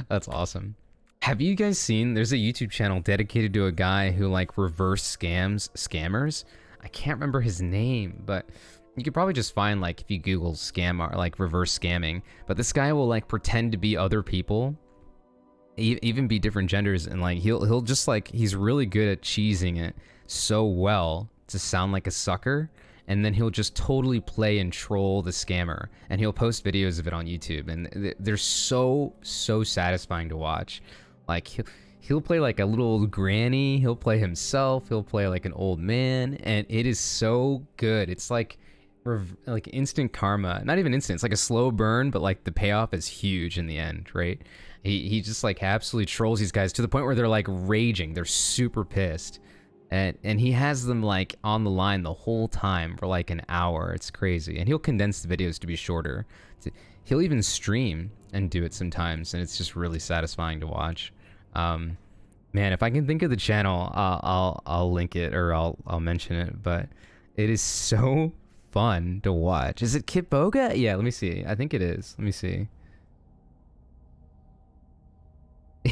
That's awesome. Have you guys seen, there's a YouTube channel dedicated to a guy who like reverse scammers. I can't remember his name, but you could probably just find like if you Google scam or like reverse scamming, but this guy will like pretend to be other people, even be different genders, and like he'll just like, he's really good at cheesing it so well to sound like a sucker. And then he'll just totally play and troll the scammer, and he'll post videos of it on YouTube, and they're so satisfying to watch. Like he'll play like a little old granny, he'll play himself, he'll play like an old man, and it is so good. It's like instant karma. Not even instant, it's like a slow burn, but like the payoff is huge in the end, right? He just like absolutely trolls these guys to the point where they're like raging, they're super pissed. And he has them like on the line the whole time for like an hour. It's crazy. And he'll condense the videos to be shorter. He'll even stream and do it sometimes, and it's just really satisfying to watch. Man, if I can think of the channel, I'll link it, or I'll mention it. But it is so fun to watch. Is it Kit Boga? Yeah, let me see. I think it is. Let me see.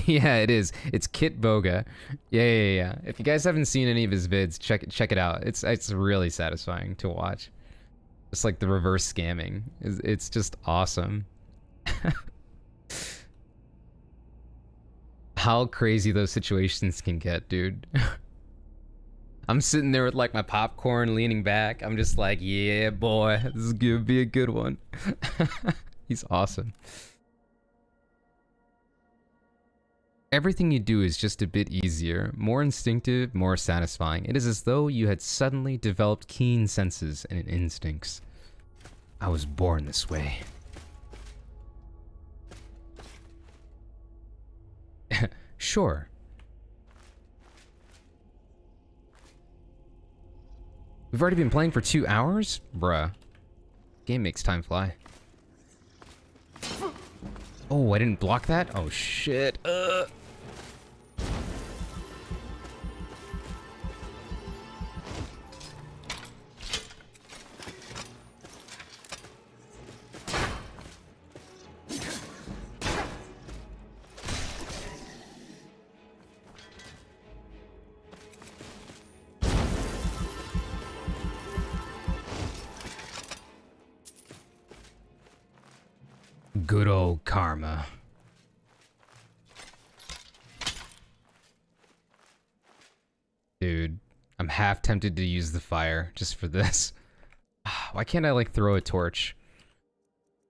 Yeah, it is. It's Kit Boga. Yeah. If you guys haven't seen any of his vids, check it out. It's really satisfying to watch. Just like the reverse scamming. It's just awesome. How crazy those situations can get, dude. I'm sitting there with like my popcorn leaning back. I'm just like, yeah, boy, this is gonna be a good one. He's awesome. Everything you do is just a bit easier, more instinctive, more satisfying. It is as though you had suddenly developed keen senses and instincts. I was born this way. Sure. We've already been playing for 2 hours? Bruh. Game makes time fly. Oh, I didn't block that? Oh, shit. Good old karma. Dude, I'm half tempted to use the fire just for this. Why can't I like throw a torch?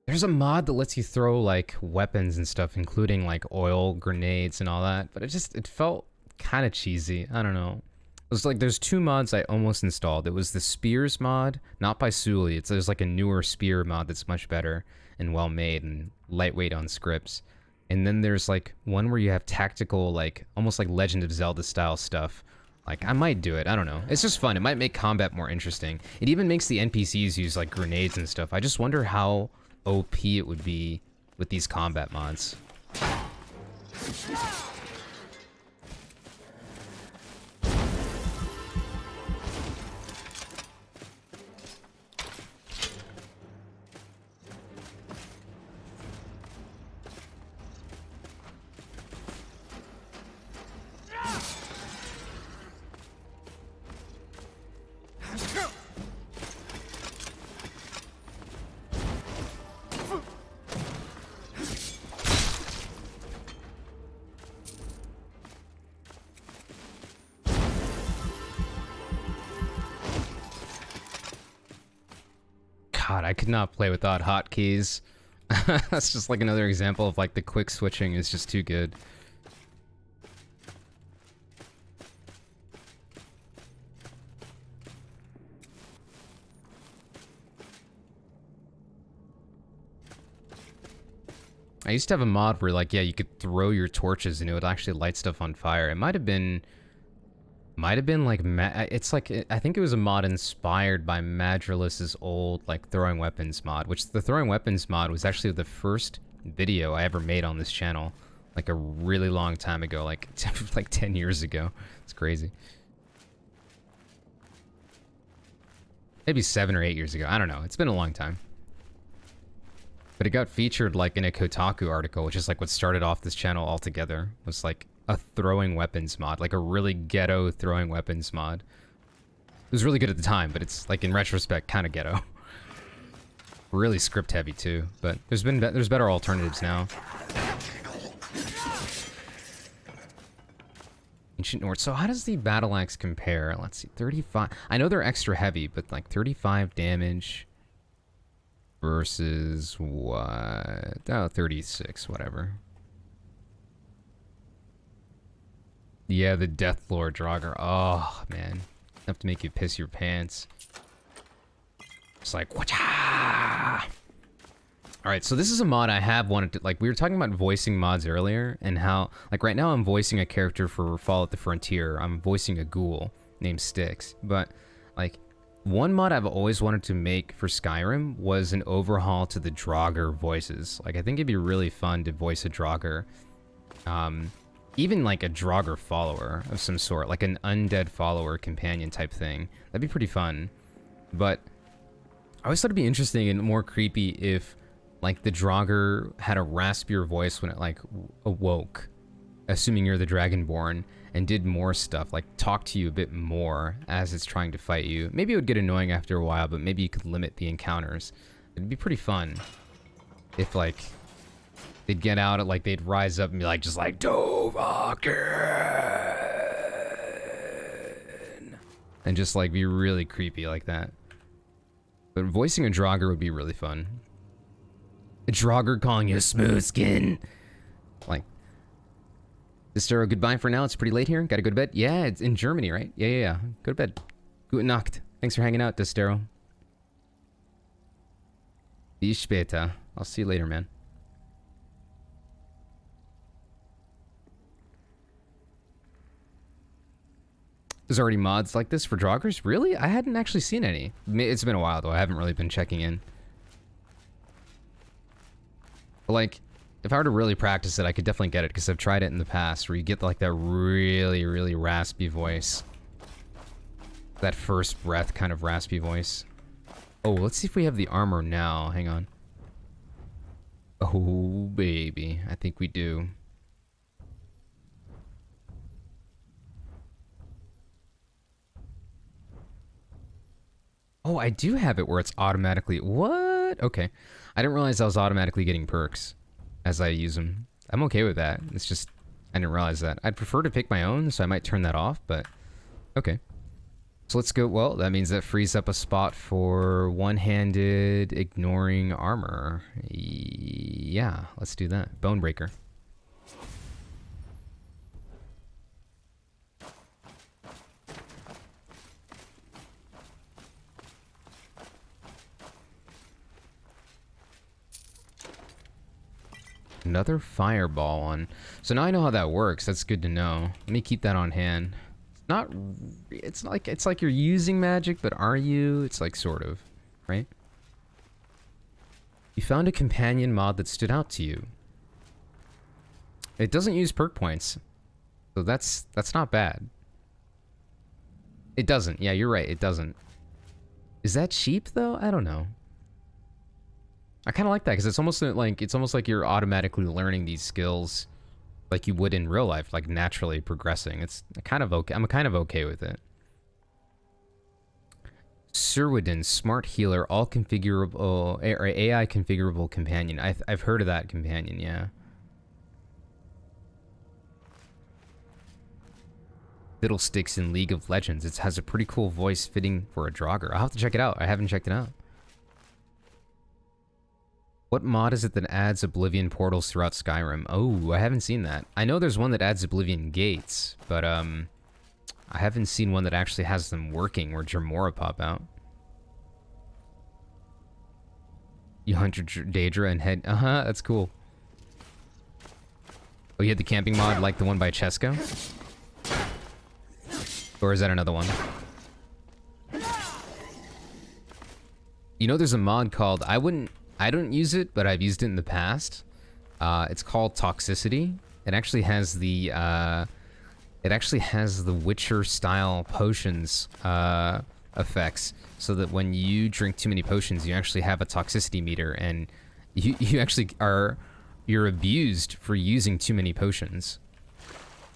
There's a mod that lets you throw like weapons and stuff, including like oil, grenades and all that, but it felt kind of cheesy. I don't know. It was like there's 2 mods I almost installed. It was the spears mod, not by Sully. There's like a newer spear mod that's much better and well made and lightweight on scripts. And then there's like one where you have tactical, like almost like Legend of Zelda style stuff. Like I might do it, I don't know. It's just fun. It might make combat more interesting. It even makes the NPCs use like grenades and stuff. I just wonder how OP it would be with these combat mods. God, I could not play without hotkeys. That's just like another example of like the quick switching is just too good. I used to have a mod where like, yeah, you could throw your torches and it would actually light stuff on fire. It might have been like, it's like, I think it was a mod inspired by Madralis's old like throwing weapons mod, which the throwing weapons mod was actually the first video I ever made on this channel, like a really long time ago, like like 10 years ago. It's crazy. Maybe 7 or 8 years ago. I don't know. It's been a long time. But it got featured like in a Kotaku article, which is like what started off this channel altogether. It was like a throwing weapons mod, like a really ghetto throwing weapons mod. It was really good at the time, but it's like in retrospect kind of ghetto. Really script heavy too, but there's better alternatives now. Ancient North. So how does the battle axe compare? Let's see, 35. I know they're extra heavy, but like 35 damage versus what? Oh, 36, whatever. Yeah, the Deathlord Draugr. Oh, man. Enough to make you piss your pants. It's like, whatcha! Alright, so this is a mod I have wanted to, like, we were talking about voicing mods earlier, and how, like, right now I'm voicing a character for Fall at the Frontier. I'm voicing a ghoul named Styx. But, like, one mod I've always wanted to make for Skyrim was an overhaul to the Draugr voices. Like, I think it'd be really fun to voice a Draugr. Even like a Draugr follower of some sort, like an undead follower companion type thing. That'd be pretty fun. But I always thought it'd be interesting and more creepy if like the Draugr had a raspier voice when it like awoke, assuming you're the Dragonborn, and did more stuff, like talk to you a bit more as it's trying to fight you. Maybe it would get annoying after a while, but maybe you could limit the encounters. It'd be pretty fun if like they'd get out at like they'd rise up and be like just like Dovahkiin, and just like be really creepy like that. But voicing a Draugr would be really fun. A Draugr calling you a smooth skin. Like, Destero, goodbye for now. It's pretty late here. Gotta go to bed. Yeah, it's in Germany, right? Yeah. Go to bed. Gute Nacht. Thanks for hanging out, Destero. Bis später. I'll see you later, man. There's already mods like this for Draugrs? Really? I hadn't actually seen any. It's been a while, though. I haven't really been checking in. But, like, if I were to really practice it, I could definitely get it, because I've tried it in the past, where you get, like, that really, really raspy voice. That first breath kind of raspy voice. Oh, let's see if we have the armor now. Hang on. Oh, baby. I think we do. Oh, I do have it where it's automatically... What? Okay. I didn't realize I was automatically getting perks as I use them. I'm okay with that. It's just... I didn't realize that. I'd prefer to pick my own, so I might turn that off, but... Okay. So let's go... Well, that means that frees up a spot for one-handed ignoring armor. Yeah, let's do that. Bonebreaker. Another fireball on. So now I know how that works. That's good to know. Let me keep that on hand. It's like you're using magic, but are you? It's like sort of, right? You found a companion mod that stood out to you. It doesn't use perk points. So that's not bad. It doesn't. Yeah, you're right. It doesn't. Is that cheap though? I don't know. I kind of like that because it's almost like you're automatically learning these skills like you would in real life, like naturally progressing. It's kind of okay. I'm kind of okay with it. Surwidin, smart healer, all configurable or AI configurable companion. I've heard of that companion, yeah. Fiddlesticks in League of Legends. It has a pretty cool voice fitting for a Draugr. I'll have to check it out. I haven't checked it out. What mod is it that adds Oblivion portals throughout Skyrim? Oh, I haven't seen that. I know there's one that adds Oblivion gates, but I haven't seen one that actually has them working where Dremora pop out. You hunted Daedra and head... that's cool. Oh, you had the camping mod like the one by Chesko? Or is that another one? You know there's a mod called... I don't use it, but I've used it in the past. It's called Toxicity. It actually has the Witcher style potions effects, so that when you drink too many potions, you actually have a toxicity meter, and you actually you're abused for using too many potions.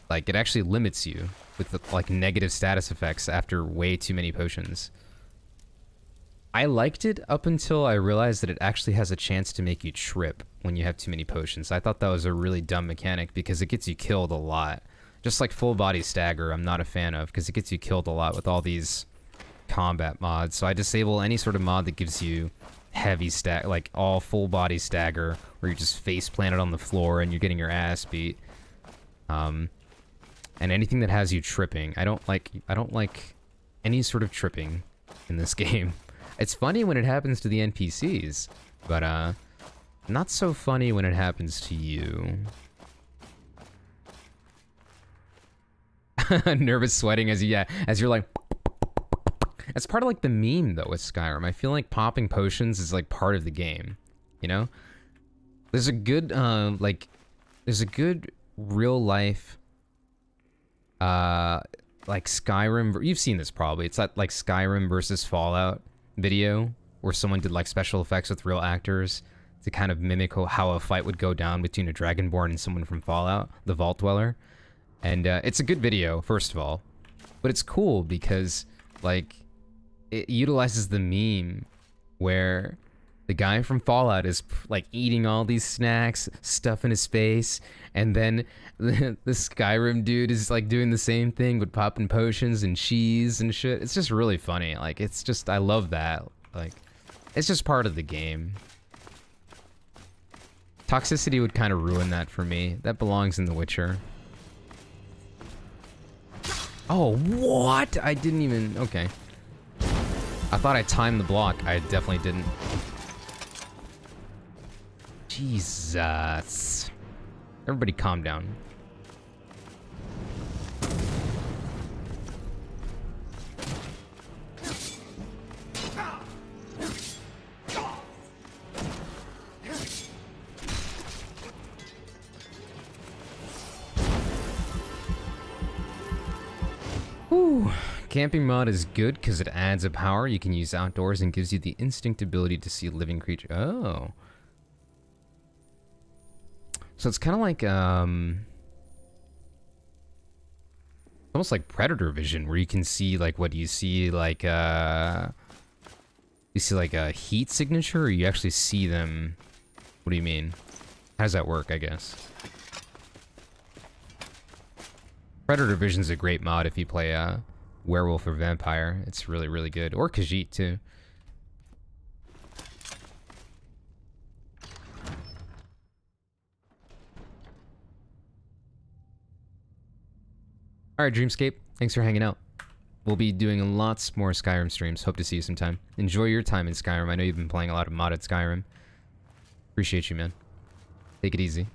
Like, it actually limits you with the, like, negative status effects after way too many potions. I liked it up until I realized that it actually has a chance to make you trip when you have too many potions. I thought that was a really dumb mechanic because it gets you killed a lot. Just like full body stagger, I'm not a fan of because it gets you killed a lot with all these combat mods. So I disable any sort of mod that gives you heavy like all full body stagger, where you're just face planted on the floor and you're getting your ass beat. And anything that has you tripping. I don't like any sort of tripping in this game. It's funny when it happens to the NPCs, but not so funny when it happens to you. Nervous sweating as you're like... That's part of like the meme though with Skyrim. I feel like popping potions is like part of the game, you know? There's a good there's a good real life like Skyrim, you've seen this probably. It's that like Skyrim versus Fallout video where someone did like special effects with real actors to kind of mimic how a fight would go down between a Dragonborn and someone from Fallout, the Vault Dweller. And it's a good video, first of all, but it's cool because like it utilizes the meme where the guy from Fallout is like eating all these snacks, stuff in his face, and then the Skyrim dude is like doing the same thing but popping potions and cheese and shit. It's just really funny. Like, it's just, I love that. Like, it's just part of the game. Toxicity would kind of ruin that for me. That belongs in The Witcher. Oh, what? I didn't even, okay. I thought I timed the block. I definitely didn't. Jesus. Everybody calm down. Ooh, camping mod is good because it adds a power you can use outdoors and gives you the instinct ability to see living creatures. Oh. So it's kind of like, almost like Predator vision, where you can see, like, what do you see, like, you see, like, a heat signature, or you actually see them? What do you mean? How does that work, I guess? Predator Vision's a great mod if you play Werewolf or Vampire. It's really, really good. Or Khajiit, too. Alright, Dreamscape. Thanks for hanging out. We'll be doing lots more Skyrim streams. Hope to see you sometime. Enjoy your time in Skyrim. I know you've been playing a lot of modded Skyrim. Appreciate you, man. Take it easy.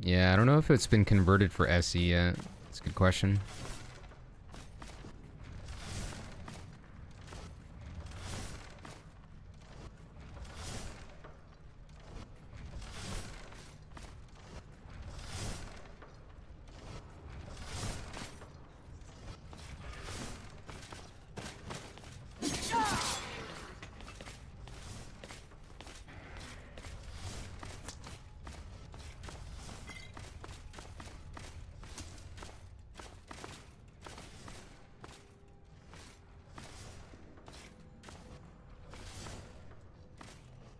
Yeah, I don't know if it's been converted for SE yet. That's a good question.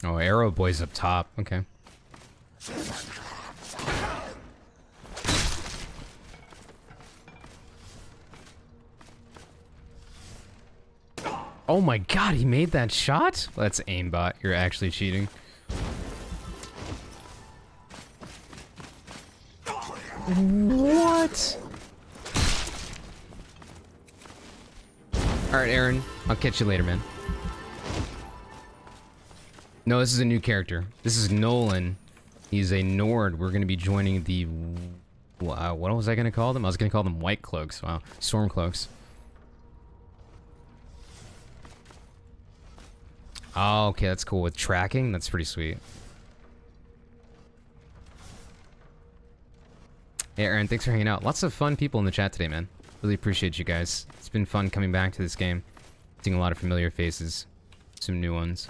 Oh, Arrow Boy's up top. Okay. Oh my god, he made that shot? That's aimbot. You're actually cheating. What? Alright, Aaron. I'll catch you later, man. No, this is a new character. This is Nolan. He's a Nord. We're going to be joining the... what was I going to call them? I was going to call them White Cloaks. Wow. Storm Cloaks. Oh, okay. That's cool. With tracking, that's pretty sweet. Hey, Aaron. Thanks for hanging out. Lots of fun people in the chat today, man. Really appreciate you guys. It's been fun coming back to this game. Seeing a lot of familiar faces. Some new ones.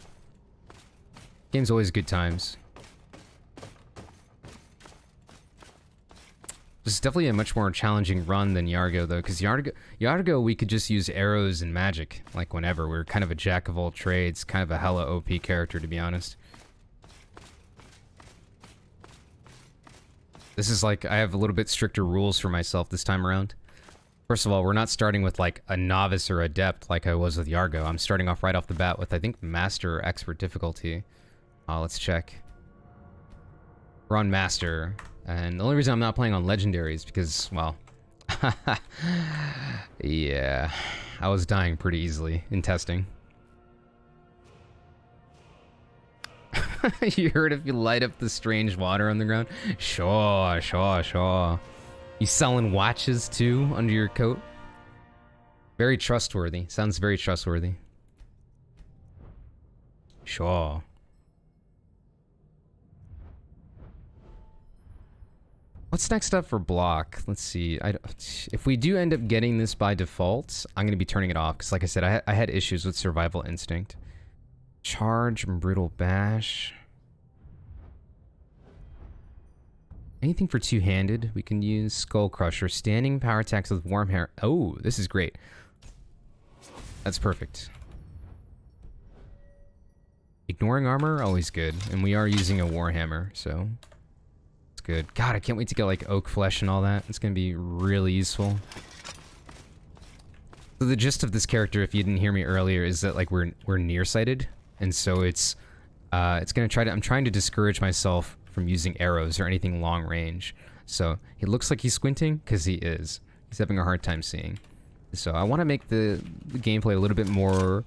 Game's always good times. This is definitely a much more challenging run than Yargo, though, because Yargo we could just use arrows and magic, like whenever. We're kind of a jack of all trades, kind of a hella OP character, to be honest. This is like, I have a little bit stricter rules for myself this time around. First of all, we're not starting with like a novice or adept like I was with Yargo. I'm starting off right off the bat with, I think, Master or Expert difficulty. Let's check. We're on Master, and the only reason I'm not playing on Legendary is because, well, yeah, I was dying pretty easily in testing. You heard if you light up the strange water on the ground? Sure, sure, sure. You selling watches too under your coat? Very trustworthy. Sounds very trustworthy. Sure. What's next up for block? Let's see. If we do end up getting this by default, I'm going to be turning it off. Because like I said, I had issues with Survival Instinct. Charge and Brutal Bash. Anything for two-handed we can use. Skull Crusher. Standing power attacks with Warm Hair. Oh, this is great. That's perfect. Ignoring armor, always good. And we are using a Warhammer, so... good. God, I can't wait to get like oak flesh and all that. It's gonna be really useful. So the gist of this character, if you didn't hear me earlier, is that like we're nearsighted, and so it's gonna try to. I'm trying to discourage myself from using arrows or anything long range. So he looks like he's squinting because he is. He's having a hard time seeing. So I want to make the gameplay a little bit more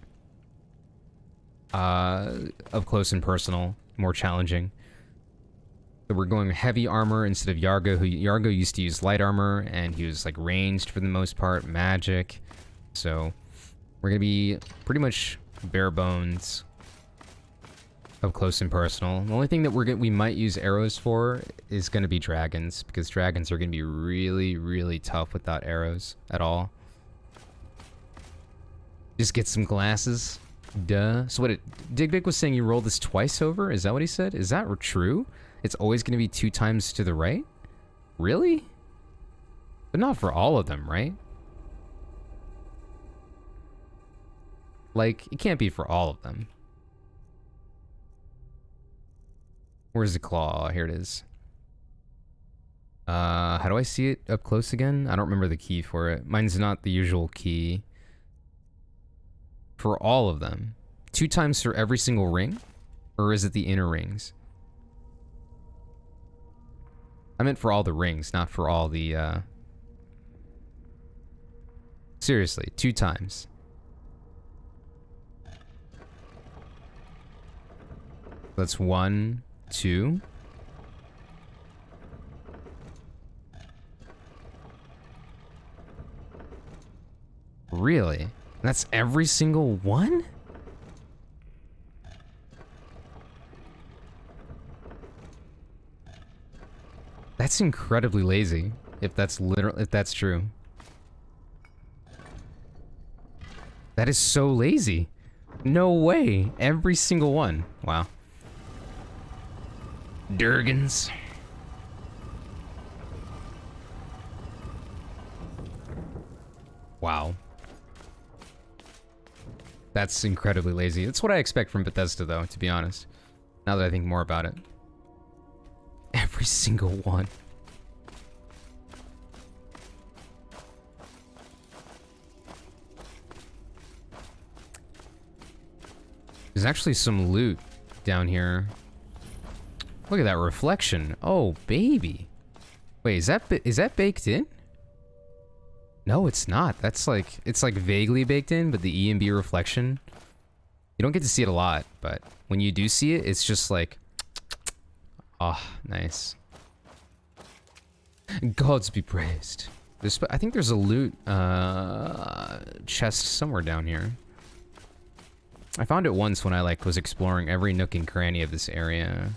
up close and personal, more challenging. So we're going heavy armor instead of Yargo, who Yargo used to use light armor, and he was like ranged for the most part, magic. So we're gonna be pretty much bare bones, up close and personal. The only thing that we might use arrows for is gonna be dragons, because dragons are gonna be really, really tough without arrows at all. Just get some glasses. Duh. So what Digbig was saying, you roll this twice over? Is that what he said? Is that true? It's always going to be 2 times to the right? Really? But not for all of them, right? Like, it can't be for all of them. Where's the claw? Here it is. How do I see it up close again? I don't remember the key for it. Mine's not the usual key. For all of them. 2 times for every single ring? Or is it the inner rings? I meant for all the rings, not for all the, Seriously, 2 times. That's 1, 2. Really? That's every single one? That's incredibly lazy, if that's true. That is so lazy. No way. Every single one. Wow. Durgans. Wow. That's incredibly lazy. That's what I expect from Bethesda, though, to be honest. Now that I think more about it. Every single one. There's actually some loot down here. Look at that reflection. Oh, baby. Wait, is that baked in? No, it's not. That's like, it's like vaguely baked in, but the EMB reflection, you don't get to see it a lot, but when you do see it, it's just like, oh, nice. Gods be praised. I think there's a loot chest somewhere down here. I found it once when I like was exploring every nook and cranny of this area.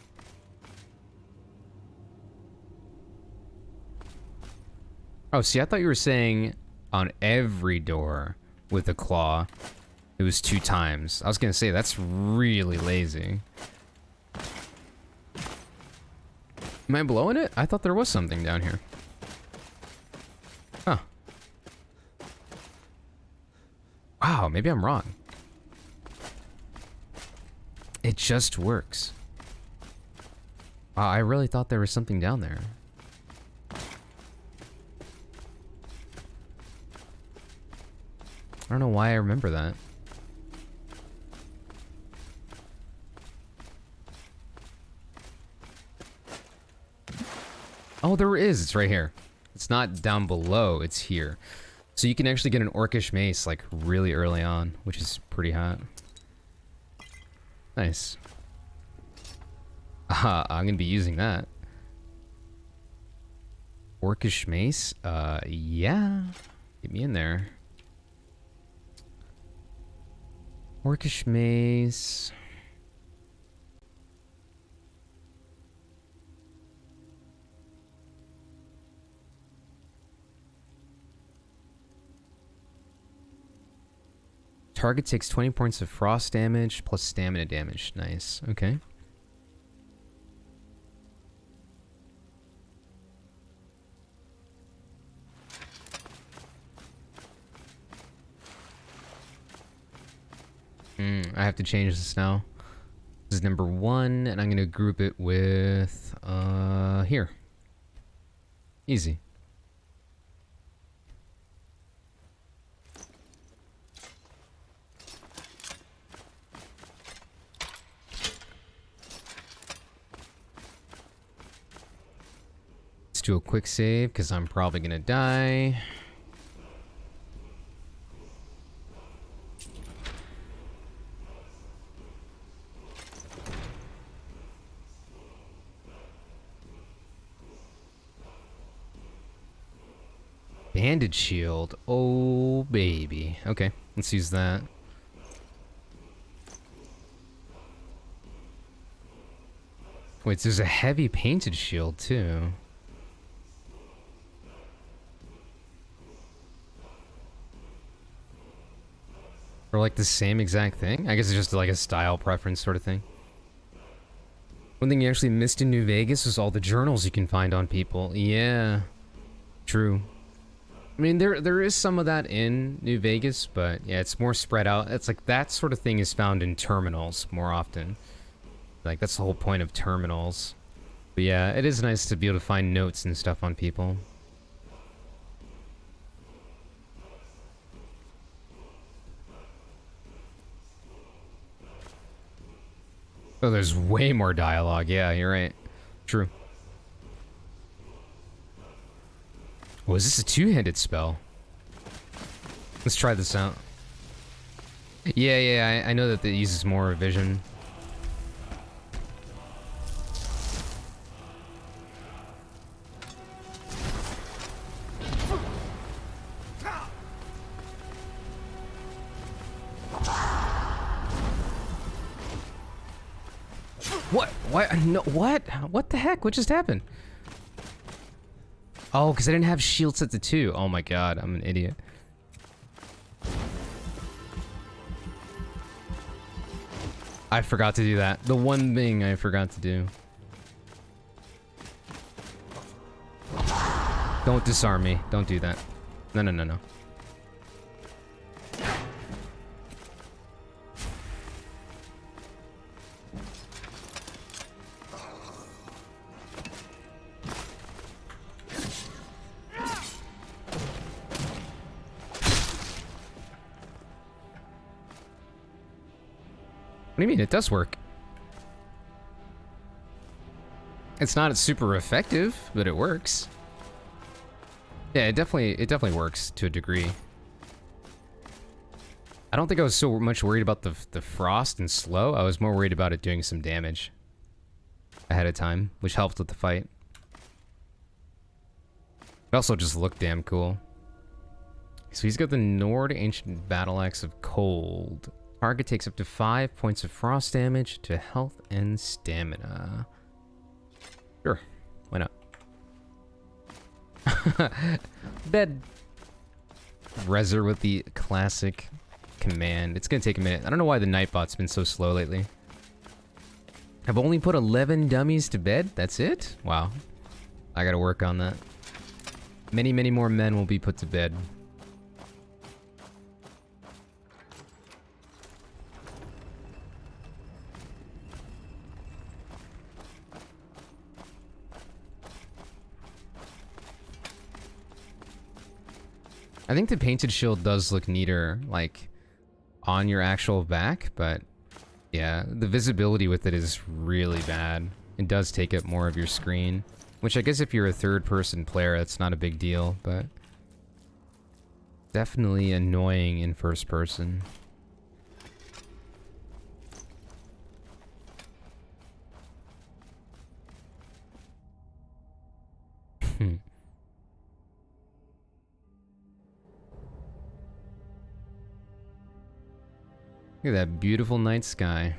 Oh, see, I thought you were saying on every door with a claw, it was 2 times. I was gonna say, that's really lazy. Am I blowing it? I thought there was something down here. Huh. Wow, maybe I'm wrong. It just works. Wow, I really thought there was something down there. I don't know why I remember that. Oh, there is. It's right here. It's not down below. It's here. So you can actually get an Orcish Mace like really early on, which is pretty hot. Nice. I'm gonna be using that. Orcish Mace? Yeah. Get me in there. Orcish Mace. Target takes 20 points of frost damage plus stamina damage. Nice. Okay. I have to change this now. This is number 1, and I'm gonna group it with here. Easy. Let's do a quick save because I'm probably gonna die. Banded shield. Oh, baby. Okay, let's use that. Wait, so there's a heavy painted shield, too. Or like the same exact thing? I guess it's just like a style preference sort of thing. One thing you actually missed in New Vegas was all the journals you can find on people. Yeah, true. I mean, there is some of that in New Vegas, but yeah, it's more spread out. It's like that sort of thing is found in terminals more often. Like, that's the whole point of terminals. But yeah, it is nice to be able to find notes and stuff on people. Oh, there's way more dialogue. Yeah, you're right. True. Oh, is this a two-handed spell? Let's try this out. Yeah, I know that it uses more vision. What? No, what? What the heck? What just happened? Oh, because I didn't have shield set to 2. Oh my god, I'm an idiot. I forgot to do that. The one thing I forgot to do. Don't disarm me. Don't do that. No. What do you mean? It does work. It's not super effective, but it works. Yeah, it definitely works to a degree. I don't think I was so much worried about the frost and slow. I was more worried about it doing some damage ahead of time, which helped with the fight. It also just looked damn cool. So he's got the Nord Ancient Battle Axe of Cold. Target takes up to 5 points of frost damage to health and stamina. Sure, why not? Bed Rezer with the classic command. It's gonna take a minute. I don't know why the Nightbot's been so slow lately. I've only put 11 dummies to bed? That's it? Wow. I gotta work on that. Many more men will be put to bed. I think the painted shield does look neater, like, on your actual back, but yeah, the visibility with it is really bad. It does take up more of your screen, which I guess if you're a third-person player, that's not a big deal, but definitely annoying in first person. Look at that beautiful night sky.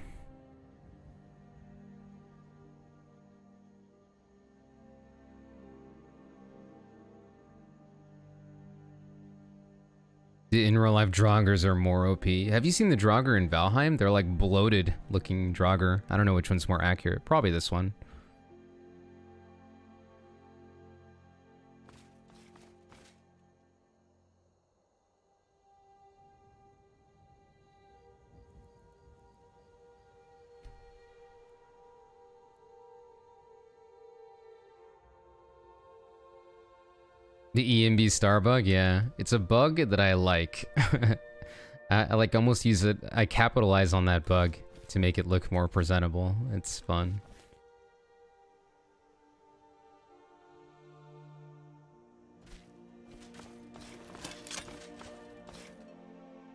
The in real life Draugrs are more OP. Have you seen the Draugr in Valheim? They're like bloated looking Draugr. I don't know which one's more accurate. Probably this one. The EMB star bug, yeah. It's a bug that I like. I like almost use it, I capitalize on that bug to make it look more presentable. It's fun.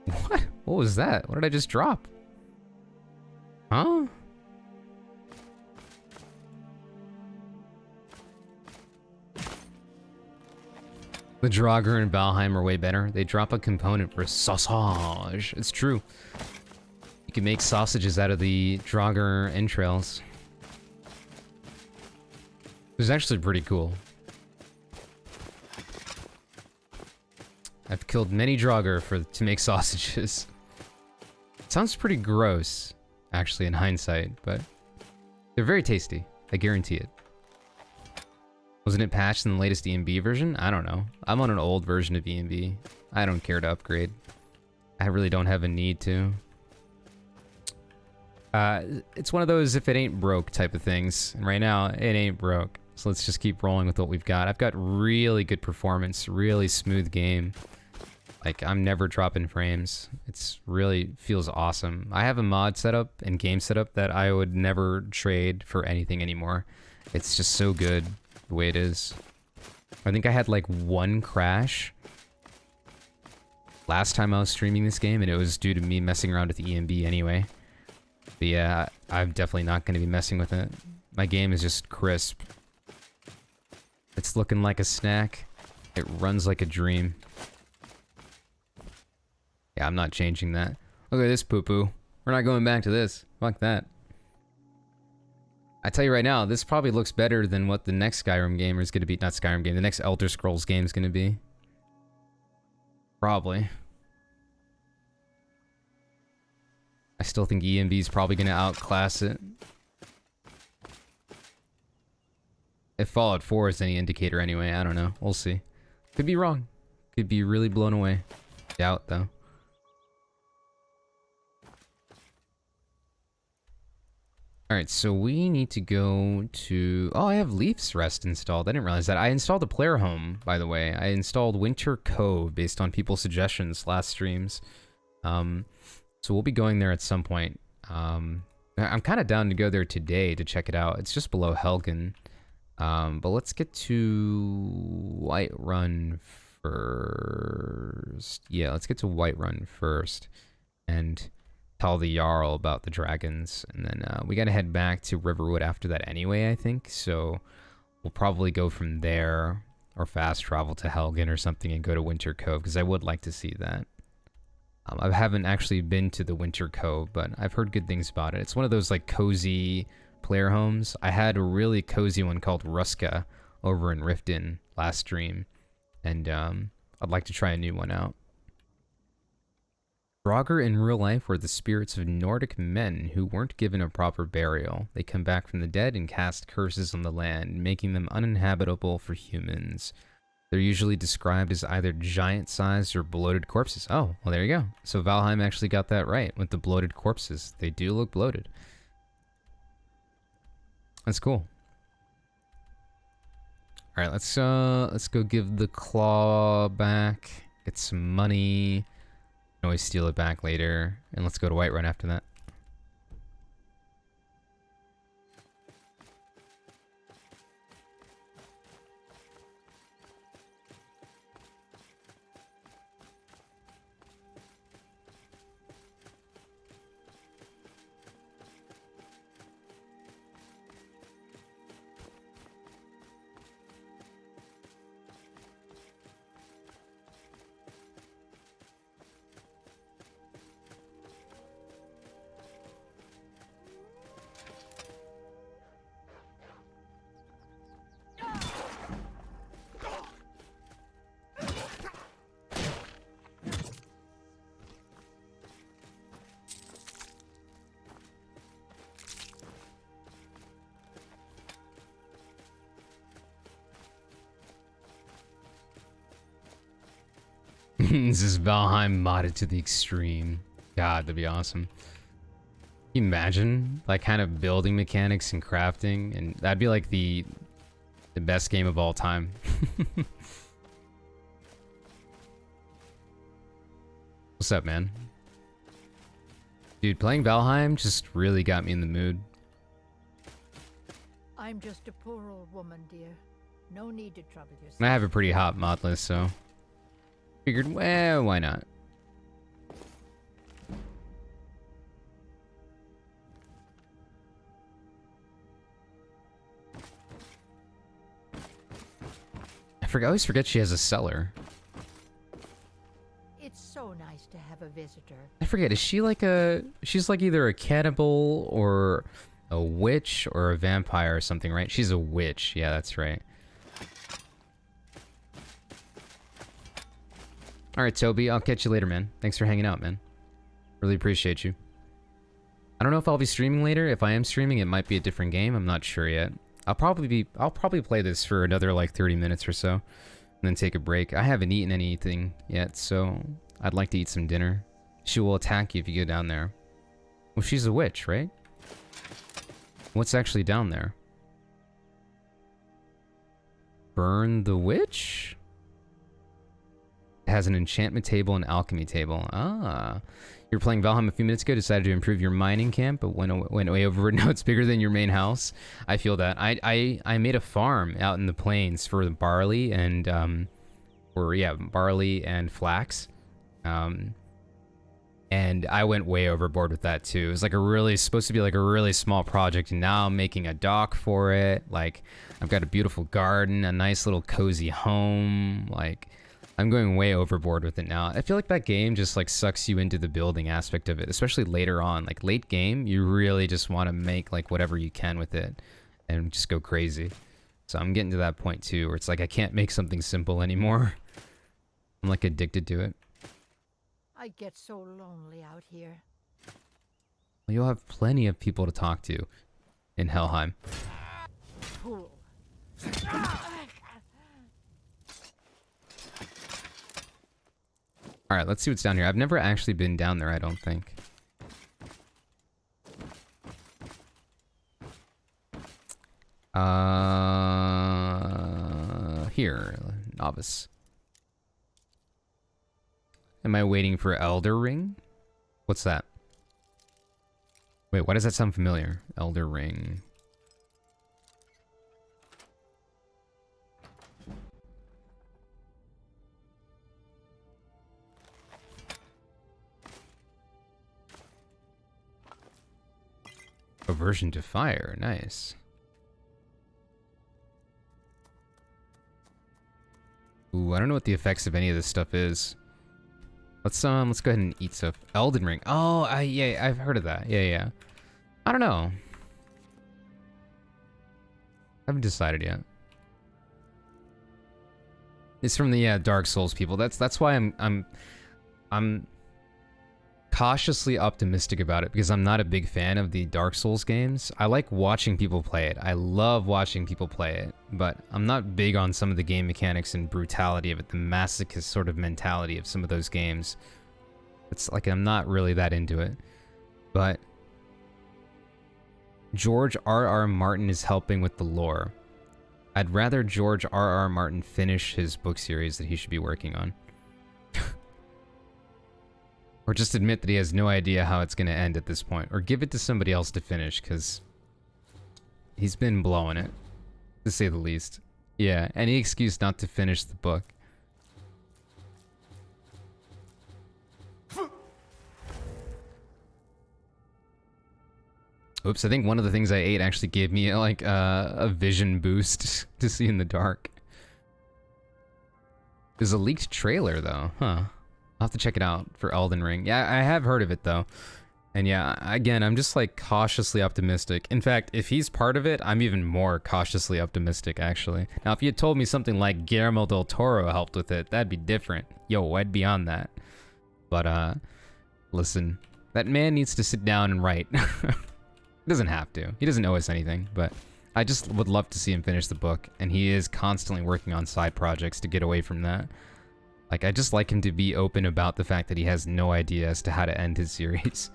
What? What was that? What did I just drop? Huh? The Draugr and Valheim are way better. They drop a component for sausage. It's true. You can make sausages out of the Draugr entrails. It's actually pretty cool. I've killed many Draugr to make sausages. It sounds pretty gross, actually, in hindsight, but they're very tasty. I guarantee it. Wasn't it patched in the latest EMB version? I don't know. I'm on an old version of EMB. I don't care to upgrade. I really don't have a need to. It's one of those if it ain't broke type of things. And right now, it ain't broke. So let's just keep rolling with what we've got. I've got really good performance, really smooth game. Like, I'm never dropping frames. It's really feels awesome. I have a mod setup and game setup that I would never trade for anything anymore. It's just so good the way it is. I think I had like one crash last time I was streaming this game, and it was due to me messing around with EMB anyway. But yeah, I'm definitely not going to be messing with it. My game is just crisp. It's looking like a snack. It runs like a dream. Yeah, I'm not changing that. Look at this poo-poo. We're not going back to this. Fuck that. I tell you right now, this probably looks better than what the next Skyrim game is going to be. Not Skyrim game, the next Elder Scrolls game is going to be. Probably. I still think EMB is probably going to outclass it. If Fallout 4 is any indicator anyway, I don't know. We'll see. Could be wrong. Could be really blown away. Doubt, though. Alright, so we need to go to... Oh, I have Leaf's Rest installed. I didn't realize that. I installed a player home, by the way. I installed Winter Cove based on people's suggestions last streams. So we'll be going there at some point. I'm kind of down to go there today to check it out. It's just below Helgen. But let's get to Whiterun first. Yeah, let's get to Whiterun first. And tell the Jarl about the dragons. And then we gotta head back to Riverwood after that anyway, I think. So we'll probably go from there or fast travel to Helgen or something and go to Winter Cove, because I would like to see that. I haven't actually been to the Winter Cove, but I've heard good things about it. It's one of those like cozy player homes. I had a really cozy one called Ruska over in Riften last stream, and I'd like to try a new one out. Draugr in real life were the spirits of Nordic men who weren't given a proper burial. They come back from the dead and cast curses on the land, making them uninhabitable for humans. They're usually described as either giant-sized or bloated corpses. Oh, well there you go. So Valheim actually got that right with the bloated corpses. They do look bloated. That's cool. All right, let's go give the claw back, get some money. Can always steal it back later, and let's go to Whiterun after that. This is Valheim modded to the extreme. God, that'd be awesome. Can you imagine, like, kind of building mechanics and crafting, and that'd be like the best game of all time. What's up, man? Dude, playing Valheim just really got me in the mood. I'm just a poor old woman, dear. No need to trouble yourself. And I have a pretty hot mod list, so figured, well, why not? I always forget she has a cellar. It's so nice to have a visitor. I forget, is she like she's like either a cannibal or a witch or a vampire or something, right? She's a witch. Yeah, that's right. All right, Toby, I'll catch you later, man. Thanks for hanging out, man. Really appreciate you. I don't know if I'll be streaming later. If I am streaming, it might be a different game. I'm not sure yet. I'll probably play this for another like 30 minutes or so, and then take a break. I haven't eaten anything yet, so I'd like to eat some dinner. She will attack you if you go down there. Well, she's a witch, right? What's actually down there? Burn the witch? It has an enchantment table and alchemy table. Ah. You were playing Valheim a few minutes ago, decided to improve your mining camp, but went way over it. Now it's bigger than your main house. I feel that. I made a farm out in the plains for the barley and barley and flax. And I went way overboard with that too. It was like supposed to be like a really small project, and now I'm making a dock for it. Like, I've got a beautiful garden, a nice little cozy home. Like, I'm going way overboard with it now. I feel like that game just like sucks you into the building aspect of it, especially later on. Like late game, you really just want to make like whatever you can with it and just go crazy. So I'm getting to that point too, where it's like I can't make something simple anymore. I'm like addicted to it. I get so lonely out here. Well, you'll have plenty of people to talk to in Helheim. Fool. Alright, let's see what's down here. I've never actually been down there, I don't think. Here, novice. Am I waiting for Elder Ring? What's that? Wait, why does that sound familiar? Elder Ring. Aversion to fire, nice. Ooh, I don't know what the effects of any of this stuff is. Let's go ahead and eat stuff. Elden Ring. Oh, yeah, I've heard of that. Yeah. I don't know. I haven't decided yet. It's from the Dark Souls people. That's why I'm cautiously optimistic about it, because I'm not a big fan of the Dark Souls games. I like watching people play it. I love watching people play it, but I'm not big on some of the game mechanics and brutality of it, the masochist sort of mentality of some of those games. It's like I'm not really that into it. But George R.R. Martin is helping with the lore. I'd rather George R.R. Martin finish his book series that he should be working on. Or just admit that he has no idea how it's going to end at this point. Or give it to somebody else to finish, because he's been blowing it, to say the least. Yeah, any excuse not to finish the book. Oops, I think one of the things I ate actually gave me like a vision boost to see in the dark. There's a leaked trailer though, huh? I'll have to check it out for Elden Ring. Yeah, I have heard of it though. And yeah, again, I'm just like cautiously optimistic. In fact, if he's part of it, I'm even more cautiously optimistic actually. Now, if you had told me something like Guillermo del Toro helped with it, that'd be different. Yo, I'd be on that. But listen, that man needs to sit down and write. He doesn't have to. He doesn't owe us anything, but I just would love to see him finish the book, and he is constantly working on side projects to get away from that. Like, I just like him to be open about the fact that he has no idea as to how to end his series.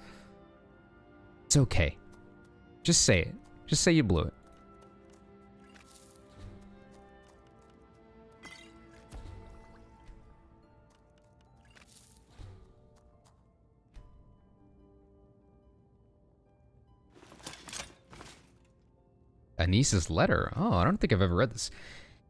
It's okay. Just say it. Just say you blew it. Anissa's letter. Oh, I don't think I've ever read this.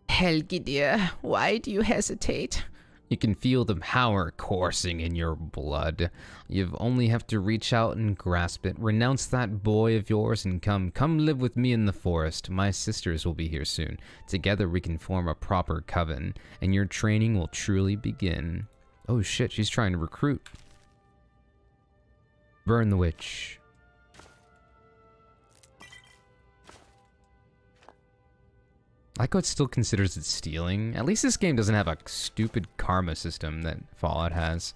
Helgi dear, why do you hesitate? You can feel the power coursing in your blood. You only have to reach out and grasp it. Renounce that boy of yours and come live with me in the forest. My sisters will be here soon. Together we can form a proper coven, and your training will truly begin. Oh shit, she's trying to recruit. Burn the witch. I like how it still considers it stealing. At least this game doesn't have a stupid karma system that Fallout has.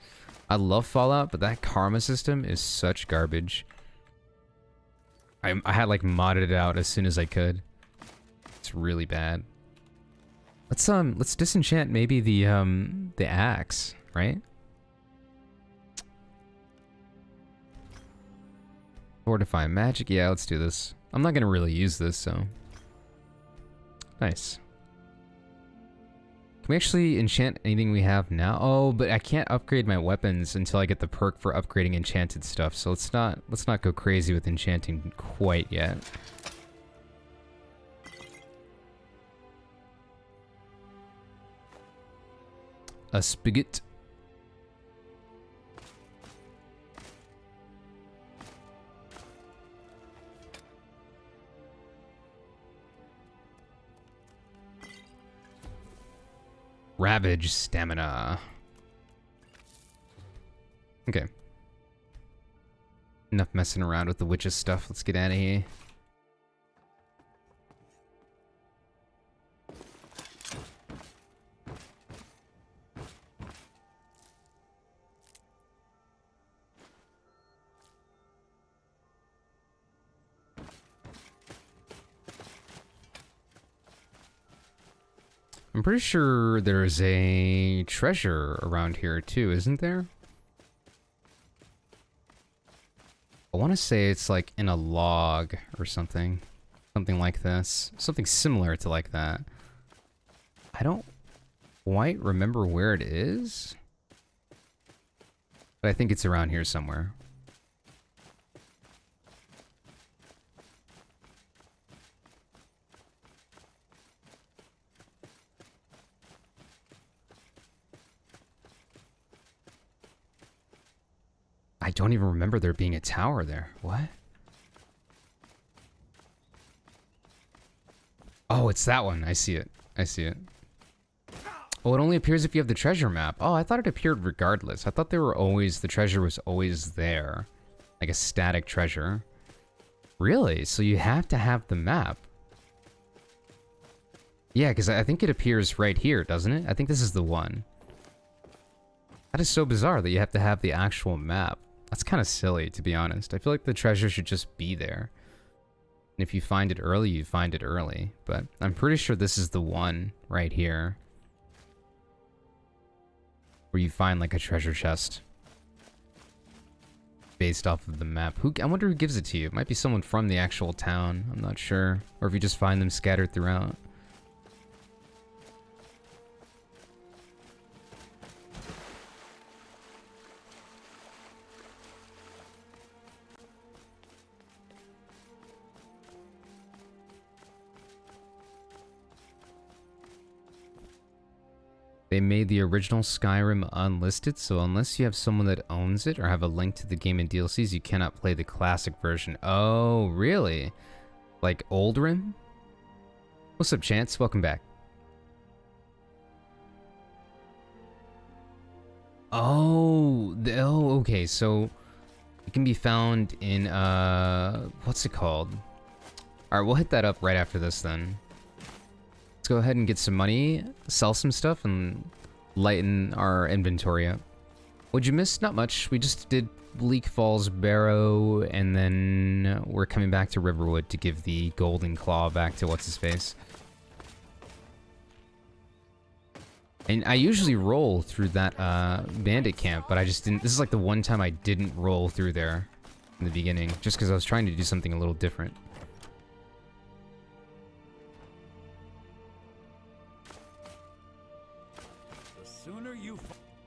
I love Fallout, but that karma system is such garbage. I had like modded it out as soon as I could. It's really bad. Let's disenchant maybe the axe, right? Fortify magic. Yeah, let's do this. I'm not gonna really use this, so. Nice. Can we actually enchant anything we have now? Oh, but I can't upgrade my weapons until I get the perk for upgrading enchanted stuff. So let's not go crazy with enchanting quite yet. A spigot. Ravage stamina. Okay. Enough messing around with the witch's stuff. Let's get out of here. I'm pretty sure there's a treasure around here too, isn't there? I want to say it's like in a log or something. Something like this. Something similar to like that. I don't quite remember where it is. But I think it's around here somewhere. I don't even remember there being a tower there. What? Oh, it's that one. I see it. I see it. Oh, it only appears if you have the treasure map. Oh, I thought it appeared regardless. I thought the treasure was always there. Like a static treasure. Really? So you have to have the map. Yeah, because I think it appears right here, doesn't it? I think this is the one. That is so bizarre that you have to have the actual map. That's kind of silly, to be honest. I feel like the treasure should just be there. And if you find it early, you find it early. But I'm pretty sure this is the one right here. Where you find like a treasure chest. Based off of the map. I wonder who gives it to you. It might be someone from the actual town. I'm not sure. Or if you just find them scattered throughout. They made the original Skyrim unlisted, so unless you have someone that owns it or have a link to the game and DLCs, you cannot play the classic version. Oh, really? Like Old Rim? What's up, Chance? Welcome back. Oh, okay, so it can be found in, what's it called? Alright, we'll hit that up right after this then. Let's go ahead and get some money, sell some stuff, and lighten our inventory up. What'd you miss? Not much. We just did Bleak Falls Barrow, and then we're coming back to Riverwood to give the Golden Claw back to what's-his-face. And I usually roll through that bandit camp, but I just didn't. This is like the one time I didn't roll through there in the beginning, just because I was trying to do something a little different.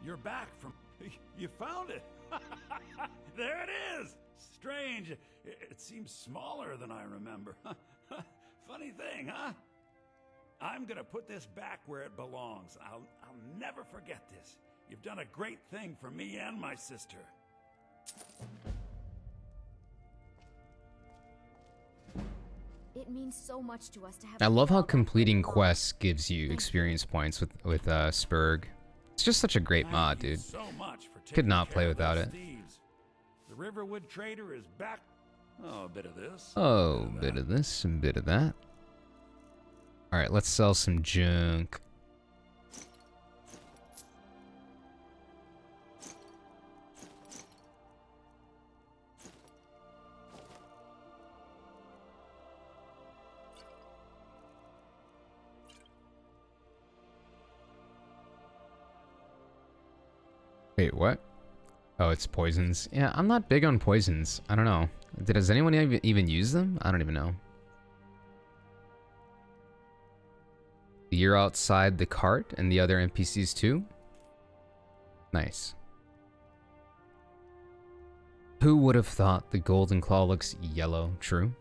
You're back from... You found it! There it is! Strange. It seems smaller than I remember. Funny thing, huh? I'm gonna put this back where it belongs. I'll never forget this. You've done a great thing for me and my sister. It means so much to us to have. I love how completing quests gives you experience points with Spurg. It's just such a great mod, dude. So much for Could not play without it. thieves. The Riverwood Trader is back. Oh, a bit of this. Oh, a bit of this, a bit of that. All right, let's sell some junk. Wait, what? Oh, it's poisons. Yeah, I'm not big on poisons. I don't know. Does anyone even use them? I don't even know. You're outside the cart and the other NPCs too? Nice. Who would have thought the golden claw looks yellow? True.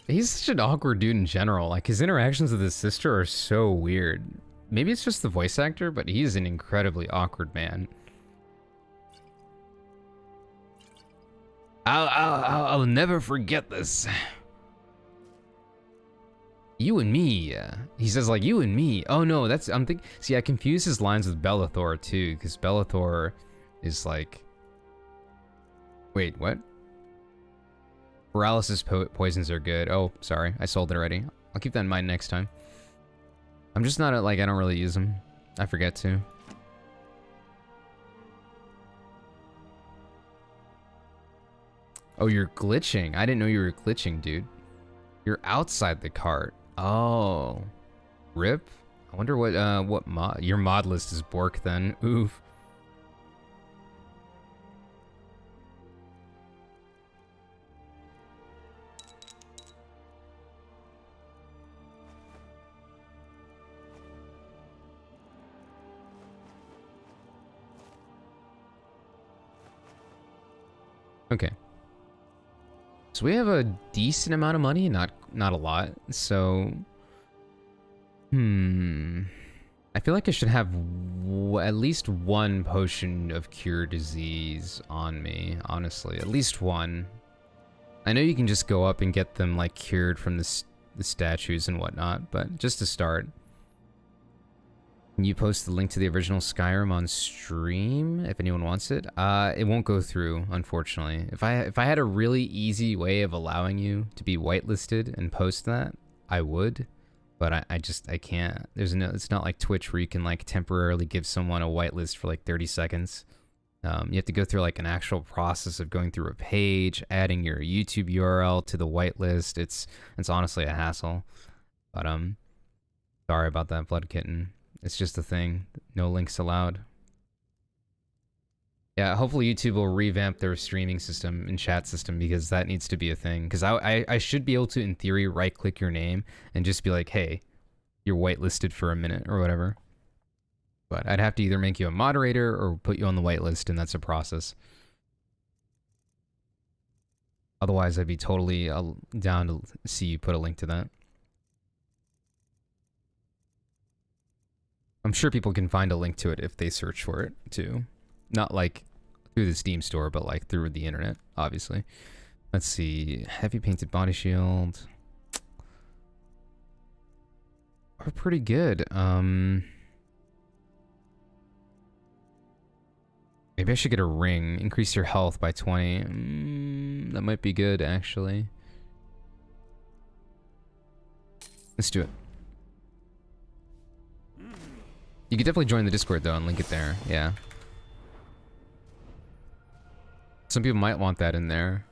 He's such an awkward dude in general. Like, his interactions with his sister are so weird. Maybe it's just the voice actor, but he's an incredibly awkward man. I'll never forget this. You and me. He says, like, you and me. Oh no, that's, I'm thinking, see, I confuse his lines with Bellathor too, because Bellathor is like, wait, what? Paralysis poisons are good. Oh, sorry, I sold it already. I'll keep that in mind next time. I'm just not, like, I don't really use them. I forget to. Oh, you're glitching. I didn't know you were glitching, dude. You're outside the cart. Oh. Rip? I wonder what mod... Your mod list is Bork then. Oof. Okay. So we have a decent amount of money, not a lot. So, I feel like I should have at least one potion of cure disease on me, honestly. At least one. I know you can just go up and get them, like, cured from the statues and whatnot, but just to start. Can you post the link to the original Skyrim on stream if anyone wants it? It won't go through, unfortunately. If I had a really easy way of allowing you to be whitelisted and post that, I would. But I can't. There's no. It's not like Twitch where you can, like, temporarily give someone a whitelist for like 30 seconds. You have to go through, like, an actual process of going through a page, adding your YouTube URL to the whitelist. It's honestly a hassle. But sorry about that, Blood Kitten. It's just a thing. No links allowed. Yeah, hopefully YouTube will revamp their streaming system and chat system, because that needs to be a thing. Because I should be able to, in theory, right-click your name and just be like, hey, you're whitelisted for a minute or whatever. But I'd have to either make you a moderator or put you on the whitelist, and that's a process. Otherwise, I'd be totally down to see you put a link to that. I'm sure people can find a link to it if they search for it, too. Not, like, through the Steam store, but, like, through the internet, obviously. Let's see. Heavy painted body shield. Are pretty good. Maybe I should get a ring. Increase your health by 20. That might be good, actually. Let's do it. You could definitely join the Discord, though, and link it there. Yeah. Some people might want that in there.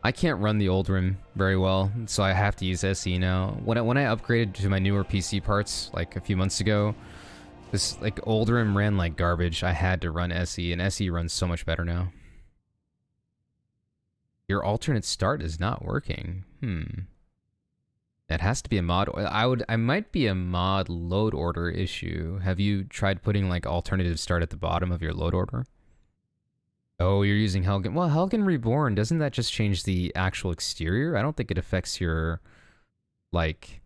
I can't run the Oldrim very well, so I have to use SE now. When I upgraded to my newer PC parts, like, a few months ago, this, like, Oldrim ran like garbage. I had to run SE, and SE runs so much better now. Your alternate start is not working. It has to be a mod. I might be a mod load order issue. Have you tried putting, like, alternative start at the bottom of your load order? Oh, you're using Helgen. Well, Helgen Reborn, doesn't that just change the actual exterior? I don't think it affects your, like,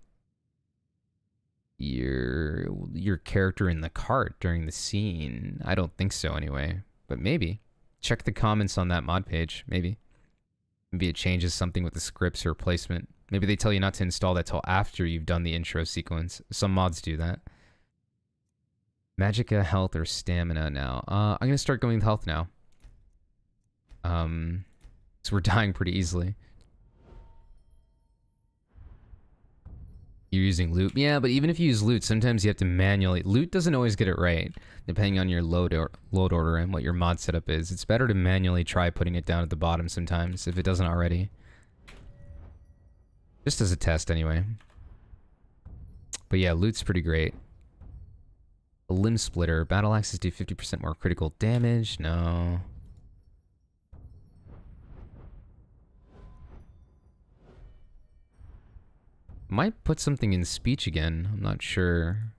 your character in the cart during the scene. I don't think so anyway, but maybe. Check the comments on that mod page, maybe. Maybe it changes something with the scripts or placement. Maybe they tell you not to install that till after you've done the intro sequence. Some mods do that. Magicka, health, or stamina now. I'm gonna start going with health now. So we're dying pretty easily. You're using loot. Yeah, but even if you use loot, sometimes you have to manually... Loot doesn't always get it right, depending on your load order and what your mod setup is. It's better to manually try putting it down at the bottom sometimes, if it doesn't already. Just as a test, anyway. But yeah, loot's pretty great. A limb splitter. Battle axes do 50% more critical damage. No. Might put something in speech again. I'm not sure.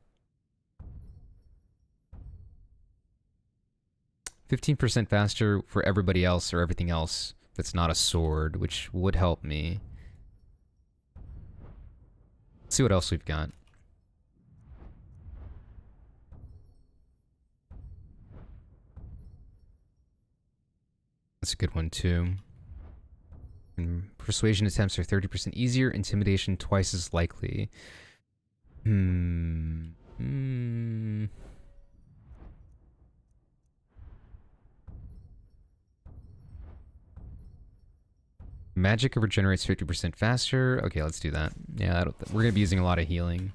15% faster for everybody else or everything else that's not a sword, which would help me. Let's see what else we've got. That's a good one too. And persuasion attempts are 30% easier, intimidation twice as likely. Magic regenerates 50% faster. Okay, let's do that. Yeah, we're gonna be using a lot of healing.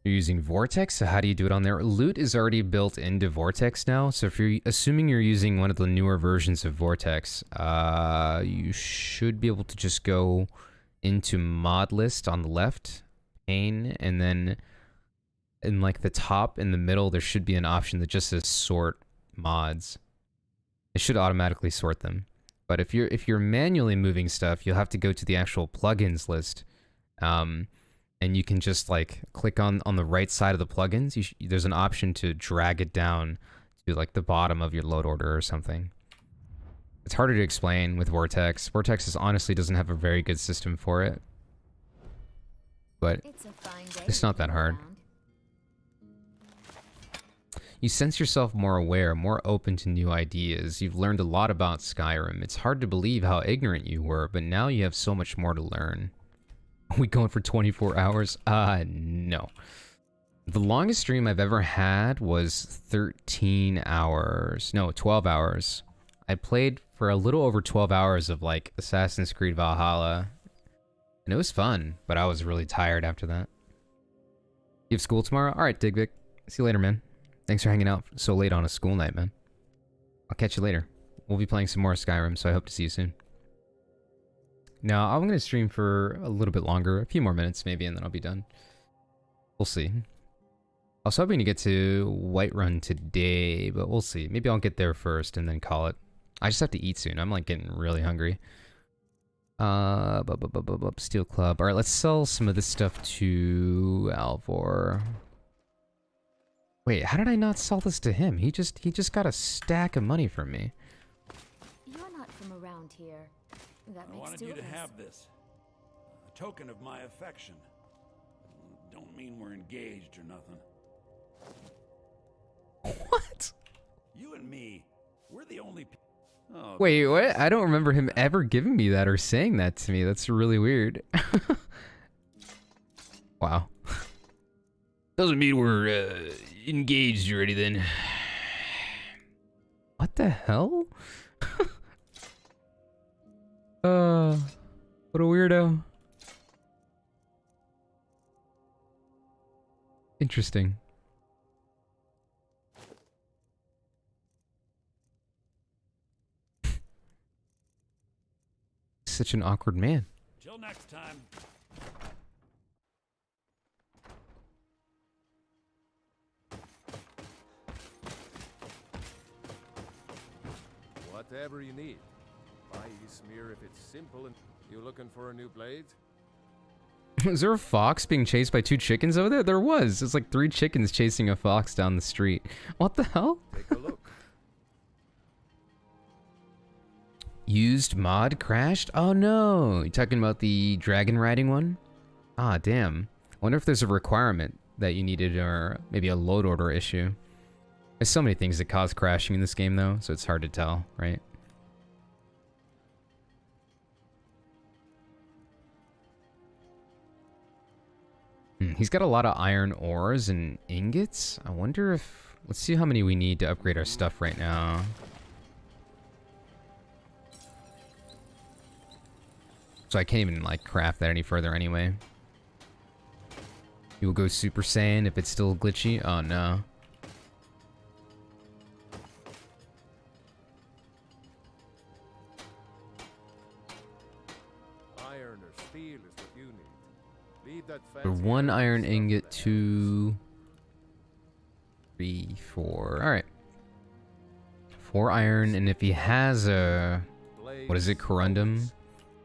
You're using Vortex, so how do you do it on there? Loot is already built into Vortex now, so if you're assuming you're using one of the newer versions of Vortex, you should be able to just go into Modlist on the left pane, and then in like the top in the middle there should be an option that just says sort mods. It should automatically sort them. But if you're manually moving stuff, you'll have to go to the actual plugins list. And you can just like click on the right side of the plugins. There's an option to drag it down to like the bottom of your load order or something. It's harder to explain with Vortex. Vortex honestly doesn't have a very good system for it. But it's not that hard. You sense yourself more aware, more open to new ideas. You've learned a lot about Skyrim. It's hard to believe how ignorant you were, but now you have so much more to learn. Are we going for 24 hours? No. The longest stream I've ever had was 13 hours. No, 12 hours. I played for a little over 12 hours of, like, Assassin's Creed Valhalla. And it was fun, but I was really tired after that. You have school tomorrow? Alright, Digvic. See you later, man. Thanks for hanging out so late on a school night, man. I'll catch you later. We'll be playing some more Skyrim, so I hope to see you soon. Now, I'm going to stream for a little bit longer, a few more minutes maybe, and then I'll be done. We'll see. I was hoping to get to Whiterun today, but we'll see. Maybe I'll get there first and then call it. I just have to eat soon. I'm like getting really hungry. Steel Club. Alright, let's sell some of this stuff to Alvor. Wait, how did I not sell this to him? He just got a stack of money from me. You're not from around here. That makes I wanted you to have this. A token of my affection. Don't mean we're engaged or nothing. What? You and me, we're the only Oh, wait, what? I don't remember him ever giving me that or saying that to me. That's really weird. Wow. Doesn't mean we're engaged or anything. What the hell? What a weirdo. Interesting. Such an awkward man. Till next time. Whatever you need. Buy smear if it's simple and you looking for a new blade? Is there a fox being chased by 2 chickens over there? There was. It's like 3 chickens chasing a fox down the street. What the hell? Take a look. Used mod crashed? Oh no! You talking about the dragon riding one? Ah, damn. I wonder if there's a requirement that you needed, or maybe a load order issue. There's so many things that cause crashing in this game though, so it's hard to tell, right? He's got a lot of iron ores and ingots. I wonder if... Let's see how many we need to upgrade our stuff right now. So I can't even, like, craft that any further anyway. You will go Super Saiyan if it's still glitchy? Oh, no. Iron or steel is what you need. Leave that For fancy 1 iron iron stuff ingot, in the 2... 3, 4... Alright. 4 iron, and if he has a... What is it, corundum?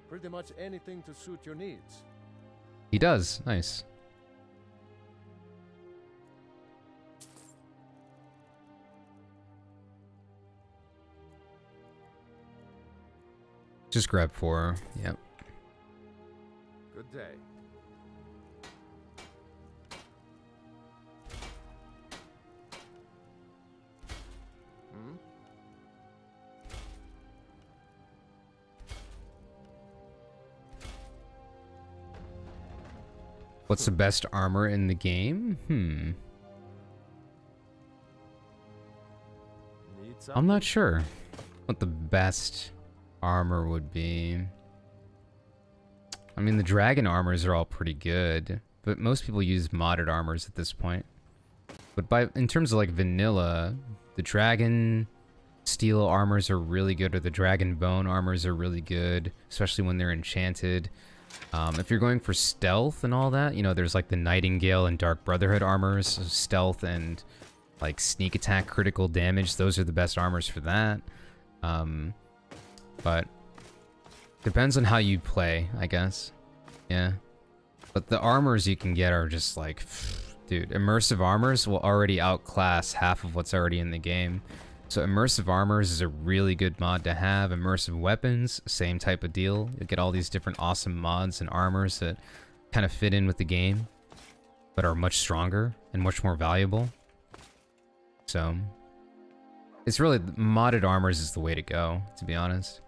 Pretty much anything to suit your needs. He does. Nice. Just grab 4. Yep. Good day. Hmm? What's the best armor in the game? I'm not sure what the best armor would be. I mean, the dragon armors are all pretty good, but most people use modded armors at this point. But in terms of like vanilla, the dragon steel armors are really good, or the dragon bone armors are really good, especially when they're enchanted. If you're going for stealth and all that, you know, there's like the Nightingale and Dark Brotherhood armors, so stealth and like sneak attack, critical damage. Those are the best armors for that. But depends on how you play, I guess. Yeah. But the armors you can get are just like, dude, immersive armors will already outclass half of what's already in the game. So immersive armors is a really good mod to have. Immersive weapons, same type of deal. You'll get all these different awesome mods and armors that kind of fit in with the game, but are much stronger and much more valuable. So it's really, modded armors is the way to go, to be honest.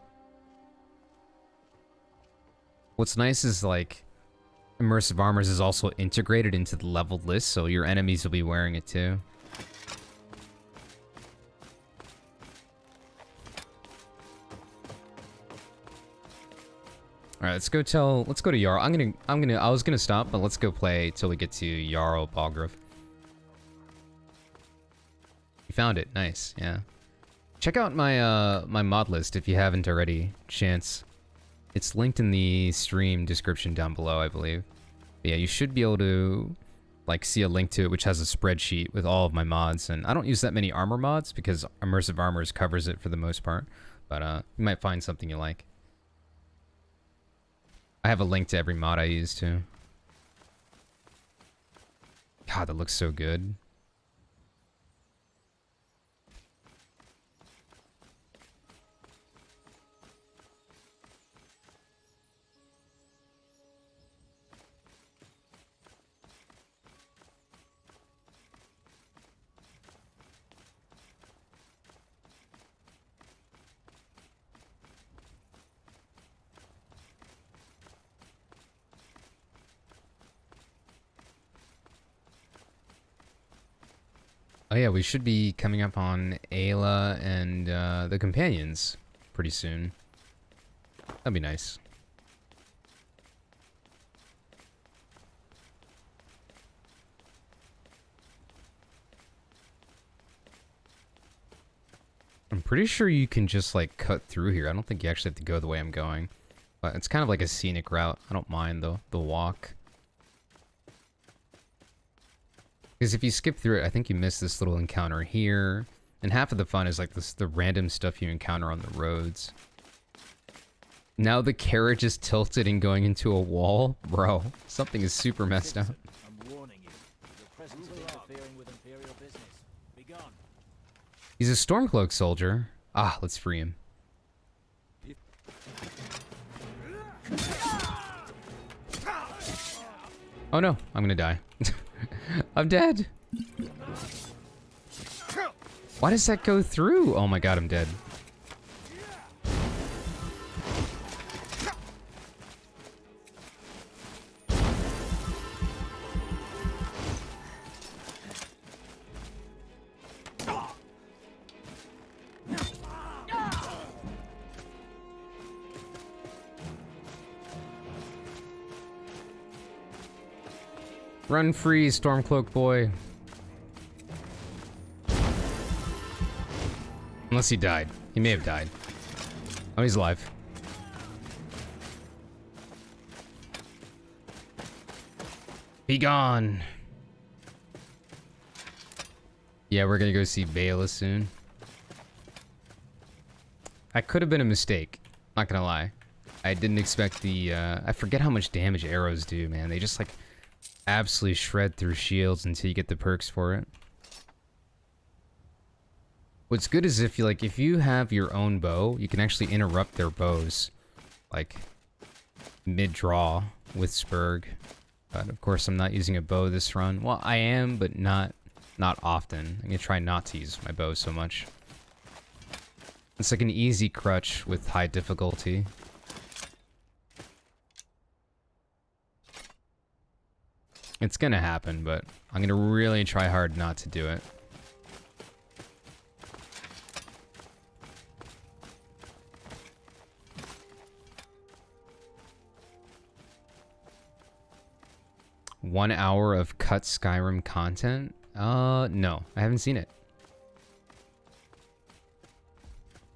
What's nice is like immersive armors is also integrated into the leveled list, so your enemies will be wearing it too. All right, let's go to Jarl. I was gonna stop, but let's go play till we get to Jarl Balgruuf. You found it, nice, yeah. Check out my my mod list if you haven't already. Chance, it's linked in the stream description down below, I believe. But yeah, you should be able to like see a link to it, which has a spreadsheet with all of my mods. And I don't use that many armor mods because Immersive Armors covers it for the most part. But you might find something you like. I have a link to every mod I use too. God, that looks so good. Oh yeah, we should be coming up on Ayla and the companions pretty soon. That'd be nice. I'm pretty sure you can just like cut through here. I don't think you actually have to go the way I'm going. But it's kind of like a scenic route. I don't mind though, the walk. Because if you skip through it, I think you miss this little encounter here. And half of the fun is like this, the random stuff you encounter on the roads. Now the carriage is tilted and going into a wall? Bro, something is super messed up. I'm warning you. Your presence is interfering with Imperial business. Be gone. He's a Stormcloak soldier. Ah, let's free him. Oh no, I'm gonna die. I'm dead. Why does that go through? Oh my god, I'm dead. Run free, Stormcloak boy. Unless he died. He may have died. Oh, he's alive. Be gone. Yeah, we're gonna go see Bela soon. That could have been a mistake. Not gonna lie. I didn't expect the, I forget how much damage arrows do, man. They just, like, absolutely shred through shields until you get the perks for it. What's good is if you have your own bow, you can actually interrupt their bows, like mid-draw with Spurg. But of course, I'm not using a bow this run. Well, I am, but not often. I'm gonna try not to use my bow so much. It's like an easy crutch with high difficulty. It's gonna happen, but I'm gonna really try hard not to do it. One hour of cut Skyrim content? No, I haven't seen it.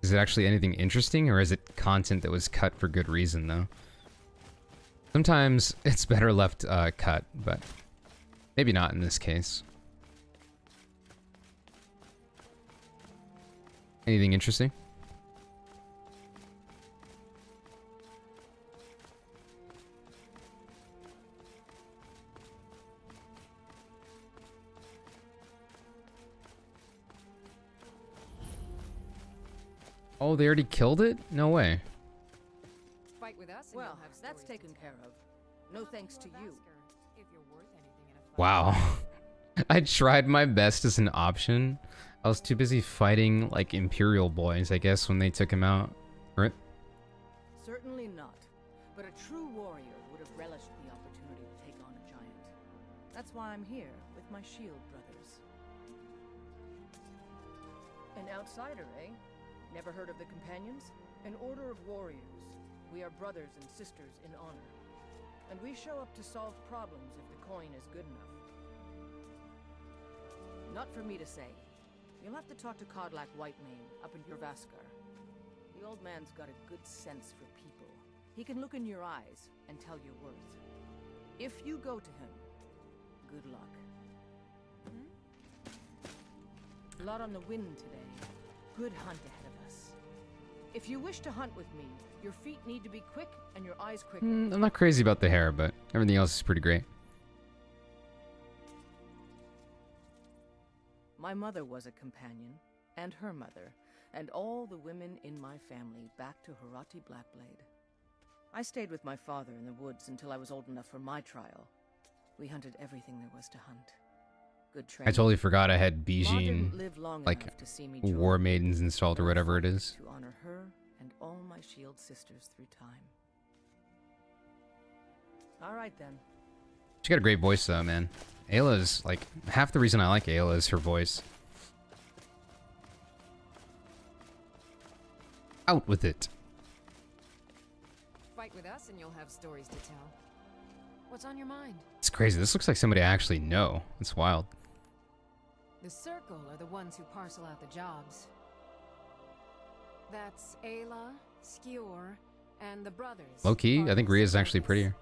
Is it actually anything interesting, or is it content that was cut for good reason, though? Sometimes it's better left cut, but maybe not in this case. Anything interesting? Oh, they already killed it? No way. Fight with us, and Well, you'll have that's stories taken care of. No thanks to you. if you're worth anything in a fight. Wow. I tried my best as an option. I was too busy fighting, like, Imperial boys, I guess, when they took him out. Right? Certainly not. But a true warrior would have relished the opportunity to take on a giant. That's why I'm here with my shield brothers. An outsider, eh? Never heard of the Companions? An order of warriors. We are brothers and sisters in honor. And we show up to solve problems if the coin is good enough. Not for me to say. You'll have to talk to Kodlak Whitemane up in Jorvaskar. The old man's got a good sense for people. He can look in your eyes and tell your worth. If you go to him, good luck. A lot on the wind today. Good hunt ahead of us. If you wish to hunt with me, your feet need to be quick and your eyes quicker. I'm not crazy about the hair, but everything else is pretty great. My mother was a companion, and her mother, and all the women in my family back to Harati Blackblade. I stayed with my father in the woods until I was old enough for my trial. We hunted everything there was to hunt. Good training. I totally forgot I had Ma Bijin, didn't live long like, enough to see me join War Maidens installed or whatever it is. to honor her and all my shield sisters through time. All right then. She got a great voice though, man. Ayla's, like, half the reason I like Ayla is her voice. Out with it. Fight with us, and you'll have stories to tell. What's on your mind? It's crazy. This looks like somebody I actually know. It's wild. The Circle are the ones who parcel out the jobs. That's Ayla, Skior, and the brothers. Low key, I think Rhea's actually prettier.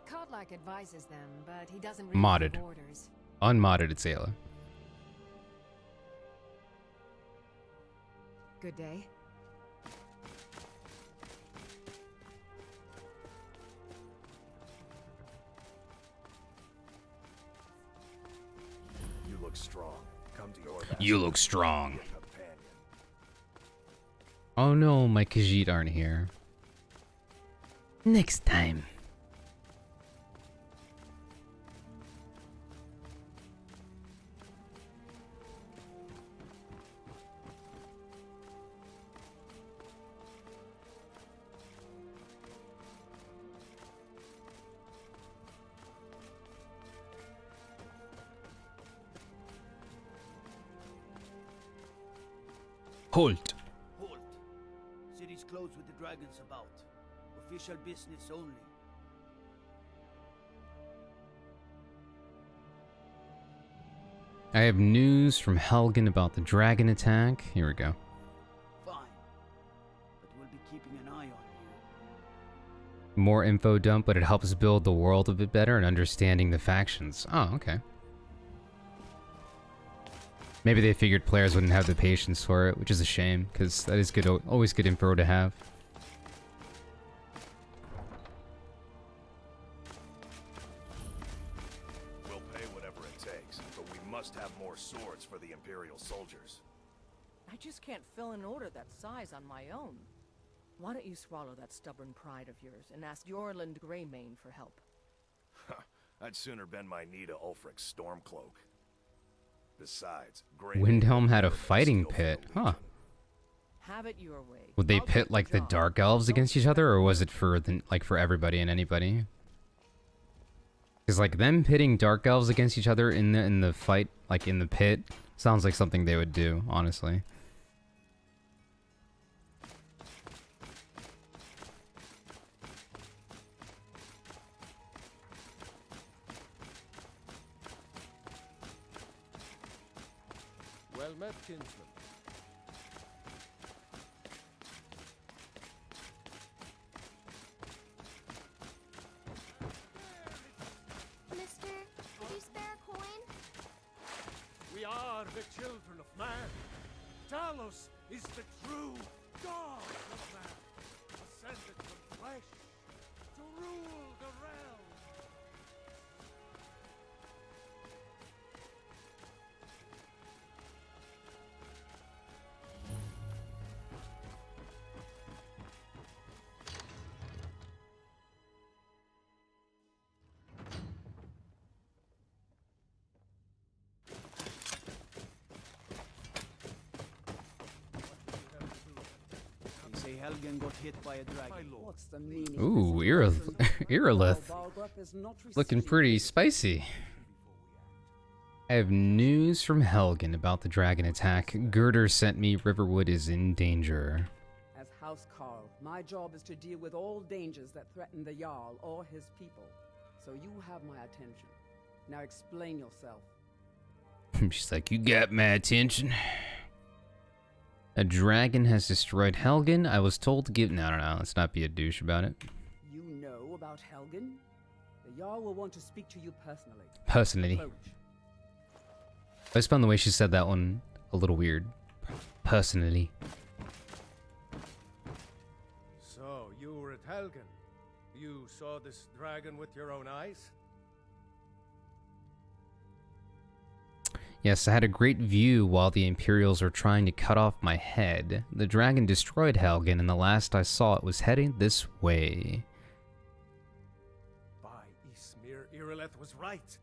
Kodlak advises them, but he doesn't really Modded. give orders. Unmodded, it's Ayla. Good day. You look strong. Come to your best. You look strong. Oh no, my Khajiit aren't here. Next time. Halt. Halt. City's closed with the dragons about. Official business only. I have news from Helgen about the dragon attack. Here we go. Fine. But we'll be keeping an eye on you. More info dump, but it helps build the world a bit better and understanding the factions. Oh, okay. Maybe they figured players wouldn't have the patience for it, which is a shame, because that is good, always good info to have. We'll pay whatever it takes, but we must have more swords for the Imperial soldiers. I just can't fill an order that size on my own. Why don't you swallow that stubborn pride of yours and ask Yorland Greymane for help? I'd sooner bend my knee to Ulfric's Stormcloak. Besides, Windhelm had a fighting pit, huh? Have it your way. Would they pit like the Dark Elves against each other, or was it for the, like for everybody and anybody? Because like them pitting Dark Elves against each other in the fight, like in the pit, sounds like something they would do, honestly. Well met, kinsman. Mister, could you spare a coin? We are the children of man. Talos is the true God of man, ascended from flesh to rule the realm. They say Helgen got hit by a dragon. What's the meaning? Ooh, Irilith. Looking pretty spicy. I have news from Helgen about the dragon attack. Girder sent me. Riverwood is in danger. As House Carl, my job is to deal with all dangers that threaten the Jarl or his people. So you have my attention. Now explain yourself. She's like, you got my attention. A dragon has destroyed Helgen. I was told to give... No, let's not be a douche about it. You know about Helgen? The Jarl will want to speak to you personally. Personally. Approach. I just found the way she said that one a little weird. Personally. So, you were at Helgen. You saw this dragon with your own eyes? Yes, I had a great view while the Imperials were trying to cut off my head. The dragon destroyed Helgen, and the last I saw it was heading this way. By Ismir, Irileth was right.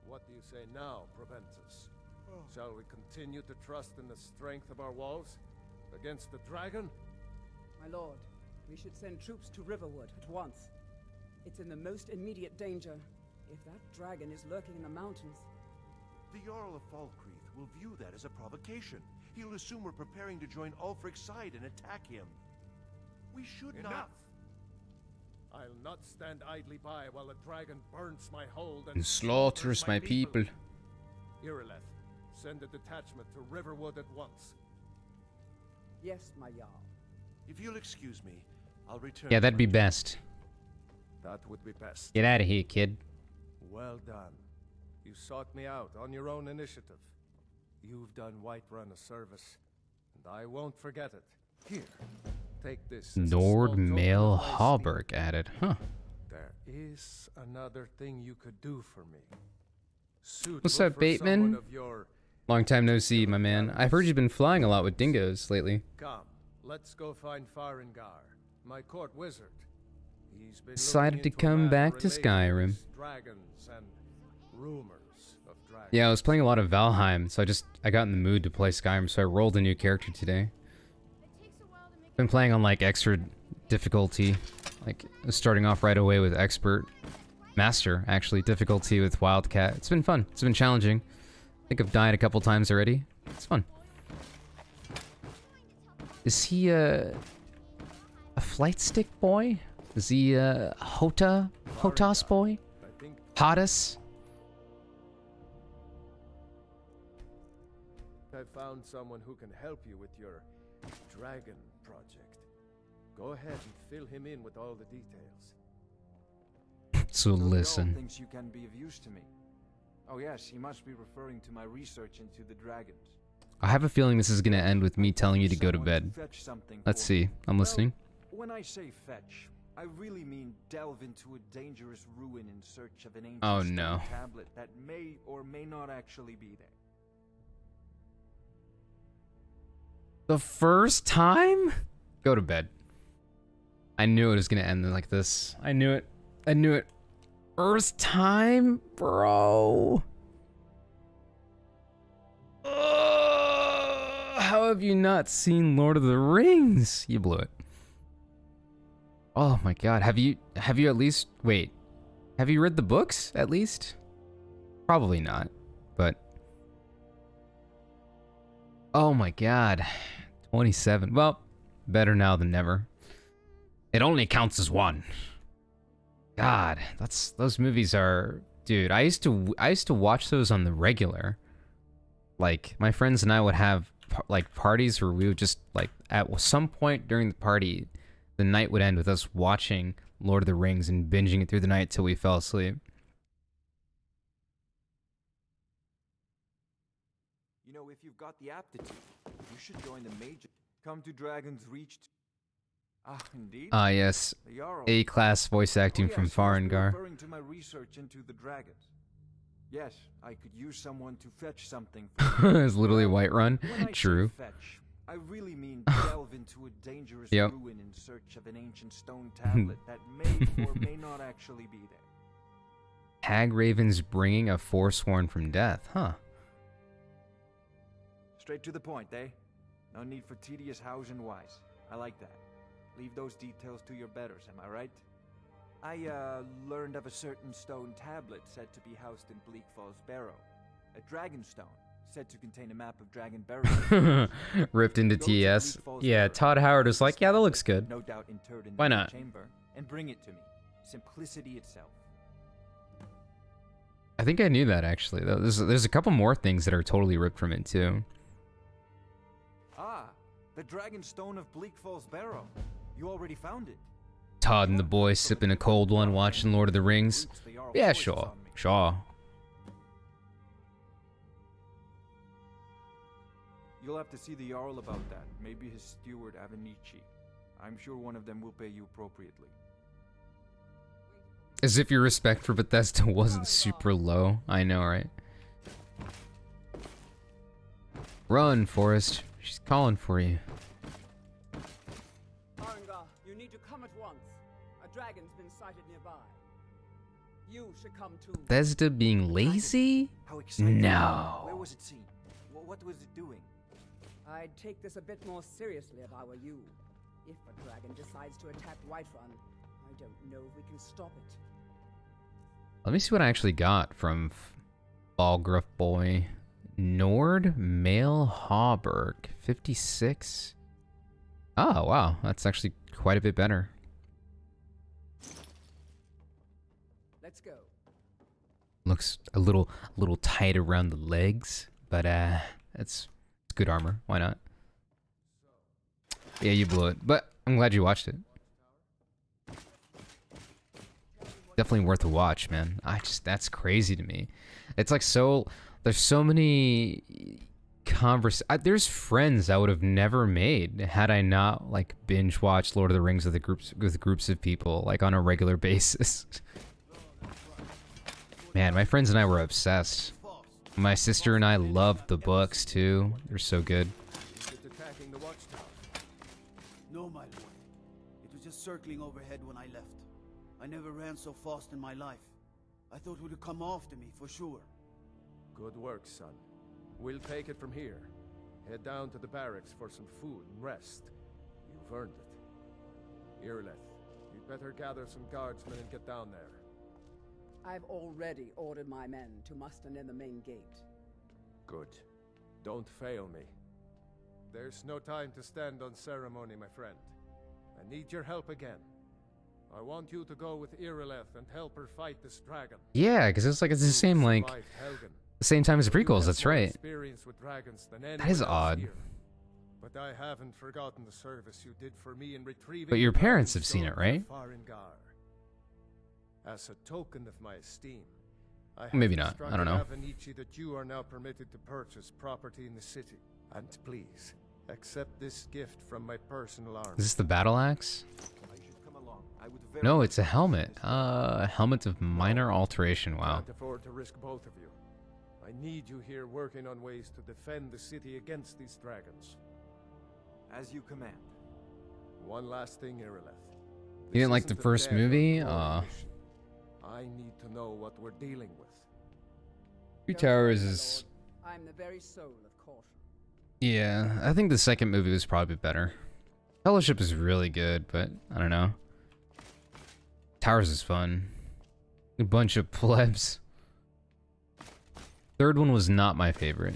What do you say now, Proventus? Shall we continue to trust in the strength of our walls against the dragon? My lord, we should send troops to Riverwood at once. It's in the most immediate danger. If that dragon is lurking in the mountains... The Jarl of Falkreath will view that as a provocation. He'll assume we're preparing to join Ulfric's side and attack him. We should Enough! not... I'll not stand idly by while the dragon burns my hold And slaughters my people. Irileth, send a detachment to Riverwood at once. Yes, my Jarl. If you'll excuse me, I'll return... Yeah, that'd be best. That would be best. Get out of here, kid. Well done. You sought me out on your own initiative. You've done Whiterun a service, and I won't forget it. Here, take this. Nord Mail Hauberg added, huh? There is another thing you could do for me. What's up, Bateman? Long time no see, my man. I've heard you've been flying a lot with dingoes lately. Come, let's go find Farengar, my court wizard. He's been decided to looking into a come man back to related Skyrim. with dragons and rumors of dragons. Yeah, I was playing a lot of Valheim, so I got in the mood to play Skyrim, so I rolled a new character today. Been playing on like extra difficulty, like starting off right away with expert, master actually, difficulty with Wildcat. It's been fun. It's been challenging. I think I've died a couple times already. It's fun. Is he a flight stick boy? Is he a Hotas boy? Hotas? I found someone who can help you with your dragon project. Go ahead and fill him in with all the details. So listen. Thinks you can be of use to me. Oh yes, he must be referring to my research into the dragons. I have a feeling this is gonna end with me telling you to go to bed. Let's see. I'm listening. When I say fetch, I really mean delve into a dangerous ruin in search of an ancient no. stone tablet that may or may not actually be there. The first time? Go to bed. I knew it was gonna end like this. I knew it. I knew it. First time? Bro. How have you not seen Lord of the Rings? You blew it. Oh my god. Have you at least... Wait. Have you read the books, at least? Probably not, but... Oh my god. 27. Well, better now than never. It only counts as one. God, those movies are... Dude, I used to watch those on the regular. Like, my friends and I would have, like, parties where we would just, like, at some point during the party, the night would end with us watching Lord of the Rings and binging it through the night till we fell asleep. You know, if you've got the aptitude, you should join the major. Come to Dragon's Reach. Ah, indeed. Ah, yes. A-class voice acting from Farengar. Referring to my research into the dragons. Yes, I could use someone to fetch something. It's literally Whiterun. True. Fetch, I really mean delve into a dangerous ruin in search of an ancient stone tablet that may or may not actually be there. Hag Raven's bringing a Forsworn from death, huh? Straight to the point, eh? No need for tedious hows and whys. I like that. Leave those details to your betters, am I right? I, learned of a certain stone tablet said to be housed in Bleak Falls Barrow. A dragon stone, said to contain a map of dragon burial. Ripped into TS. Yeah, Todd Howard is like, yeah, that looks good. No doubt interred in Why the not? chamber, and bring it to me. Simplicity itself. I think I knew that, actually. Though there's a couple more things that are totally ripped from it, too. Ah, the dragon stone of Bleak Falls Barrow. You already found it. Todd and the boys sipping a cold one, watching Lord of the Rings. Yeah, sure. Sure. You'll have to see the Jarl about that. Maybe his steward, Avenici. I'm sure one of them will pay you appropriately. As if your respect for Bethesda wasn't super low. I know, right? Run, Forrest. She's calling for you. You need to come at once. A dragon's been sighted nearby. You should come too. Bethesda being lazy? How exciting. No. Where was it seen? What was it doing? I'd take this a bit more seriously if I were you. If a dragon decides to attack Whiterun, I don't know if we can stop it. Let me see what I actually got from Balgruff Boy. Nord Male Hauberg. 56. Oh, wow. That's actually quite a bit better. Let's go. Looks a little tight around the legs, but it's good armor. Why not? Yeah, you blew it, but I'm glad you watched it. Definitely worth a watch, man. That's crazy to me. It's like there's so many there's friends I would have never made had I not like binge watched Lord of the Rings with groups of people like on a regular basis. Man, my friends and I were obsessed. My sister and I loved the books too. They're so good. Attacking the watchtower. No, my lord. It was just circling overhead when I left. I never ran so fast in my life. I thought would come after me for sure. Good work, son. We'll take it from here. Head down to the barracks for some food and rest. You've earned it. Irileth, you'd better gather some guardsmen and get down there. I've already ordered my men to muster near the main gate. Good. Don't fail me. There's no time to stand on ceremony, my friend. I need your help again. I want you to go with Irileth and help her fight this dragon. Yeah, because it's the same, like, the same time as the prequels, that's right. That is odd. Here. But I haven't forgotten the service you did for me in retrieving. But your parents have seen it, right? As a token of my esteem, I Maybe not. I don't know. That you are now permitted to purchase property in the city. And please, accept this gift from my personal army. Is this the battle axe? No, it's a helmet. Helmet of minor alteration. Wow. Can't afford to risk both of you. I need you here working on ways to defend the city against these dragons. As you command. One last thing, Irileth. You didn't like the first movie? I need to know what we're dealing with. Two Towers is... I'm the very soul of caution. Yeah, I think the second movie was probably better. Fellowship is really good, but I don't know. Towers is fun. A bunch of plebs. Third one was not my favorite.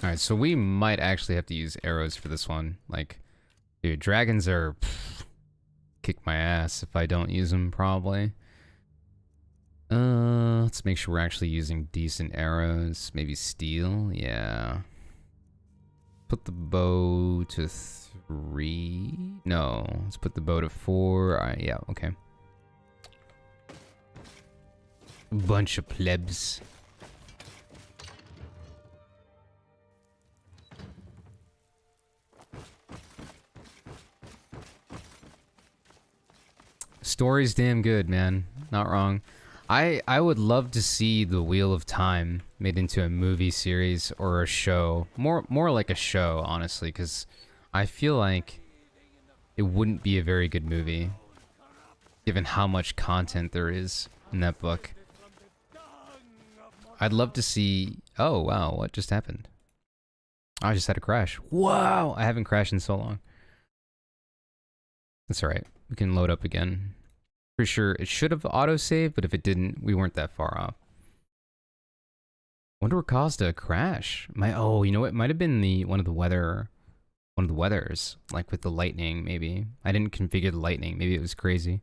Alright, so we might actually have to use arrows for this one. Like, dude, dragons are... kick my ass if I don't use them, probably. Let's make sure we're actually using decent arrows. Maybe steel? Yeah. Put the bow to 3? No, let's put the bow to 4. Alright, yeah, okay. Bunch of plebs. Story's damn good, man. Not wrong. I would love to see the Wheel of Time made into a movie series or a show. More like a show, honestly, because I feel like it wouldn't be a very good movie, given how much content there is in that book. I'd love to see... Oh, wow, what just happened? I just had a crash. Wow! I haven't crashed in so long. That's alright. We can load up again. Pretty sure it should have auto-saved, but if it didn't, we weren't that far off. Wonder what caused a crash. Oh, you know what? It might have been one of the weathers, like with the lightning, maybe. I didn't configure the lightning. Maybe it was crazy.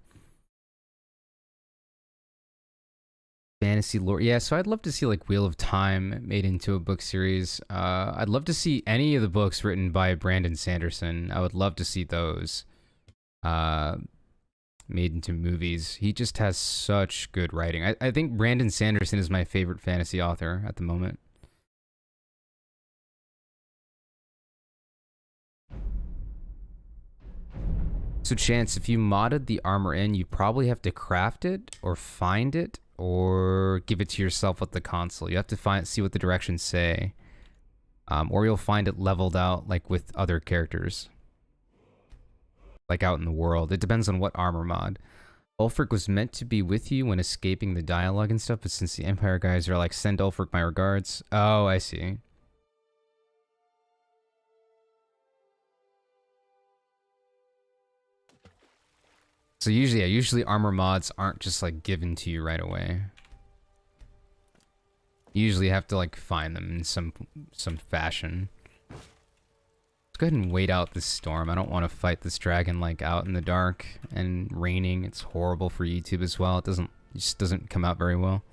Fantasy lore. Yeah, so I'd love to see like Wheel of Time made into a book series. I'd love to see any of the books written by Brandon Sanderson. I would love to see those. Made into movies. He just has such good writing. I think Brandon Sanderson is my favorite fantasy author at the moment. So Chance, if you modded the armor in, you probably have to craft it or find it or give it to yourself with the console. You have to see what the directions say. Or you'll find it leveled out like with other characters. Like out in the world. It depends on what armor mod. Ulfric was meant to be with you when escaping the dialogue and stuff, but since the Empire guys are like, send Ulfric my regards. Oh, I see. So usually armor mods aren't just like given to you right away. You usually have to like find them in some fashion. Let's go ahead and wait out this storm. I don't want to fight this dragon like out in the dark and raining. It's horrible for YouTube as well. It just doesn't come out very well.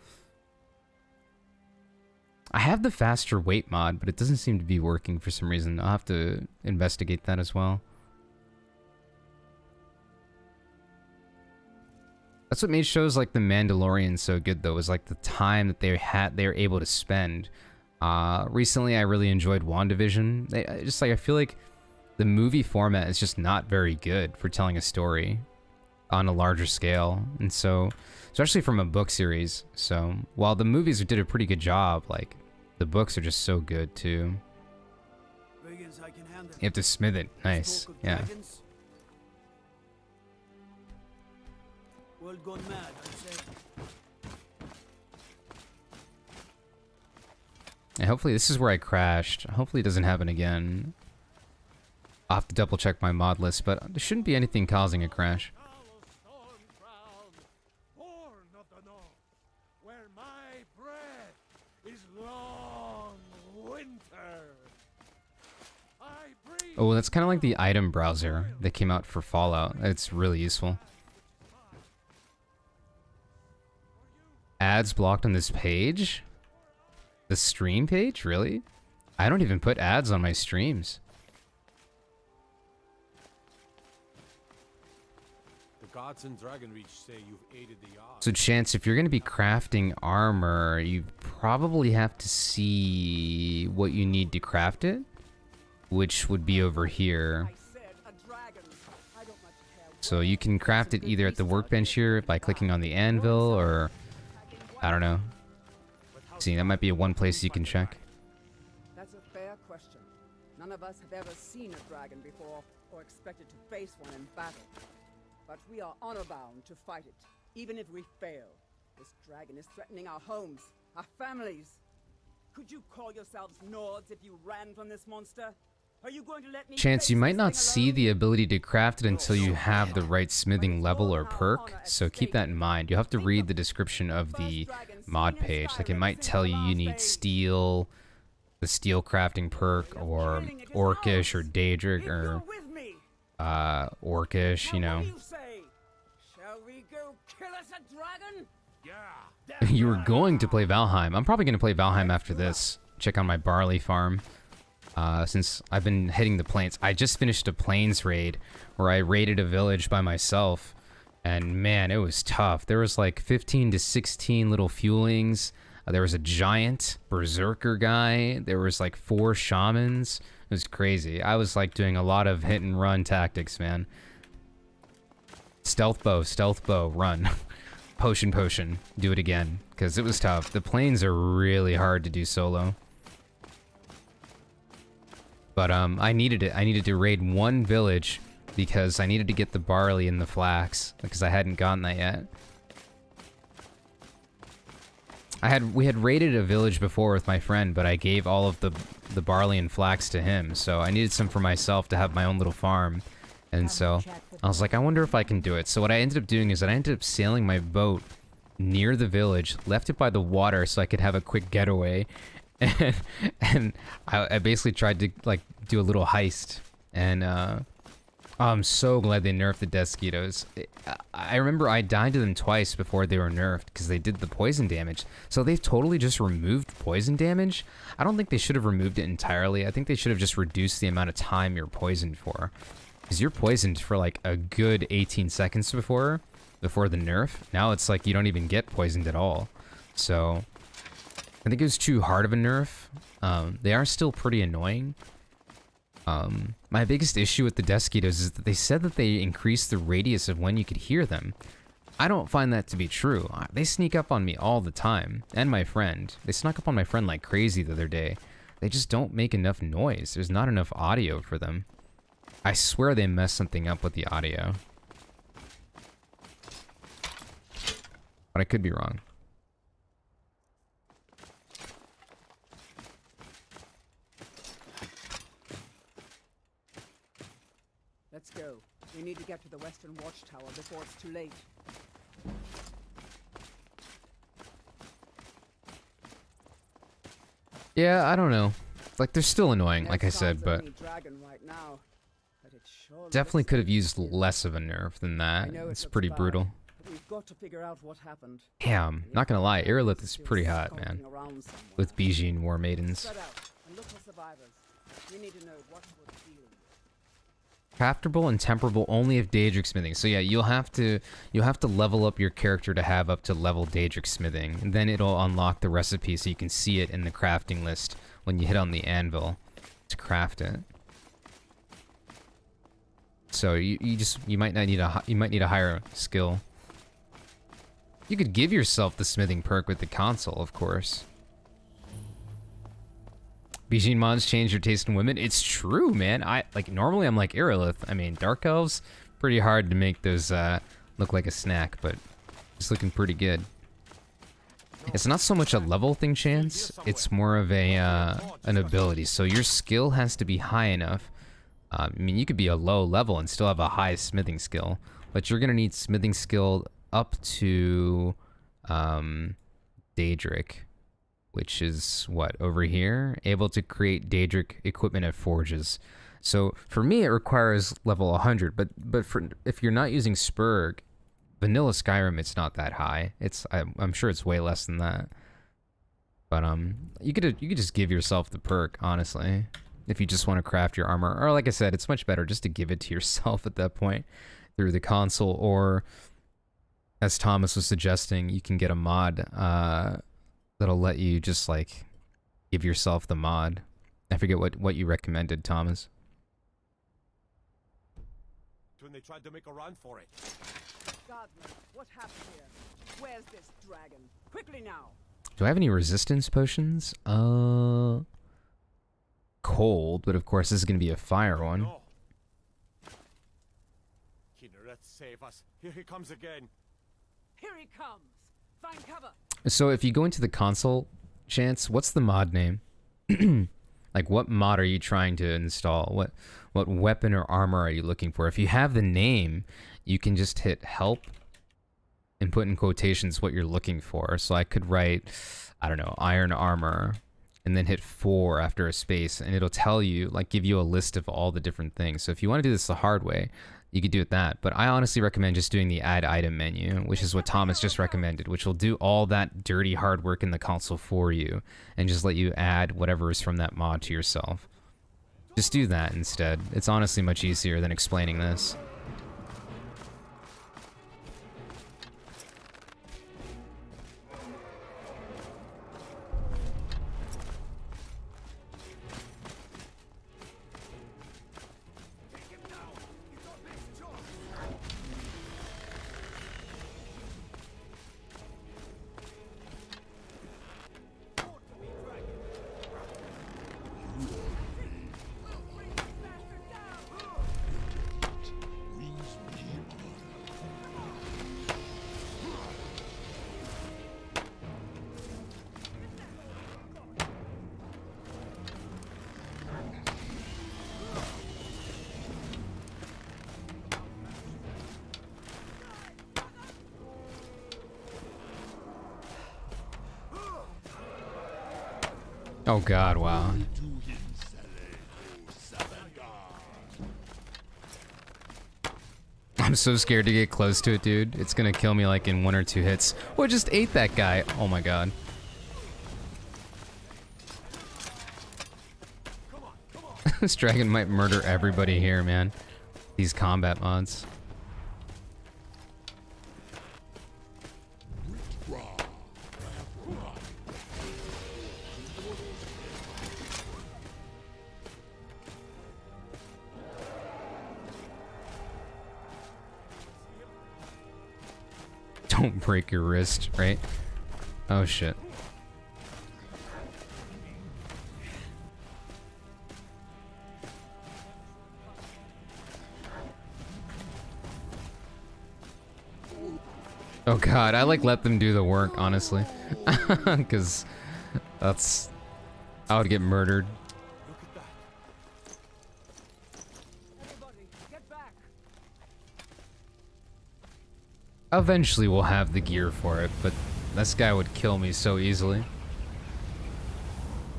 I have the faster weight mod, but it doesn't seem to be working for some reason. I'll have to investigate that as well. That's what made shows like The Mandalorian so good though, was like the time that they were able to spend. Recently, I really enjoyed WandaVision. I feel like the movie format is just not very good for telling a story. on a larger scale. And so, especially from a book series. So while the movies did a pretty good job, like the books are just so good too. You have to smith it. Nice. Yeah. World gone mad, I say. And hopefully this is where I crashed. Hopefully it doesn't happen again. I'll have to double check my mod list, but there shouldn't be anything causing a crash. Where my breath is long winter. Oh, that's kind of like the item browser that came out for Fallout. It's really useful. Ads blocked on this page? The stream page? Really? I don't even put ads on my streams. The gods in Dragonreach say you've aided the odds. So Chance, if you're going to be crafting armor, you probably have to see what you need to craft it, which would be over here. So you can craft it either at the workbench here by clicking on the anvil, or I don't know. See, that might be one place you can check. That's a fair question. None of us have ever seen a dragon before, or expected to face one in battle. But we are honor-bound to fight it, even if we fail. This dragon is threatening our homes, our families. Could you call yourselves Nords if you ran from this monster? Are you going to let me Chance, you might not see the ability to craft it until you have the right smithing level or perk, so keep that in mind. You'll have to read the description of the mod page. Like, it might tell you you need steel, the steel crafting perk, or Orcish, or Daedric, or Orcish, you know. Shall we go kill us a dragon? You were going to play Valheim. I'm probably going to play Valheim after this. Check on my barley farm. Since I've been hitting the plains. I just finished a plains raid where I raided a village by myself, and man, it was tough. There was like 15 to 16 little fuelings. There was a giant berserker guy. There was like 4 shamans. It was crazy. I was like doing a lot of hit and run tactics, man. Stealth bow, run. Potion, do it again, because it was tough. The plains are really hard to do solo. But I needed it. I needed to raid one village because I needed to get the barley and the flax, because I hadn't gotten that yet. We had raided a village before with my friend, but I gave all of the barley and flax to him, so I needed some for myself to have my own little farm. And so I was like, I wonder if I can do it. So what I ended up doing is that I ended up sailing my boat near the village, left it by the water so I could have a quick getaway. And I basically tried to like do a little heist, and I'm so glad they nerfed the Desquitos. I remember I died to them twice before they were nerfed because they did the poison damage. So they've totally just removed poison damage. I don't think they should have removed it entirely. I think they should have just reduced the amount of time you're poisoned for, because you're poisoned for like a good 18 seconds before the nerf. Now it's like you don't even get poisoned at all. So I think it was too hard of a nerf. They are still pretty annoying. My biggest issue with the Desquitos is that they said that they increased the radius of when you could hear them. I don't find that to be true. They sneak up on me all the time, and my friend. They snuck up on my friend like crazy the other day. They just don't make enough noise. There's not enough audio for them. I swear they messed something up with the audio. But I could be wrong. Let's go. We need to get to the Western Watchtower before it's too late. Yeah, I don't know. Like, they're still annoying, like I said, but definitely could have used less of a nerf than that. It's pretty brutal. We've got to figure out what happened. Damn, not gonna lie, Aerolith is pretty hot, man. With BG and War Maidens. We need to know what we're dealing with. Craftable and temperable only if Daedric smithing. So yeah, you'll have to level up your character to have up to level Daedric smithing. And then it'll unlock the recipe so you can see it in the crafting list when you hit on the anvil to craft it. So you might not need you might need a higher skill. You could give yourself the smithing perk with the console, of course. BG mods change your taste in women. It's true, man. Normally I'm like Aerolith. I mean, Dark Elves, pretty hard to make those look like a snack, but it's looking pretty good. It's not so much a level thing, Chance. It's more of a an ability. So your skill has to be high enough. I mean, you could be a low level and still have a high smithing skill, but you're gonna need smithing skill up to Daedric, which is what, over here? Able to create Daedric equipment at forges. So for me, it requires level 100, but for if you're not using Spurg, vanilla Skyrim, it's not that high. I'm sure it's way less than that. But you could just give yourself the perk, honestly, if you just want to craft your armor. Or like I said, it's much better just to give it to yourself at that point through the console, or as Thomas was suggesting, you can get a mod that'll let you just like give yourself the mod. I forget what you recommended, Thomas. When they tried to make a run for it. Godmother, what happened here? Where's this dragon? Quickly now. Do I have any resistance potions? Cold, but of course this is gonna be a fire one. No. Kinneret, save us. Here he comes again. Here he comes. Find cover. So if you go into the console, Chance, what's the mod name? Like, what mod are you trying to install? What weapon or armor are you looking for? If you have the name, you can just hit help and put in quotations what you're looking for. So I could write, I don't know, iron armor, and then hit 4 after a space, and it'll tell you, like, give you a list of all the different things. So if you want to do this the hard way, you could do it that. But I honestly recommend just doing the add item menu, which is what Thomas just recommended, which will do all that dirty hard work in the console for you and just let you add whatever is from that mod to yourself. Just do that instead. It's honestly much easier than explaining this. Oh god, wow. I'm so scared to get close to it, dude. It's gonna kill me like in 1 or 2 hits. Oh, I just ate that guy. Oh my god. This dragon might murder everybody here, man. These combat mods. Don't break your wrist, right? Oh shit. Oh god, I like let them do the work, honestly. Cause that's... I would get murdered. Eventually we'll have the gear for it, but this guy would kill me so easily.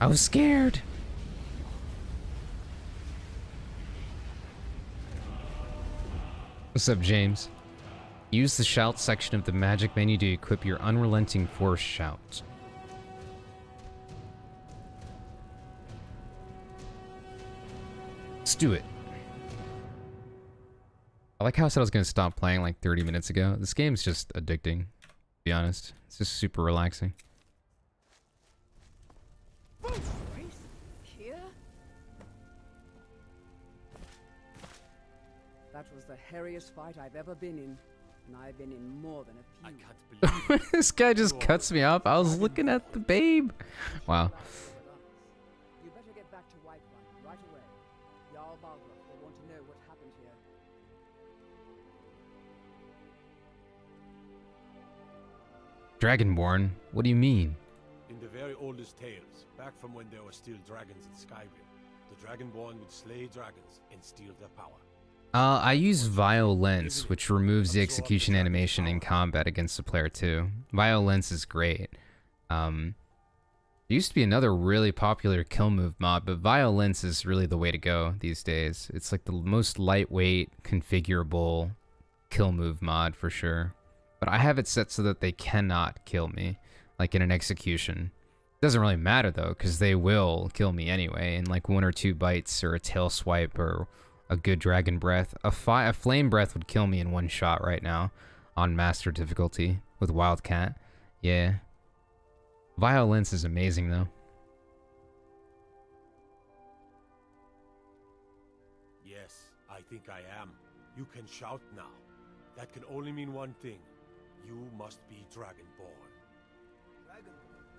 I was scared. What's up, James? Use the shout section of the magic menu to equip your unrelenting force shout. Let's do it. I like how I said I was going to stop playing like 30 minutes ago. This game's just addicting, to be honest. It's just super relaxing. Here? That That was the hairiest fight I've ever been in, and I've been in more than a few. I can't believe This guy just cuts me off. I was looking at the babe. Wow. You better get back to Whiterun right away. Jarl Balgruuf will want to know what happened here. Dragonborn? What do you mean? In the very oldest tales, back from when there were still dragons in Skyrim, the Dragonborn would slay dragons and steal their power. I use Violence, which removes the execution animation in combat against the player too. Violence is great. There used to be another really popular kill move mod, but Violence is really the way to go these days. It's like the most lightweight, configurable kill move mod for sure. But I have it set so that they cannot kill me, like in an execution. Doesn't really matter though, because they will kill me anyway in like 1 or 2 bites or a tail swipe or a good dragon breath. A flame breath would kill me in 1 shot right now on master difficulty with Wildcat. Yeah. Violence is amazing though. Yes, I think I am. You can shout now. That can only mean one thing. You must be Dragonborn.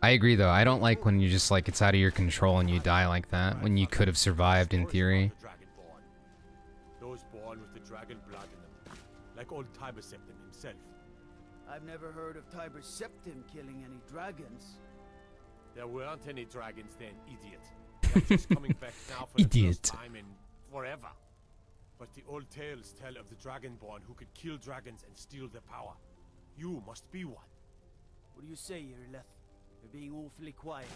I agree though. I don't like when you just like it's out of your control and you die like that when you could have survived in theory. Those born with the dragon blood in them, like old Tiber Septim himself. I've never heard of Tiber Septim killing any dragons. There weren't any dragons then, idiot. They're just coming back now for the first time in forever. But the old tales tell of the Dragonborn who could kill dragons and steal their power. You must be one. What do you say, Irleth? You're being awfully quiet.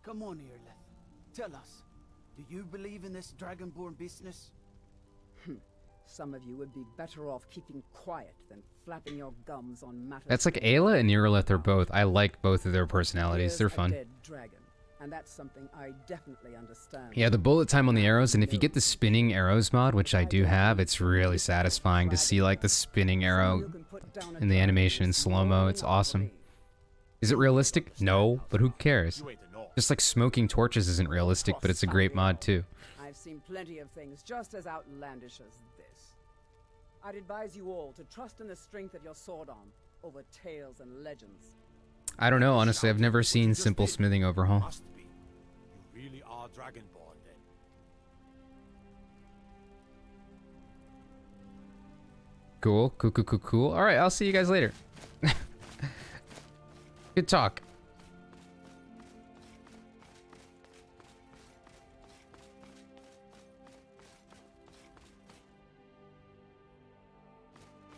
Come on, Irleth. Tell us. Do you believe in this Dragonborn business? Some of you would be better off keeping quiet than flapping your gums on matters. That's like Ayla and Irileth are both. I like both of their personalities. They're fun. Dead dragon, and that's something I definitely understand. Yeah, the bullet time on the arrows, and if you get the spinning arrows mod, which I do have, it's really satisfying to see like the spinning arrow in the animation in slow-mo. It's awesome. Is it realistic? No, but who cares? Just like smoking torches isn't realistic, but it's a great mod too. I've seen plenty of things just as outlandish as this. I'd advise you all to trust in the strength of your sword arm over tales and legends. I don't know, honestly. I've never seen simple smithing overhaul. You really are Dragonborn then. Cool, cool, cool, cool, cool. All right, I'll see you guys later. Good talk.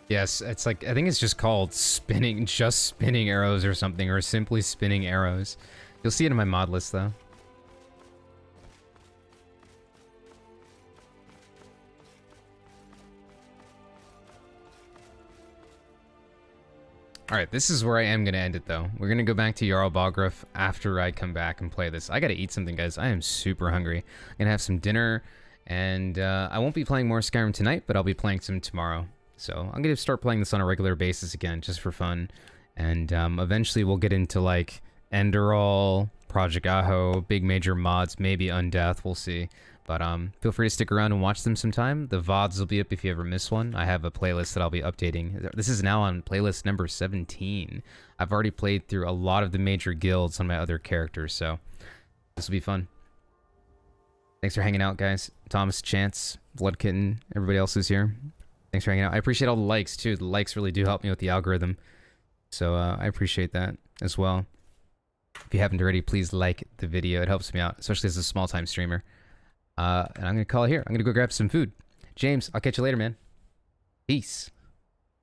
Yes, it's like, I think it's just called spinning, just spinning arrows or something, or simply spinning arrows. You'll see it in my mod list though. Alright, this is where I am going to end it though. We're going to go back to Jarl Balgruuf after I come back and play this. I got to eat something, guys. I am super hungry. I'm going to have some dinner, and I won't be playing more Skyrim tonight, but I'll be playing some tomorrow. So I'm going to start playing this on a regular basis again, just for fun. And eventually we'll get into like Enderall, Project Aho, big major mods, maybe Undeath, we'll see. But feel free to stick around and watch them sometime. The VODs will be up if you ever miss one. I have a playlist that I'll be updating. This is now on playlist number 17. I've already played through a lot of the major guilds on my other characters, so this will be fun. Thanks for hanging out, guys. Thomas, Chance, Blood Kitten, everybody else who's here. Thanks for hanging out. I appreciate all the likes, too. The likes really do help me with the algorithm. So I appreciate that as well. If you haven't already, please like the video. It helps me out, especially as a small-time streamer. And I'm going to call it here. I'm going to go grab some food. James, I'll catch you later, man. Peace.